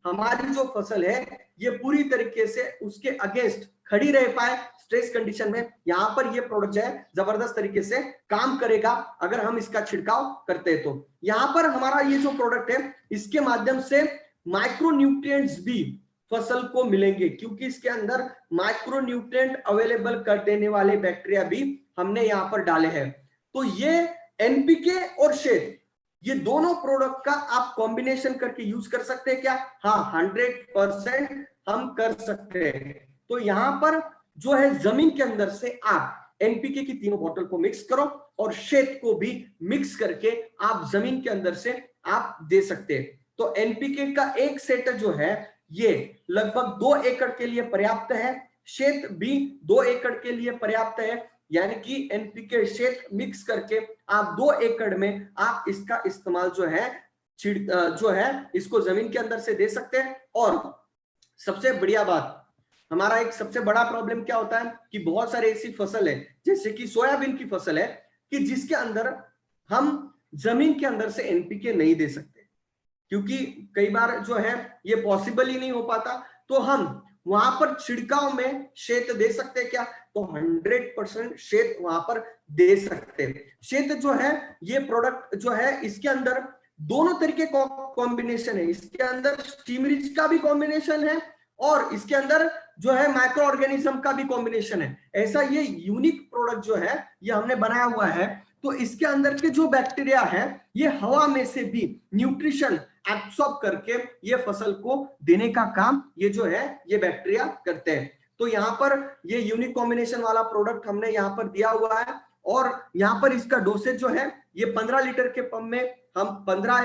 हमारी जो फसल है ये पूरी तरीके से उसके अगेंस्ट खड़ी रह पाए स्ट्रेस कंडीशन में। यहाँ पर ये प्रोडक्ट जो है जबरदस्त तरीके से काम करेगा अगर हम इसका छिड़काव करते हैं। तो यहाँ पर हमारा ये जो प्रोडक्ट है इसके माध्यम से माइक्रो न्यूट्रिएंट्स भी फसल को मिलेंगे, क्योंकि इसके अंदर माइक्रो न्यूट्रिएंट अवेलेबल कर देने वाले बैक्टीरिया भी हमने यहाँ पर डाले हैं। तो ये एनपीके और शेड ये दोनों प्रोडक्ट का आप कॉम्बिनेशन करके यूज कर सकते हैं क्या? हाँ, 100% हम कर सकते हैं। तो यहां पर जो है जमीन के अंदर से आप एनपीके की तीनों बोतल को मिक्स करो और शेड को भी मिक्स करके आप जमीन के अंदर से आप दे सकते हैं। तो एनपीके का एक सेट जो है ये लगभग 2 एकड़ के लिए पर्याप्त है, शेड भी 2 एकड़ के लिए पर्याप्त है। यानी कि एनपीके शेड मिक्स करके आप 2 एकड़ में आप इसका इस्तेमाल जो है इसको जमीन के अंदर से दे सकते हैं। और सबसे बढ़िया बात, हमारा एक सबसे बड़ा प्रॉब्लम क्या होता है कि बहुत सारे ऐसी फसल है जैसे कि सोयाबीन की फसल है कि जिसके अंदर हम जमीन के अंदर से एनपीके नहीं दे सकते, क्योंकि कई बार जो है ये पॉसिबल ही नहीं हो पाता। तो हम वहां पर छिड़काव में शेत दे सकते हैं क्या? तो 100% शेत वहां पर दे सकते हैं। शेत जो है ये प्रोडक्ट जो है इसके अंदर दोनों तरीके का कॉम्बिनेशन है, इसके अंदर स्टीम रिच का भी कॉम्बिनेशन है और इसके अंदर जो है माइक्रो ऑर्गेनिज्म का भी कॉम्बिनेशन है। ऐसा ये यूनिक प्रोडक्ट जो है ये हमने बनाया हुआ है। तो इसके अंदर के जो बैक्टीरिया है ये हवा में से भी न्यूट्रिशन एब्सॉर्ब करके ये फसल को देने का काम ये जो है ये बैक्टीरिया करते हैं। तो यहाँ पर ये यूनिक कॉम्बिनेशन वाला प्रोडक्ट हमने यहाँ पर दिया हुआ है और यहाँ पर इसका डोसेज जो है ये 15 लीटर के पंप में हम 15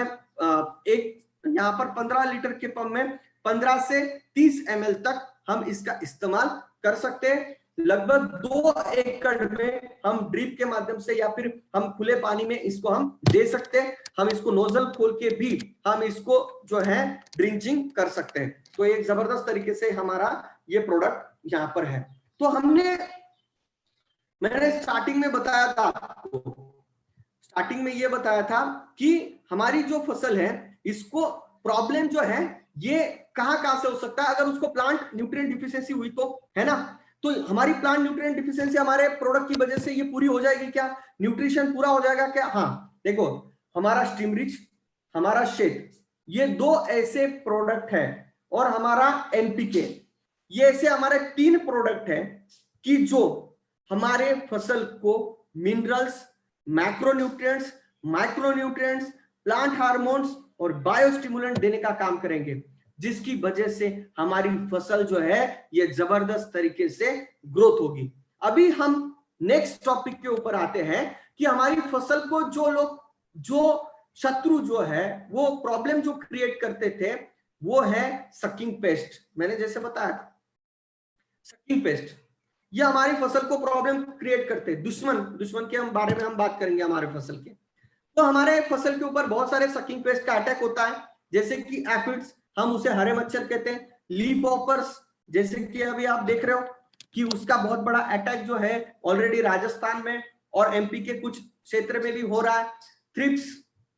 लीटर के पंप में 15 से 30 ml तक हम इसका इस्तेमाल कर सकते हैं। लगभग 2 एकड़ में हम ड्रिप के माध्यम से या फिर हम खुले पानी में इसको हम दे सकते हैं। हम इसको नोजल खोल के भी हम इसको जो है ड्रिंचिंग कर सकते हैं। तो एक जबरदस्त तरीके से हमारा ये प्रोडक्ट यहाँ पर है। तो मैंने स्टार्टिंग में बताया था कि हमारी जो फसल है इसको प्रॉब्लम जो है ये कहां से हो सकता है, अगर उसको प्लांट न्यूट्रिएंट डिफिशियंसी हुई तो, है ना। तो हमारी प्लांट न्यूट्रिएंट डिफिशियंसी हमारे प्रोडक्ट की वजह से ये पूरी हो जाएगी क्या? न्यूट्रिशन पूरा हो जाएगा क्या? हाँ, देखो हमारा स्टीम रिच, हमारा शेड, ये 2 ऐसे प्रोडक्ट है और हमारा एनपीके, ये ऐसे हमारे 3 प्रोडक्ट है कि जो हमारे फसल को minerals, macronutrients, micronutrients, plant hormones और बायोस्टिमुलेंट देने का काम करेंगे, जिसकी वजह से हमारी फसल जो है ये जबरदस्त तरीके से ग्रोथ होगी। अभी हम नेक्स्ट टॉपिक के ऊपर आते हैं कि हमारी फसल को जो शत्रु जो है, वो प्रॉब्लम जो क्रिएट करते थे, वो है सकिंग पेस्ट। मैंने जैसे बताया सकिंग पेस्ट, ये हमारी फसल को प्रॉब्लम क्रिएट करते हैं। दुश्मन के बारे में हम बात करेंगे हमारे फसल के। तो हमारे फसल के ऊपर बहुत सारे सकिंग पेस्ट का अटैक होता है, जैसे कि एफिड्स, हम उसे हरे मच्छर कहते हैं। लीफ हॉपर्स, जैसे कि अभी आप देख रहे हो कि उसका बहुत बड़ा अटैक जो है ऑलरेडी राजस्थान में और एमपी के कुछ क्षेत्र में भी हो रहा है। थ्रिप्स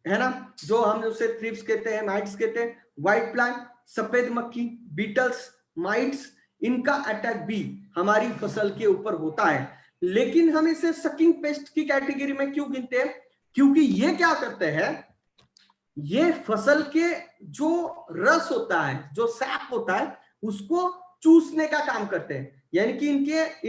है ना, जो हम उसे थ्रिप्स कहते हैं, माइट्स कहते हैं। व्हाइट फ्लाई, सफेद मक्खी, बीटल्स, माइट्स, इनका अटैक भी हमारी फसल के ऊपर होता है। लेकिन हम इसे सकिंग पेस्ट की कैटेगरी में क्यों गिनते हैं? क्योंकि ये क्या करते हैं, ये फसल के जो रस होता है, जो सैप होता है, उसको चूसने का काम करते हैं। यानी कि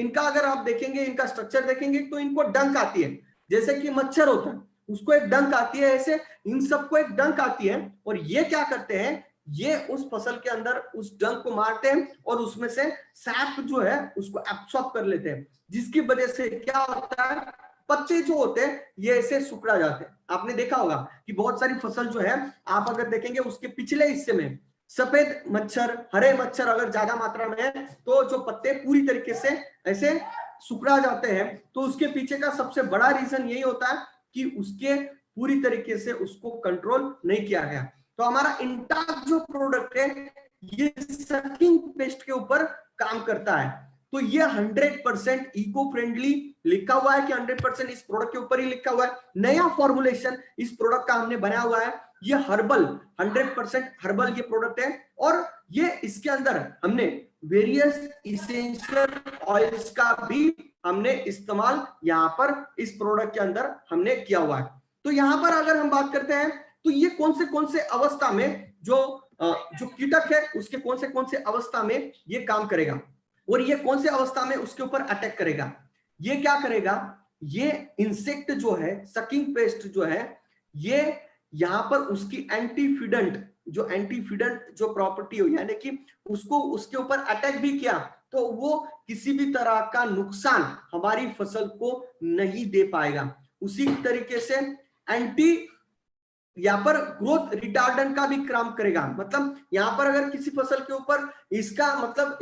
इनका अगर आप देखेंगे, इनका स्ट्रक्चर देखेंगे तो इनको डंक आती है, जैसे कि मच्छर होता है उसको एक डंक आती है, ऐसे इन सबको एक डंक आती है। और ये क्या करते हैं, ये उस फसल के अंदर उस डंक को मारते हैं और उसमें से सैप जो है उसको एब्सॉर्ब कर लेते हैं, जिसकी वजह से क्या होता है, पत्ते जो होते हैं ये ऐसे सुखड़ा जाते हैं। आपने देखा होगा कि बहुत सारी फसल जो है, आप अगर देखेंगे उसके पिछले हिस्से में सफेद मच्छर, हरे मच्छर अगर ज्यादा मात्रा में है तो जो पत्ते पूरी तरीके से ऐसे सुखड़ा जाते हैं। तो उसके पीछे का सबसे बड़ा रीजन यही होता है कि उसके पूरी तरीके से उसको कंट्रोल नहीं किया गया। तो हमारा इंटाक जो प्रोडक्ट है ये सकिंग पेस्ट के ऊपर काम करता है। तो ये 100% इको फ्रेंडली लिखा हुआ है कि 100% इस प्रोडक्ट के ऊपर ही लिखा हुआ है। नया फॉर्मुलेशन इस प्रोडक्ट का हमने बनाया हुआ है। ये हर्बल, 100% हर्बल ये प्रोडक्ट है। और ये इसके अंदर हमने वेरियस इसेंशियल ऑयल्स का भी हमने इस्तेमाल यहाँ पर इस प्रोडक्ट के अंदर हमने किया हुआ है। तो यहाँ पर अगर हम बात करते हैं तो ये कौन से अवस्था में जो कीटक है उसके कौन से अवस्था में ये काम करेगा और ये कौन से अवस्था में उसके ऊपर अटैक करेगा। ये क्या करेगा, ये इंसेक्ट जो है, सकिंग पेस्ट जो है, ये यहां पर उसकी एंटीफिडेंट जो प्रॉपर्टी हो, यानी कि उसको उसके ऊपर अटैक भी किया तो वो किसी भी तरह का नुकसान हमारी फसल को नहीं दे पाएगा। उसी तरीके से एंटी यहाँ पर ग्रोथ रिटार्डेंट का भी काम करेगा। मतलब यहाँ पर अगर किसी फसल के ऊपर इसका मतलब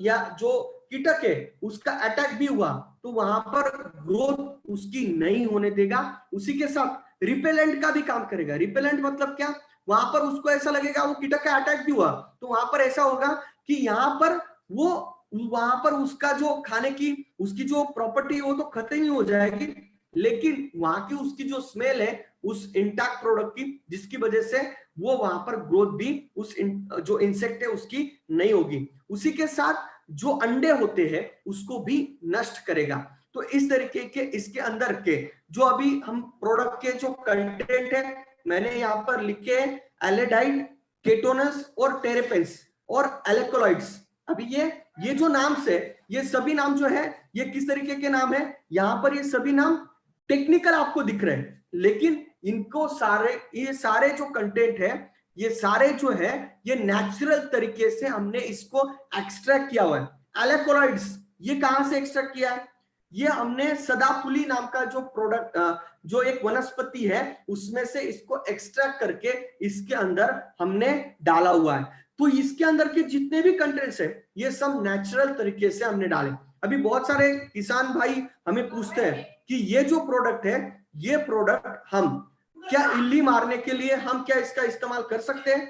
या जो कीटक है उसका अटैक भी हुआ तो वहां पर ग्रोथ उसकी नहीं होने देगा। उसी के साथ रिपेलेंट का भी काम करेगा। रिपेलेंट मतलब क्या, वहां पर उसको ऐसा लगेगा वो कीटक का अटैक भी हुआ तो वहां पर ऐसा होगा कि यहाँ पर वहां पर उसका जो खाने की उसकी जो प्रॉपर्टी वो तो खत्म ही हो जाएगी, लेकिन वहां की उसकी जो स्मेल है उस इंटैक्ट प्रोडक्ट की, जिसकी वजह से वो वहां पर ग्रोथ भी उस जो इंसेक्ट है उसकी नहीं होगी। उसी के साथ जो अंडे होते हैं उसको भी नष्ट करेगा। तो इस तरीके के इसके अंदर के जो अभी हम प्रोडक्ट के जो कंटेंट है मैंने यहाँ पर लिखे एल्डेहाइड, केटोनस और टेरेपेंस और एल्कोलॉइड्स। अभी ये जो नाम से ये सभी नाम जो है ये किस तरीके के नाम है, यहाँ पर ये सभी नाम टेक्निकल आपको दिख रहे हैं, लेकिन इनको ये सारे जो कंटेंट है ये सारे जो है ये नेचुरल तरीके से हमने इसको एक्सट्रैक्ट किया हुआ है। एल्कोलॉइड्स ये कहां से एक्सट्रैक्ट किया है, ये हमने सदाफुली नाम का जो प्रोडक्ट जो एक वनस्पति है उसमें से इसको एक्सट्रैक्ट करके इसके अंदर हमने डाला हुआ है। तो इसके अंदर के जितने भी कंटेंट्स है ये सब नेचुरल तरीके से हमने डाले। अभी बहुत सारे किसान भाई हमें पूछते हैं कि ये जो प्रोडक्ट है ये प्रोडक्ट हम क्या इल्ली मारने के लिए हम क्या इसका इस्तेमाल कर सकते हैं,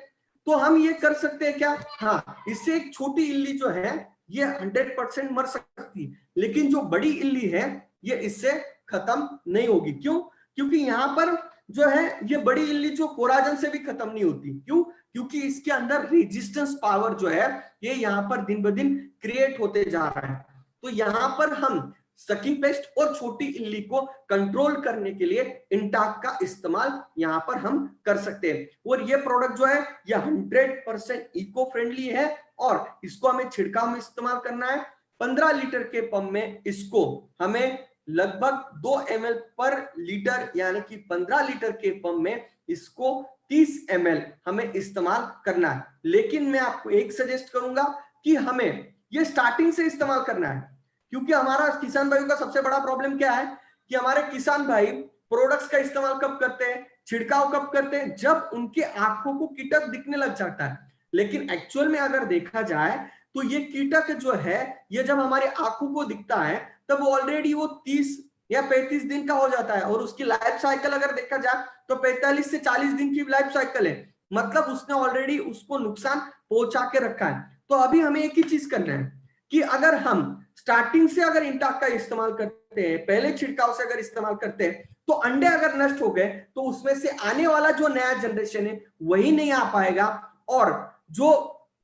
तो हम ये कर सकते हैं क्या, हाँ, इससे एक छोटी इल्ली जो है ये 100% मर सकती है, लेकिन जो बड़ी इल्ली है ये इससे खत्म नहीं होगी। क्यों, क्योंकि यहाँ पर जो है ये बड़ी इल्ली जो कोराजन से भी खत्म नहीं होती। क्यों, क्योंकि इसके अंदर रेजिस्टेंस पावर जो है ये यहाँ पर दिन ब दिन क्रिएट होते जा रहा है। तो यहाँ पर हम सकिंग पेस्ट और छोटी इल्ली को कंट्रोल करने के लिए इंटाक का इस्तेमाल यहाँ पर हम कर सकते हैं। और ये प्रोडक्ट जो है ये 100% इको फ्रेंडली है और इसको हमें छिड़काव में इस्तेमाल करना है। 15 लीटर के पंप में इसको हमें लगभग 2 ml पर लीटर यानी कि 15 लीटर के पंप में इसको 30 ml हमें इस्तेमाल करना है। लेकिन मैं आपको एक सजेस्ट करूंगा कि हमें ये स्टार्टिंग से इस्तेमाल करना है, क्योंकि हमारा किसान भाइयों का सबसे बड़ा प्रॉब्लम क्या है कि हमारे किसान भाई प्रोडक्ट्स का इस्तेमाल कब करते हैं, छिड़काव कब करते हैं, जब उनके आंखों को कीटक दिखने लग जाता है। लेकिन एक्चुअल में अगर देखा जाए तो ये कीटक जो है ये जब हमारे आंखों को दिखता है तब ऑलरेडी वो 30 या 35 दिन का हो जाता है, और उसकी लाइफ साइकिल अगर देखा जाए तो 45 से 40 दिन की लाइफ साइकिल है। मतलब उसने ऑलरेडी उसको नुकसान पहुंचा के रखा है। तो अभी हमें एक ही चीज करना है कि अगर हम स्टार्टिंग से अगर इंटाक का इस्तेमाल करते हैं, पहले छिड़काव से अगर इस्तेमाल करते हैं, तो अंडे अगर नष्ट हो गए तो उसमें से आने वाला जो नया जनरेशन है वही नहीं आ पाएगा, और जो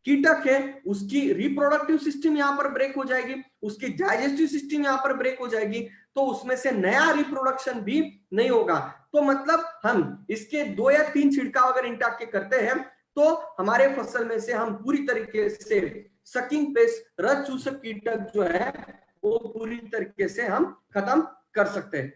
कीटक है उसकी रिप्रोडक्टिव सिस्टम यहां पर ब्रेक हो जाएगी, उसकी डाइजेस्टिव सिस्टम यहां पर ब्रेक हो जाएगी, तो उसमें से नया रिप्रोडक्शन भी नहीं होगा। तो मतलब हम इसके 2 या 3 छिड़काव अगर इंटाक के करते हैं तो हमारे फसल में से हम पूरी तरीके से सकिंग पेस्ट, रस चूसक कीटक जो है वो पूरी तरीके से हम खत्म कर सकते हैं।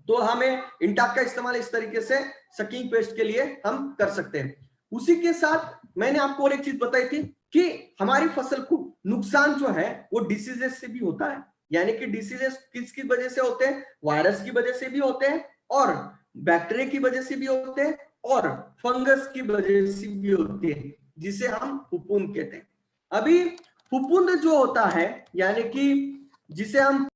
तो हमें इंटाक का इस्तेमाल इस तरीके से सकिंग पेस्ट के लिए हम कर सकते हैं। उसी के साथ मैंने आपको और एक चीज बताई थी कि हमारी फसल को नुकसान जो है वो डिसीजेस से भी होता है। यानी कि डिसीजेस किसकी वजह से होते हैं, वायरस की वजह से भी होते हैं, और बैक्टीरिया की वजह से भी होते हैं, और फंगस की वजह से भी होते हैं, जिसे हम फफूंद कहते हैं। अभी फफूंद जो होता है यानी कि जिसे हम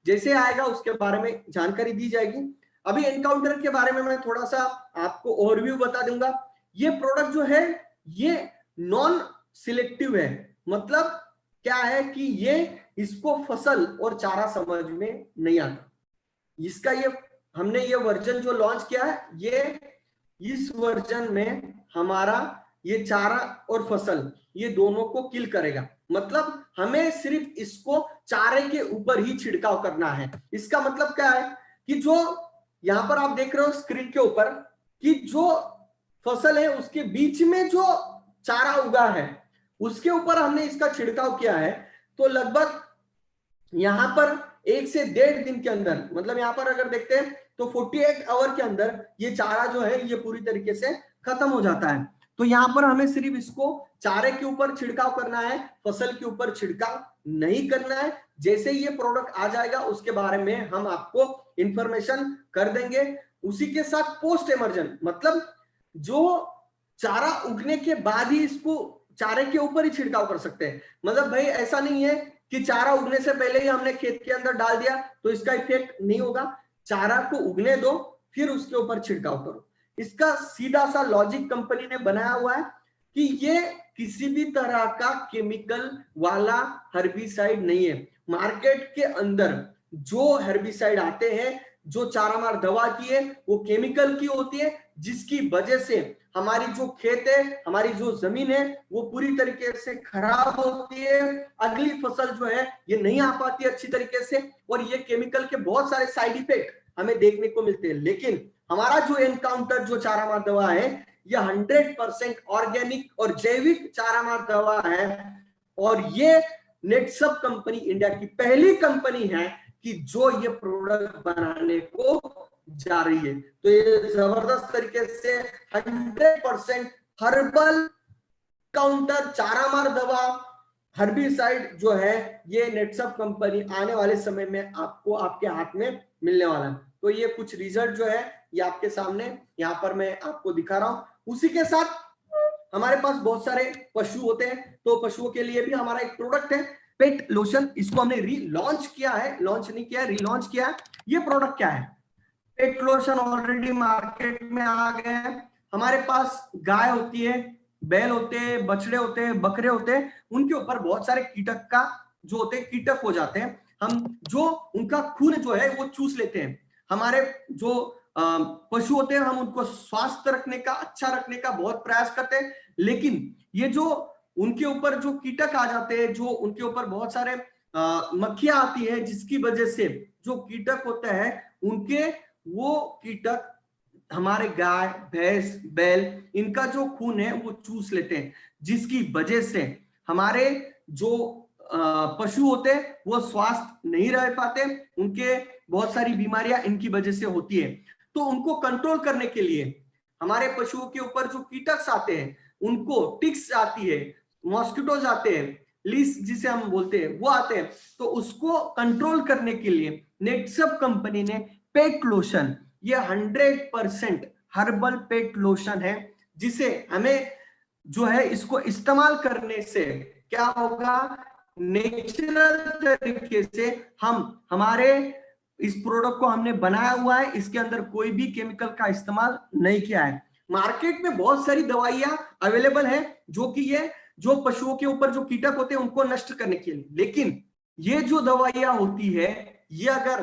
जैसे आएगा उसके बारे में जानकारी दी जाएगी। अभी एनकाउंटर के बारे में मैं थोड़ा सा आपको ओवरव्यू बता दूंगा। ये प्रोडक्ट जो है ये नॉन सिलेक्टिव है, मतलब क्या है कि ये इसको फसल और चारा समझ में नहीं आता। इसका ये हमने ये वर्जन जो लॉन्च किया है, ये इस वर्जन में हमारा ये चारा और फसल ये दोनों को किल करेगा। मतलब हमें सिर्फ इसको चारे के ऊपर ही छिड़काव करना है। इसका मतलब क्या है कि जो यहां पर आप देख रहे हो स्क्रीन के ऊपर कि जो फसल है उसके बीच में जो चारा उगा है उसके ऊपर हमने इसका छिड़काव किया है। तो लगभग यहां पर 1 से 1.5 दिन के अंदर, मतलब यहां पर अगर देखते हैं तो 48 आवर के अंदर ये चारा जो है ये पूरी तरीके से खत्म हो जाता है। तो यहां पर हमें सिर्फ इसको चारे के ऊपर छिड़काव करना है, फसल के ऊपर छिड़काव नहीं करना है। जैसे ये प्रोडक्ट आ जाएगा उसके बारे में हम आपको इंफॉर्मेशन कर देंगे। उसी के साथ पोस्ट इमर्जन, मतलब जो चारा उगने के बाद ही इसको चारे के ऊपर ही छिड़काव कर सकते हैं। मतलब भाई ऐसा नहीं है कि चारा उगने से पहले ही हमने खेत के अंदर डाल दिया तो इसका इफेक्ट नहीं होगा। चारा को उगने दो फिर उसके ऊपर छिड़काव करो। इसका सीधा सा लॉजिक कंपनी ने बनाया हुआ है कि ये किसी भी तरह का केमिकल वाला हर्बिसाइड नहीं है। मार्केट के अंदर जो हर्बिसाइड आते हैं, जो चारा मार दवा की है, वो केमिकल की होती है, जिसकी वजह से हमारी जो खेत है, हमारी जो जमीन है वो पूरी तरीके से खराब होती है। अगली फसल जो है ये नहीं आ पाती अच्छी तरीके से, और ये केमिकल के बहुत सारे साइड इफेक्ट हमें देखने को मिलते हैं। लेकिन हमारा जो एनकाउंटर जो चारा मार दवा है ये 100% ऑर्गेनिक और जैविक चारा मार दवा है, और ये नेटसब कंपनी इंडिया की पहली कंपनी है कि जो ये प्रोडक्ट बनाने को जा रही है। तो ये जबरदस्त तरीके से 100% हर्बल काउंटर चारा मार दवा हर्बिसाइड जो है ये नेटसब कंपनी आने वाले समय में आपको आपके हाथ में मिलने वाला है। तो ये कुछ रिजल्ट जो है ये आपके सामने यहाँ पर मैं आपको दिखा रहा हूं। उसी के साथ हमारे पास बहुत सारे पशु होते हैं, तो पशुओं के लिए भी हमारा एक प्रोडक्ट है पेट लोशन। इसको हमने रीलॉन्च किया है, लॉन्च नहीं किया, रीलॉन्च किया है। ये प्रोडक्ट क्या है? पेट लोशन ऑलरेडी मार्केट में आ गए हैं। हमारे पास गाय होती है, बैल होते हैं, बछड़े होते हैं, बकरे होते हैं, उनके ऊपर बहुत सारे कीटक का जो होते हैं कीटक हो जाते हैं। हम जो उनका खून जो है वो चूस लेते हैं। हमारे जो पशु होते हैं हम उनको स्वस्थ रखने का, अच्छा रखने का बहुत प्रयास करते हैं, लेकिन ये जो उनके ऊपर जो कीटक आ जाते हैं, जो उनके ऊपर बहुत सारे मक्खियां आती है, जिसकी वजह से जो कीटक होते हैं उनके वो कीटक हमारे गाय, भैंस, बैल इनका जो खून है वो चूस लेते हैं, जिसकी वजह से हमारे जो पशु होते हैं वो स्वस्थ नहीं रह पाते। उनके बहुत सारी बीमारियां इनकी वजह से होती है। तो उनको कंट्रोल करने के लिए हमारे पशुओं के ऊपर जो कीटक आते हैं, उनको टिक्स आती है, मॉस्किटोज आते हैं, लीस जिसे हम बोलते हैं वो आते हैं, तो उसको कंट्रोल करने के लिए नेटसब कंपनी ने पेट लोशन, ये 100% हर्बल पेट लोशन है, जिसे हमें जो है इसको इस्तेमाल करने से क्या होगा, नेचुरल तरीके से हम हमारे इस प्रोडक्ट को हमने बनाया हुआ है, इसके अंदर कोई भी केमिकल का इस्तेमाल नहीं किया है। मार्केट में बहुत सारी दवाइयां अवेलेबल है जो कि ये जो पशुओं के ऊपर जो कीटक होते हैं उनको नष्ट करने के लिए, लेकिन ये जो दवाइयां होती है ये अगर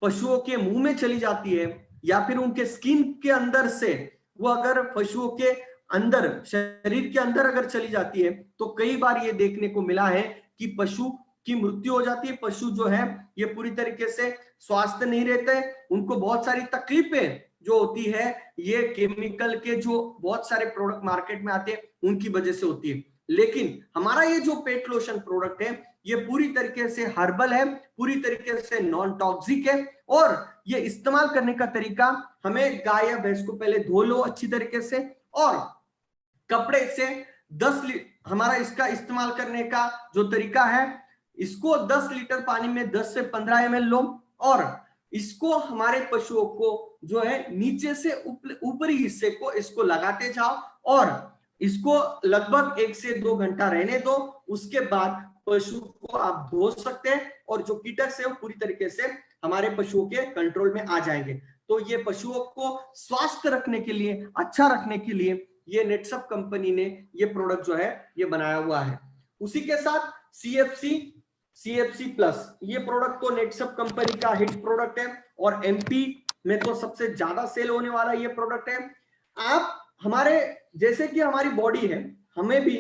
पशुओं के मुंह में चली जाती है या फिर उनके स्किन के अंदर से वो अगर पशुओं के अंदर, शरीर के अंदर अगर चली जाती है, तो कई बार ये देखने को मिला है कि पशु की मृत्यु हो जाती है। पशु जो है ये पूरी तरीके से स्वास्थ्य नहीं रहते, उनको बहुत सारी तकलीफें जो होती है ये केमिकल के जो बहुत सारे प्रोडक्ट मार्केट में आते हैं उनकी वजह से होती है। लेकिन हमारा ये जो पेट लोशन प्रोडक्ट है ये पूरी तरीके से हर्बल है, पूरी तरीके से नॉन टॉक्सिक है, और ये इस्तेमाल करने का तरीका, हमें गाय या भैंस को पहले धो लो अच्छी तरीके से, और कपड़े से 10 हमारा इसका इस्तेमाल करने का जो तरीका है, इसको 10 लीटर पानी में 10 से 15 ml लो, और इसको हमारे पशुओं को जो है नीचे से ऊपरी हिस्से को इसको लगाते जाओ, और इसको लगभग 1 से 2 घंटा रहने दो। उसके बाद पशु को आप धो सकते हैं और जो कीटक से वो पूरी तरीके से हमारे पशुओं के कंट्रोल में आ जाएंगे। तो ये पशुओं को स्वस्थ रखने के लिए, अच्छा रखने के लिए ये नेटसप कंपनी ने ये प्रोडक्ट जो है ये बनाया हुआ है। उसी के साथ CFC प्लस, ये प्रोडक्ट तो नेटसप कंपनी का हिट प्रोडक्ट है और MP में तो सबसे ज्यादा सेल होने वाला ये प्रोडक्ट है। आप हमारे जैसे कि हमारी बॉडी है, हमें भी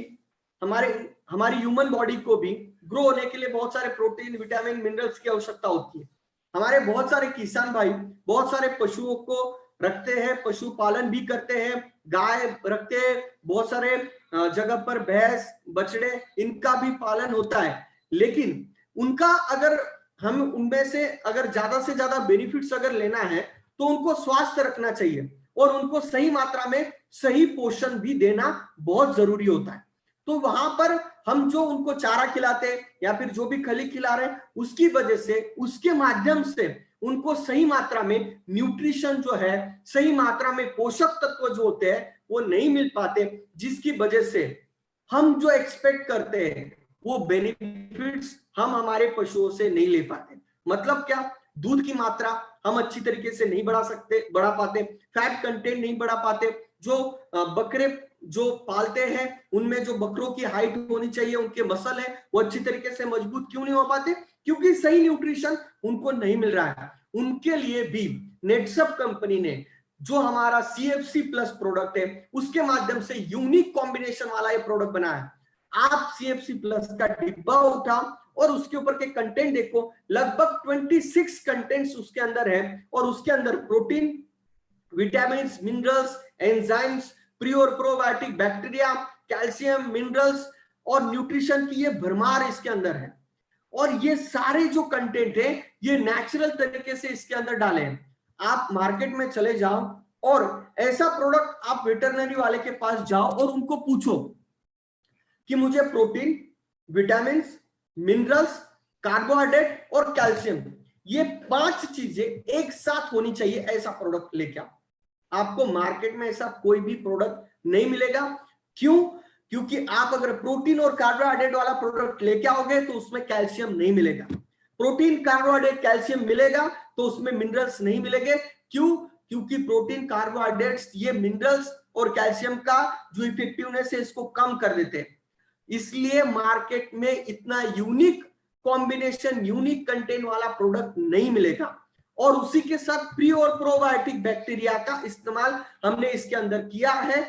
हमारी ह्यूमन बॉडी को भी ग्रो होने के लिए बहुत सारे प्रोटीन, विटामिन, मिनरल्स की आवश्यकता होती है। हमारे बहुत सारे किसान भाई बहुत सारे पशुओं को रखते हैं, पशुपालन भी करते हैं, गाय रखते हैं, बहुत सारे जगह पर भैंस, बछड़े, इनका भी पालन होता है। लेकिन उनका अगर हम उनमें से अगर ज्यादा से ज्यादा बेनिफिट्स अगर लेना है तो उनको स्वास्थ्य रखना चाहिए और उनको सही मात्रा में सही पोषण भी देना बहुत जरूरी होता है। तो वहां पर हम जो उनको चारा खिलाते हैं या फिर जो भी खली खिला रहे हैं, उसकी वजह से, उसके माध्यम से उनको सही मात्रा में न्यूट्रिशन जो है, सही मात्रा में पोषक तत्व जो होते हैं वो नहीं मिल पाते, जिसकी वजह से हम जो एक्सपेक्ट करते हैं वो बेनिफिट्स हम हमारे पशुओं से नहीं ले पाते। मतलब क्या, दूध की मात्रा हम अच्छी तरीके से नहीं बढ़ा पाते, फैट कंटेंट नहीं बढ़ा पाते, जो बकरे जो पालते हैं उनमें जो बकरों की हाइट होनी चाहिए, उनके मसल है वो अच्छी तरीके से मजबूत क्यों नहीं हो पाते, क्योंकि सही न्यूट्रिशन उनको नहीं मिल रहा है। उनके लिए भी नेटसप कंपनी ने जो हमारा CFC प्लस प्रोडक्ट है उसके माध्यम से यूनिक कॉम्बिनेशन वाला ये प्रोडक्ट बनाया है। आप CFC प्लस का डिब्बा उठा और उसके ऊपर के कंटेंट देखो, लगभग 26 कंटेंट्स उसके अंदर है और उसके अंदर protein, vitamin, minerals, enzymes, pre और प्रोबायोटिक बैक्टीरिया, कैल्शियम, मिनरल्स और न्यूट्रिशन की ये भरमार इसके अंदर है। और ये सारे जो कंटेंट है ये नेचुरल तरीके से इसके अंदर डाले हैं। आप मार्केट में चले जाओ और ऐसा प्रोडक्ट आप वेटरनरी वाले के पास जाओ और उनको पूछो कि मुझे प्रोटीन, विटामिन, मिनरल्स, कार्बोहाइड्रेट और कैल्शियम, ये 5 चीजें एक साथ होनी चाहिए, ऐसा प्रोडक्ट लेके आओ। आपको मार्केट में ऐसा कोई भी प्रोडक्ट नहीं मिलेगा। क्यों? क्योंकि आप अगर प्रोटीन और कार्बोहाइड्रेट वाला प्रोडक्ट लेके आओगे तो उसमें कैल्शियम नहीं मिलेगा। प्रोटीन, कार्बोहाइड्रेट, कैल्शियम मिलेगा तो उसमें मिनरल्स नहीं मिलेंगे। क्यों? क्योंकि प्रोटीन, कार्बोहाइड्रेट्स ये मिनरल्स और कैल्शियम का जो इफेक्टिवनेस है इसको कम कर देते हैं। इसलिए मार्केट में इतना यूनिक कॉम्बिनेशन, यूनिक कंटेंट वाला प्रोडक्ट नहीं मिलेगा। और उसी के साथ प्री और प्रोबायोटिक बैक्टीरिया का इस्तेमाल हमने इसके अंदर किया है।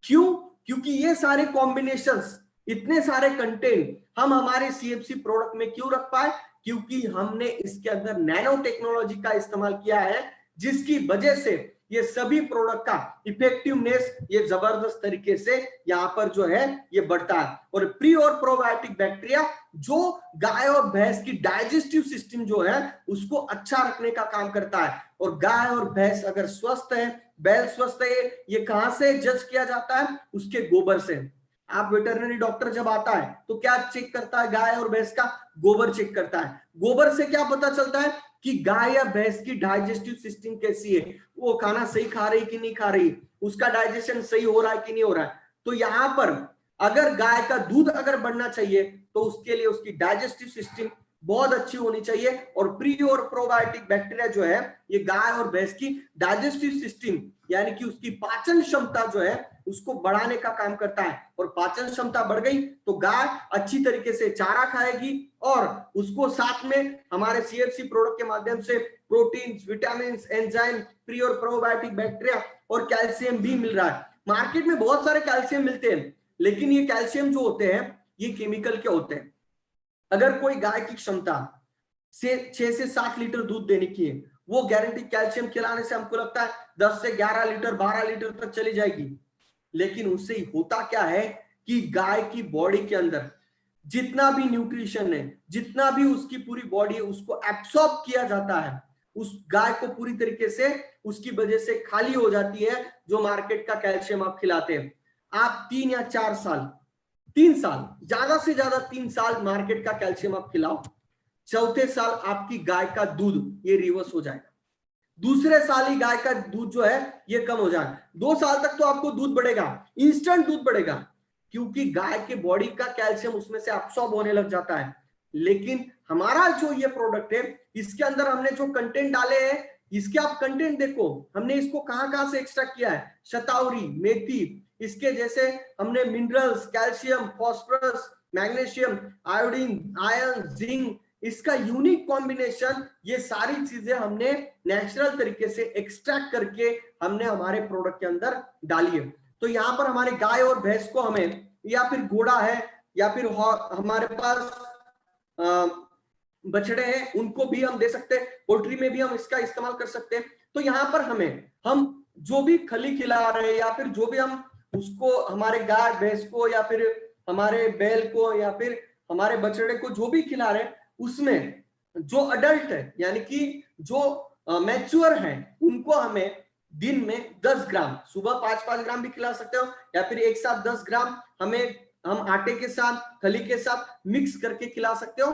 क्यों? क्योंकि ये सारे कॉम्बिनेशंस, इतने सारे कंटेंट हम हमारे CFC प्रोडक्ट में क्यों रख पाए? क्योंकि हमने इसके अंदर नैनो टेक्नोलॉजी का इस्तेमाल किया है, जिसकी वजह से ये सभी प्रोडक्ट का इफेक्टिवनेस ये जबरदस्त तरीके से यहाँ पर जो है ये बढ़ता है। और प्री और प्रोबायोटिक बैक्टीरिया जो गाय और भैंस की डाइजेस्टिव सिस्टम जो है उसको अच्छा रखने का काम करता है। और गाय और भैंस अगर स्वस्थ है, बैल स्वस्थ है, ये कहां से जज किया जाता है? उसके गोबर से। आप वेटरनरी डॉक्टर जब आता है तो क्या चेक करता है? गाय और भैंस का गोबर चेक करता है। गोबर से क्या पता चलता है कि गाय या भैंस की डाइजेस्टिव सिस्टम कैसी है, वो खाना सही खा रही कि नहीं खा रही, उसका डाइजेशन सही हो रहा है कि नहीं हो रहा है। तो यहाँ पर अगर गाय का दूध अगर बढ़ना चाहिए तो उसके लिए उसकी डाइजेस्टिव सिस्टम बहुत अच्छी होनी चाहिए। और प्री और प्रोबायोटिक बैक्टीरिया जो है ये गाय और भैंस की डाइजेस्टिव सिस्टम यानी कि उसकी पाचन क्षमता जो है उसको बढ़ाने का काम करता है। और पाचन क्षमता बढ़ गई तो गाय अच्छी तरीके से चारा खाएगी और उसको साथ में हमारे CFC प्रोडक्ट के माध्यम से प्रोटीन, विटामिन, एंजाइम, प्री और प्रोबायोटिक बैक्टीरिया और कैल्शियम भी मिल रहा है। मार्केट में बहुत सारे कैल्शियम मिलते हैं, लेकिन ये कैल्शियम जो होते हैं ये केमिकल के होते हैं। अगर कोई गाय की क्षमता से 6 से 7 लीटर दूध देने की है, वो गारंटी कैल्शियम खिलाने से हमको लगता है 10 से 11 लीटर 12 लीटर तक चली जाएगी। लेकिन उससे होता क्या है कि गाय की बॉडी के अंदर जितना भी न्यूट्रिशन है, जितना भी उसकी पूरी बॉडी है, उसको एब्सॉर्ब किया जाता है। उस गाय को पूरी तरीके से उसकी वजह से खाली हो जाती है जो मार्केट का कैल्शियम आप खिलाते हैं। आप 3 या 4 साल, 3 साल, ज्यादा से ज्यादा 3 साल मार्केट का कैल्शियम आप खिलाओ, चौथे साल आपकी गाय का दूध ये रिवर्स हो जाएगा। दूसरे साल ही गाय का दूध जो है ये कम हो जाएगा। 2 साल तक तो आपको दूध बढ़ेगा, इंस्टेंट दूध बढ़ेगा। क्योंकि गाय के बॉडी का कैल्शियम उसमें से अब्सॉर्ब होने लग जाता है। लेकिन हमारा जो ये प्रोडक्ट है, इसके अंदर हमने जो कंटेंट डाले हैं, इसके आप कंटेंट देखो, हमने इसको कहां कहां से एक्सट्रैक्ट किया है, शतावरी, मेथी, इसके जैसे हमने minerals, calcium, phosphorus, magnesium, iodine, iron, zinc, इसका यूनिक कॉम्बिनेशन, ये सारी चीजें हमने नेचुरल तरीके से एक्सट्रैक्ट करके हमने हमारे प्रोडक्ट के अंदर डाली है। तो यहाँ पर हमारे गाय और भैंस को हमें, या फिर घोड़ा है, या फिर हमारे पास बछड़े हैं, उनको भी हम दे सकते हैं, पोल्ट्री में भी हम इसका इस्तेमाल कर सकते हैं। तो यहाँ पर हम जो भी खली खिला रहे हैं, या फिर जो भी हम उसको हमारे गाय भैंस को, या फिर हमारे बैल को, या फिर हमारे बछड़े को जो भी खिला रहे हैं, उसमें जो अडल्ट है यानी कि जो मैच्योर है, उनको हमें दिन में 10 ग्राम, सुबह 5-5 ग्राम भी खिला सकते हो, या फिर एक साथ 10 ग्राम हम आटे के साथ, खली के साथ मिक्स करके खिला सकते हो,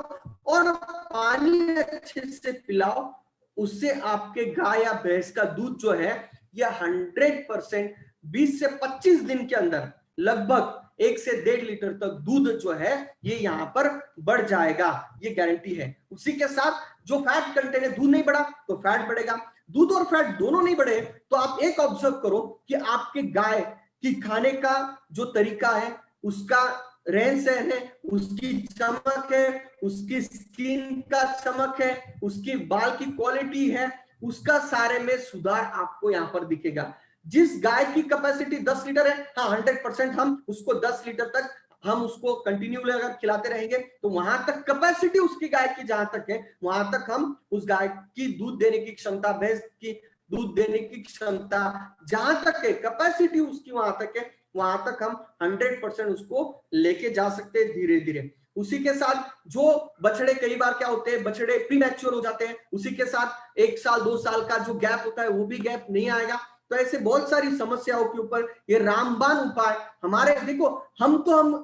और पानी अच्छे से पिलाओ। उससे आपके गाय या भैंस का दूध जो है ये 100% 20 से 25 दिन के अंदर लगभग 1 से 1.5 लीटर तक दूध जो है ये यहाँ पर बढ़ जाएगा, ये गारंटी है। उसी के साथ जो फैट कंटेंट है, दूध नहीं बढ़ा तो फैट बढ़ेगा, दूध और फैट दोनों नहीं बढ़े तो आप एक ऑब्जर्व करो कि आपके गाय की खाने का जो तरीका है, उसका रहन सहन है, उसकी चमक है, उसकी स्किन का चमक है, उसकी बाल की क्वालिटी है, उसका सारे में सुधार आपको यहाँ पर दिखेगा। जिस गाय की कैपेसिटी 10 लीटर है, हाँ 100% हम उसको 10 लीटर तक हम उसको कंटिन्यू अगर खिलाते रहेंगे तो वहां तक कैपेसिटी उसकी गाय की जहां तक है, वहां तक हम उस गाय की दूध देने की क्षमता, भैंस की दूध देने की क्षमता जहां तक है, कैपेसिटी उसकी वहां तक है, वहां तक हम 100% उसको लेके जा सकते हैं धीरे धीरे। उसी के साथ जो बछड़े, कई बार क्या होते हैं, बछड़े प्री मैच्योर हो जाते हैं, उसी के साथ 1 साल 2 साल का जो गैप होता है वो भी गैप नहीं आएगा। तो ऐसे बहुत सारी समस्याओं के ऊपर ये रामबाण उपाय हमारे, देखो हम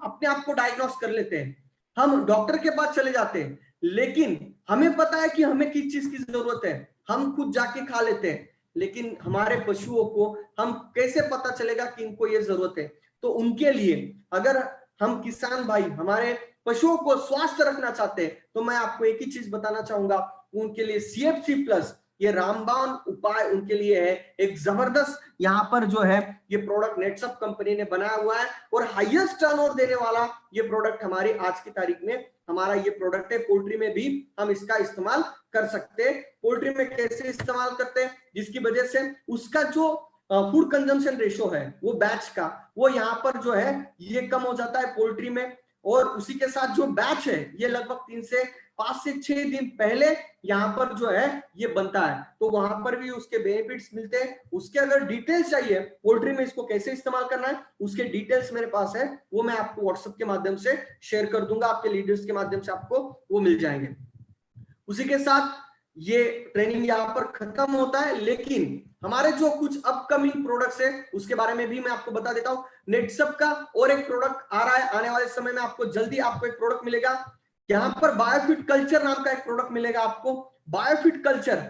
अपने आप को डायग्नोस कर लेते हैं, हम डॉक्टर के पास चले जाते हैं, लेकिन हमें पता है कि हमें किस चीज की जरूरत है, हम खुद जाके खा लेते हैं, लेकिन हमारे पशुओं को हम कैसे पता चलेगा कि इनको ये जरूरत है। तो उनके लिए अगर हम किसान भाई हमारे पशुओं को स्वस्थ रखना चाहते हैं, तो मैं आपको एक ही चीज बताना चाहूंगा, उनके लिए CFC प्लस ये रामबाण उपाय उनके लिए है। एक जबरदस्त यहाँ पर जो है ये प्रोडक्ट नेटसप कंपनी ने बनाया हुआ है, और हाईएस्ट टर्नओवर देने वाला ये प्रोडक्ट हमारी आज की तारीख में हमारा ये प्रोडक्ट है। पोल्ट्री में भी हम इसका इस्तेमाल कर सकते हैं। पोल्ट्री में कैसे इस्तेमाल करते हैं, जिसकी वजह से उसका जो फूड कंजम्पशन रेशो है वो बैच का, वो यहाँ पर जो है ये कम हो जाता है पोल्ट्री में। और उसी के साथ जो बैच है ये लगभग 3 से 5 से 6 दिन पहले यहाँ पर जो है ये बनता है, तो वहां पर भी उसके बेनिफिट्स मिलते हैं। उसके अगर डिटेल्स चाहिए पोल्ट्री में इसको कैसे इस्तेमाल करना है, उसके डिटेल्स मेरे पास है, वो मैं आपको व्हाट्सएप के माध्यम से शेयर कर दूंगा, आपके लीडर्स के माध्यम से आपको वो मिल जाएंगे। उसी के साथ ये ट्रेनिंग यहाँ पर खत्म होता है, लेकिन हमारे जो कुछ अपकमिंग प्रोडक्ट्स है उसके बारे में भी मैं आपको बता देता हूँ। नेटसप का और एक प्रोडक्ट आ रहा है, आने वाले समय में आपको जल्दी आपको एक प्रोडक्ट मिलेगा, यहाँ पर बायोफिट कल्चर नाम का एक प्रोडक्ट मिलेगा आपको। बायोफिट कल्चर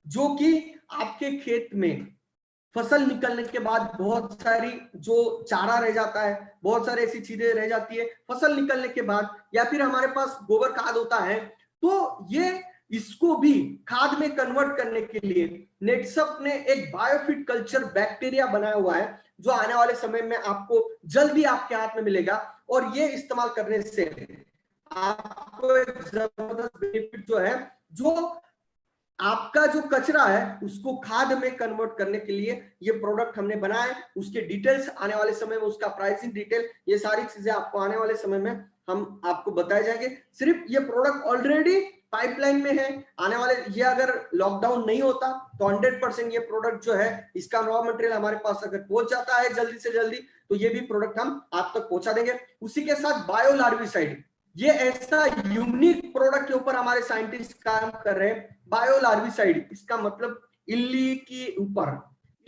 जो कि आपके खेत में फसल निकलने के बाद बहुत सारी जो चारा रह जाता है, बहुत सारी ऐसी चीजें रह जाती है फसल निकलने के बाद, या फिर हमारे पास गोबर खाद होता है, तो ये इसको भी खाद में कन्वर्ट करने के लिए नेटसप ने एक बायोफिट कल्चर बैक्टीरिया बनाया हुआ है, जो आने वाले समय में आपको जल्दी आपके हाथ में मिलेगा। और ये इस्तेमाल करने से आपको एक जबरदस्त बेनिफिट जो है, जो आपका जो कचरा है उसको खाद में कन्वर्ट करने के लिए ये प्रोडक्ट हमने बनाया है। उसके डिटेल्स आने वाले समय में, उसका प्राइसिंग डिटेल, ये सारी चीजें आपको आने वाले समय में हम आपको बताए जाएंगे। सिर्फ ये प्रोडक्ट ऑलरेडी पाइपलाइन में है, आने वाले, ये अगर लॉकडाउन नहीं होता तो 100% ये प्रोडक्ट जो है इसका रॉ मटेरियल हमारे पास अगर पहुंच जाता है जल्दी से जल्दी, तो ये भी प्रोडक्ट हम आप तक पहुंचा देंगे। उसी के साथ बायो लार्विसाइड, ये ऐसा यूनिक प्रोडक्ट के ऊपर हमारे साइंटिस्ट काम कर रहे हैं। बायो लार्विसाइड, इसका मतलब इल्ली के ऊपर,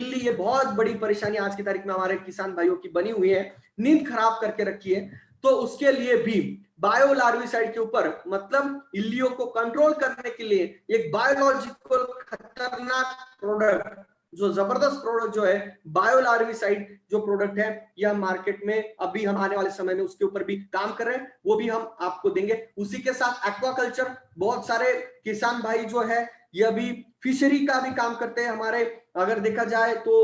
इल्ली ये बहुत बड़ी परेशानी आज की तारीख में हमारे किसान भाइयों की बनी हुई है, नींद खराब करके रखी है, तो उसके लिए भी बायो लार्विसाइड के ऊपर, मतलब इल्लियों को कंट्रोल करने के लिए एक बायोलॉजिकल खतरनाक प्रोडक्ट जो जबरदस्त प्रोडक्ट जो है बायो लार्विसाइड जो प्रोडक्ट है, यह मार्केट में अभी हम आने वाले समय में उसके ऊपर भी काम कर रहे हैं, वो भी हम आपको देंगे। उसी के साथ एक्वाकल्चर, बहुत सारे किसान भाई जो है ये अभी फिशरी का भी काम करते हैं हमारे। अगर देखा जाए तो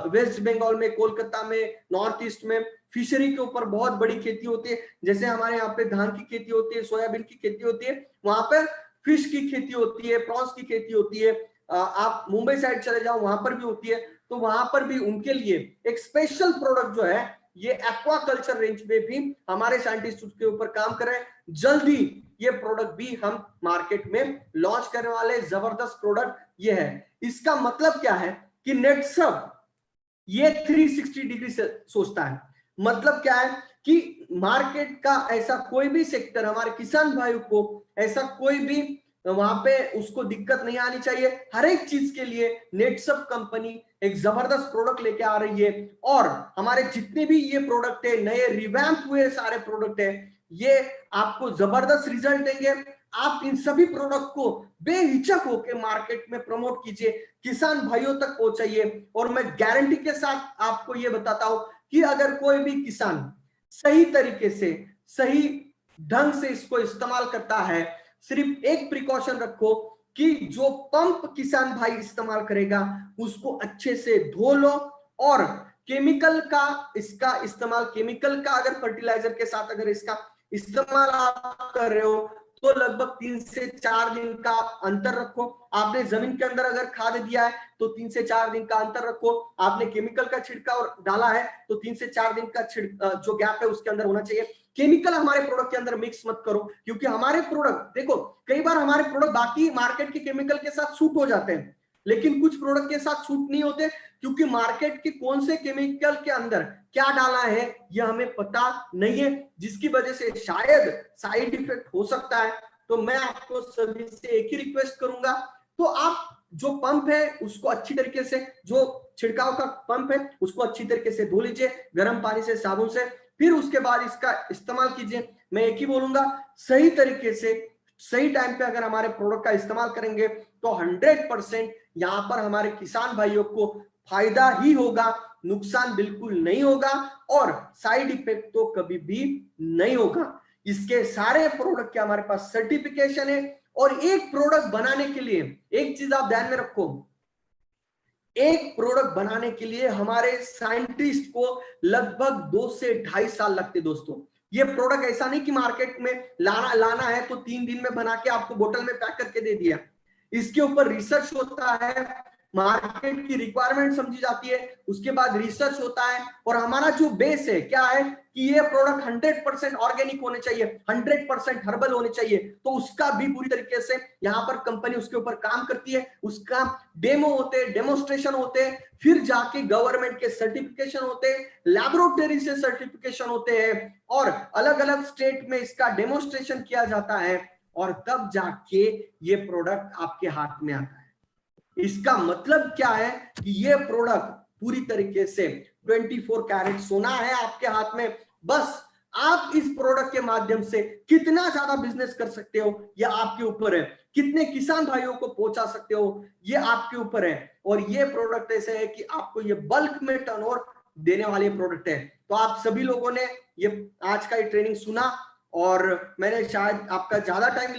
वेस्ट बंगाल में, कोलकाता में, नॉर्थ ईस्ट में फिशरी के ऊपर बहुत बड़ी खेती होती है। जैसे हमारे यहाँ पे धान की खेती होती है, सोयाबीन की खेती होती है, वहां पर फिश की खेती होती है, प्रॉन्स की खेती होती है। आप मुंबई साइड चले जाओ, वहां पर भी होती है। तो वहां पर भी उनके लिए एक स्पेशल प्रोडक्ट जो है ये एक्वाकल्चर रेंज में भी हमारे साइंटिस्ट उसके ऊपर काम कर रहे हैं। जल्दी ये प्रोडक्ट भी हम मार्केट में लॉन्च करने वाले, जबरदस्त प्रोडक्ट ये है। इसका मतलब क्या है कि नेटसब ये 360 डिग्री से सोचता है। मतलब क्या है कि मार्केट का ऐसा कोई भी सेक्टर, हमारे किसान भाइयों को ऐसा कोई भी वहां पे उसको दिक्कत नहीं आनी चाहिए। हर एक चीज के लिए नेटसब कंपनी एक जबरदस्त प्रोडक्ट लेके आ रही है। और हमारे जितने भी ये प्रोडक्ट है, नए रिवैम्प हुए सारे प्रोडक्ट है, ये आपको जबरदस्त रिजल्ट देंगे। आप इन सभी प्रोडक्ट को बेहिचक होकर मार्केट में प्रमोट कीजिए, किसान भाइयों तक पहुंचाइए। और मैं गारंटी के साथ आपको ये बताता हूं कि अगर कोई भी किसान सही तरीके से, सही ढंग से इसको इस्तेमाल करता है, सिर्फ एक प्रिकॉशन रखो कि जो पंप किसान भाई इस्तेमाल करेगा उसको अच्छे से धो लो। और केमिकल का इसका इस्तेमाल, केमिकल का अगर फर्टिलाइजर के साथ अगर इसका इस्तेमाल आप कर रहे हो तो लगभग 3 से 4 दिन का अंतर रखो। आपने जमीन के अंदर अगर खाद दिया है तो 3 से 4 दिन का अंतर रखो। आपने केमिकल का छिड़काव डाला है तो 3 से 4 दिन का जो गैप है उसके अंदर होना चाहिए। केमिकल हमारे प्रोडक्ट के अंदर मिक्स मत करो, क्योंकि हमारे प्रोडक्ट, देखो कई बार हमारे प्रोडक्ट बाकी मार्केट के केमिकल के साथ सूट हो जाते हैं, लेकिन कुछ प्रोडक्ट के साथ सूट नहीं होते, क्योंकि मार्केट के कौन से केमिकल के अंदर क्या डाला है यह हमें पता नहीं है, जिसकी वजह से शायद साइड इफेक्ट हो सकता है। तो मैं आपको सभी से एक ही रिक्वेस्ट करूंगा, तो आप जो पंप है उसको अच्छी तरीके से, जो छिड़काव का पंप है उसको अच्छी तरीके से धो लीजिए गर्म पानी से, साबुन से, फिर उसके बाद इसका इस्तेमाल कीजिए। मैं एक ही बोलूंगा, सही तरीके से सही टाइम पे अगर हमारे प्रोडक्ट का इस्तेमाल करेंगे तो 100% यहां पर हमारे किसान भाइयों को फायदा ही होगा, नुकसान बिल्कुल नहीं होगा और साइड इफेक्ट तो कभी भी नहीं होगा। इसके सारे प्रोडक्ट के हमारे पास सर्टिफिकेशन है। और एक प्रोडक्ट बनाने के लिए एक चीज आप ध्यान में रखो, एक प्रोडक्ट बनाने के लिए हमारे साइंटिस्ट को लगभग 2 से 2.5 साल लगते दोस्तों। ये प्रोडक्ट ऐसा नहीं कि मार्केट में लाना है तो 3 दिन में बना के आपको बोतल में पैक करके दे दिया। इसके ऊपर रिसर्च होता है, मार्केट की रिक्वायरमेंट समझी जाती है, उसके बाद रिसर्च होता है। और हमारा जो बेस है क्या है कि ये प्रोडक्ट 100% ऑर्गेनिक होने चाहिए, 100% हर्बल होने चाहिए। तो उसका भी पूरी तरीके से यहाँ पर कंपनी उसके ऊपर काम करती है, उसका डेमो होते हैं, डेमोस्ट्रेशन होते हैं, फिर जाके गवर्नमेंट के सर्टिफिकेशन होते हैं, लैबोरेटरी से सर्टिफिकेशन होते हैं और अलग अलग स्टेट में इसका डेमोस्ट्रेशन किया जाता है और तब जाके ये प्रोडक्ट आपके हाथ में आता है। इसका मतलब क्या है कि ये प्रोडक्ट पूरी तरीके से 24 कैरेट सोना है आपके हाथ में। बस आप इस प्रोडक्ट के माध्यम से कितना ज्यादा बिजनेस कर सकते हो यह आपके ऊपर है, कितने किसान भाइयों को पहुंचा सकते हो ये आपके ऊपर है। और ये प्रोडक्ट ऐसे है कि आपको ये बल्क में टर्नओवर देने वाले प्रोडक्ट है। तो आप सभी लोगों ने ये आज का ये ट्रेनिंग सुना और मैंने शायद आपका ज्यादा टाइम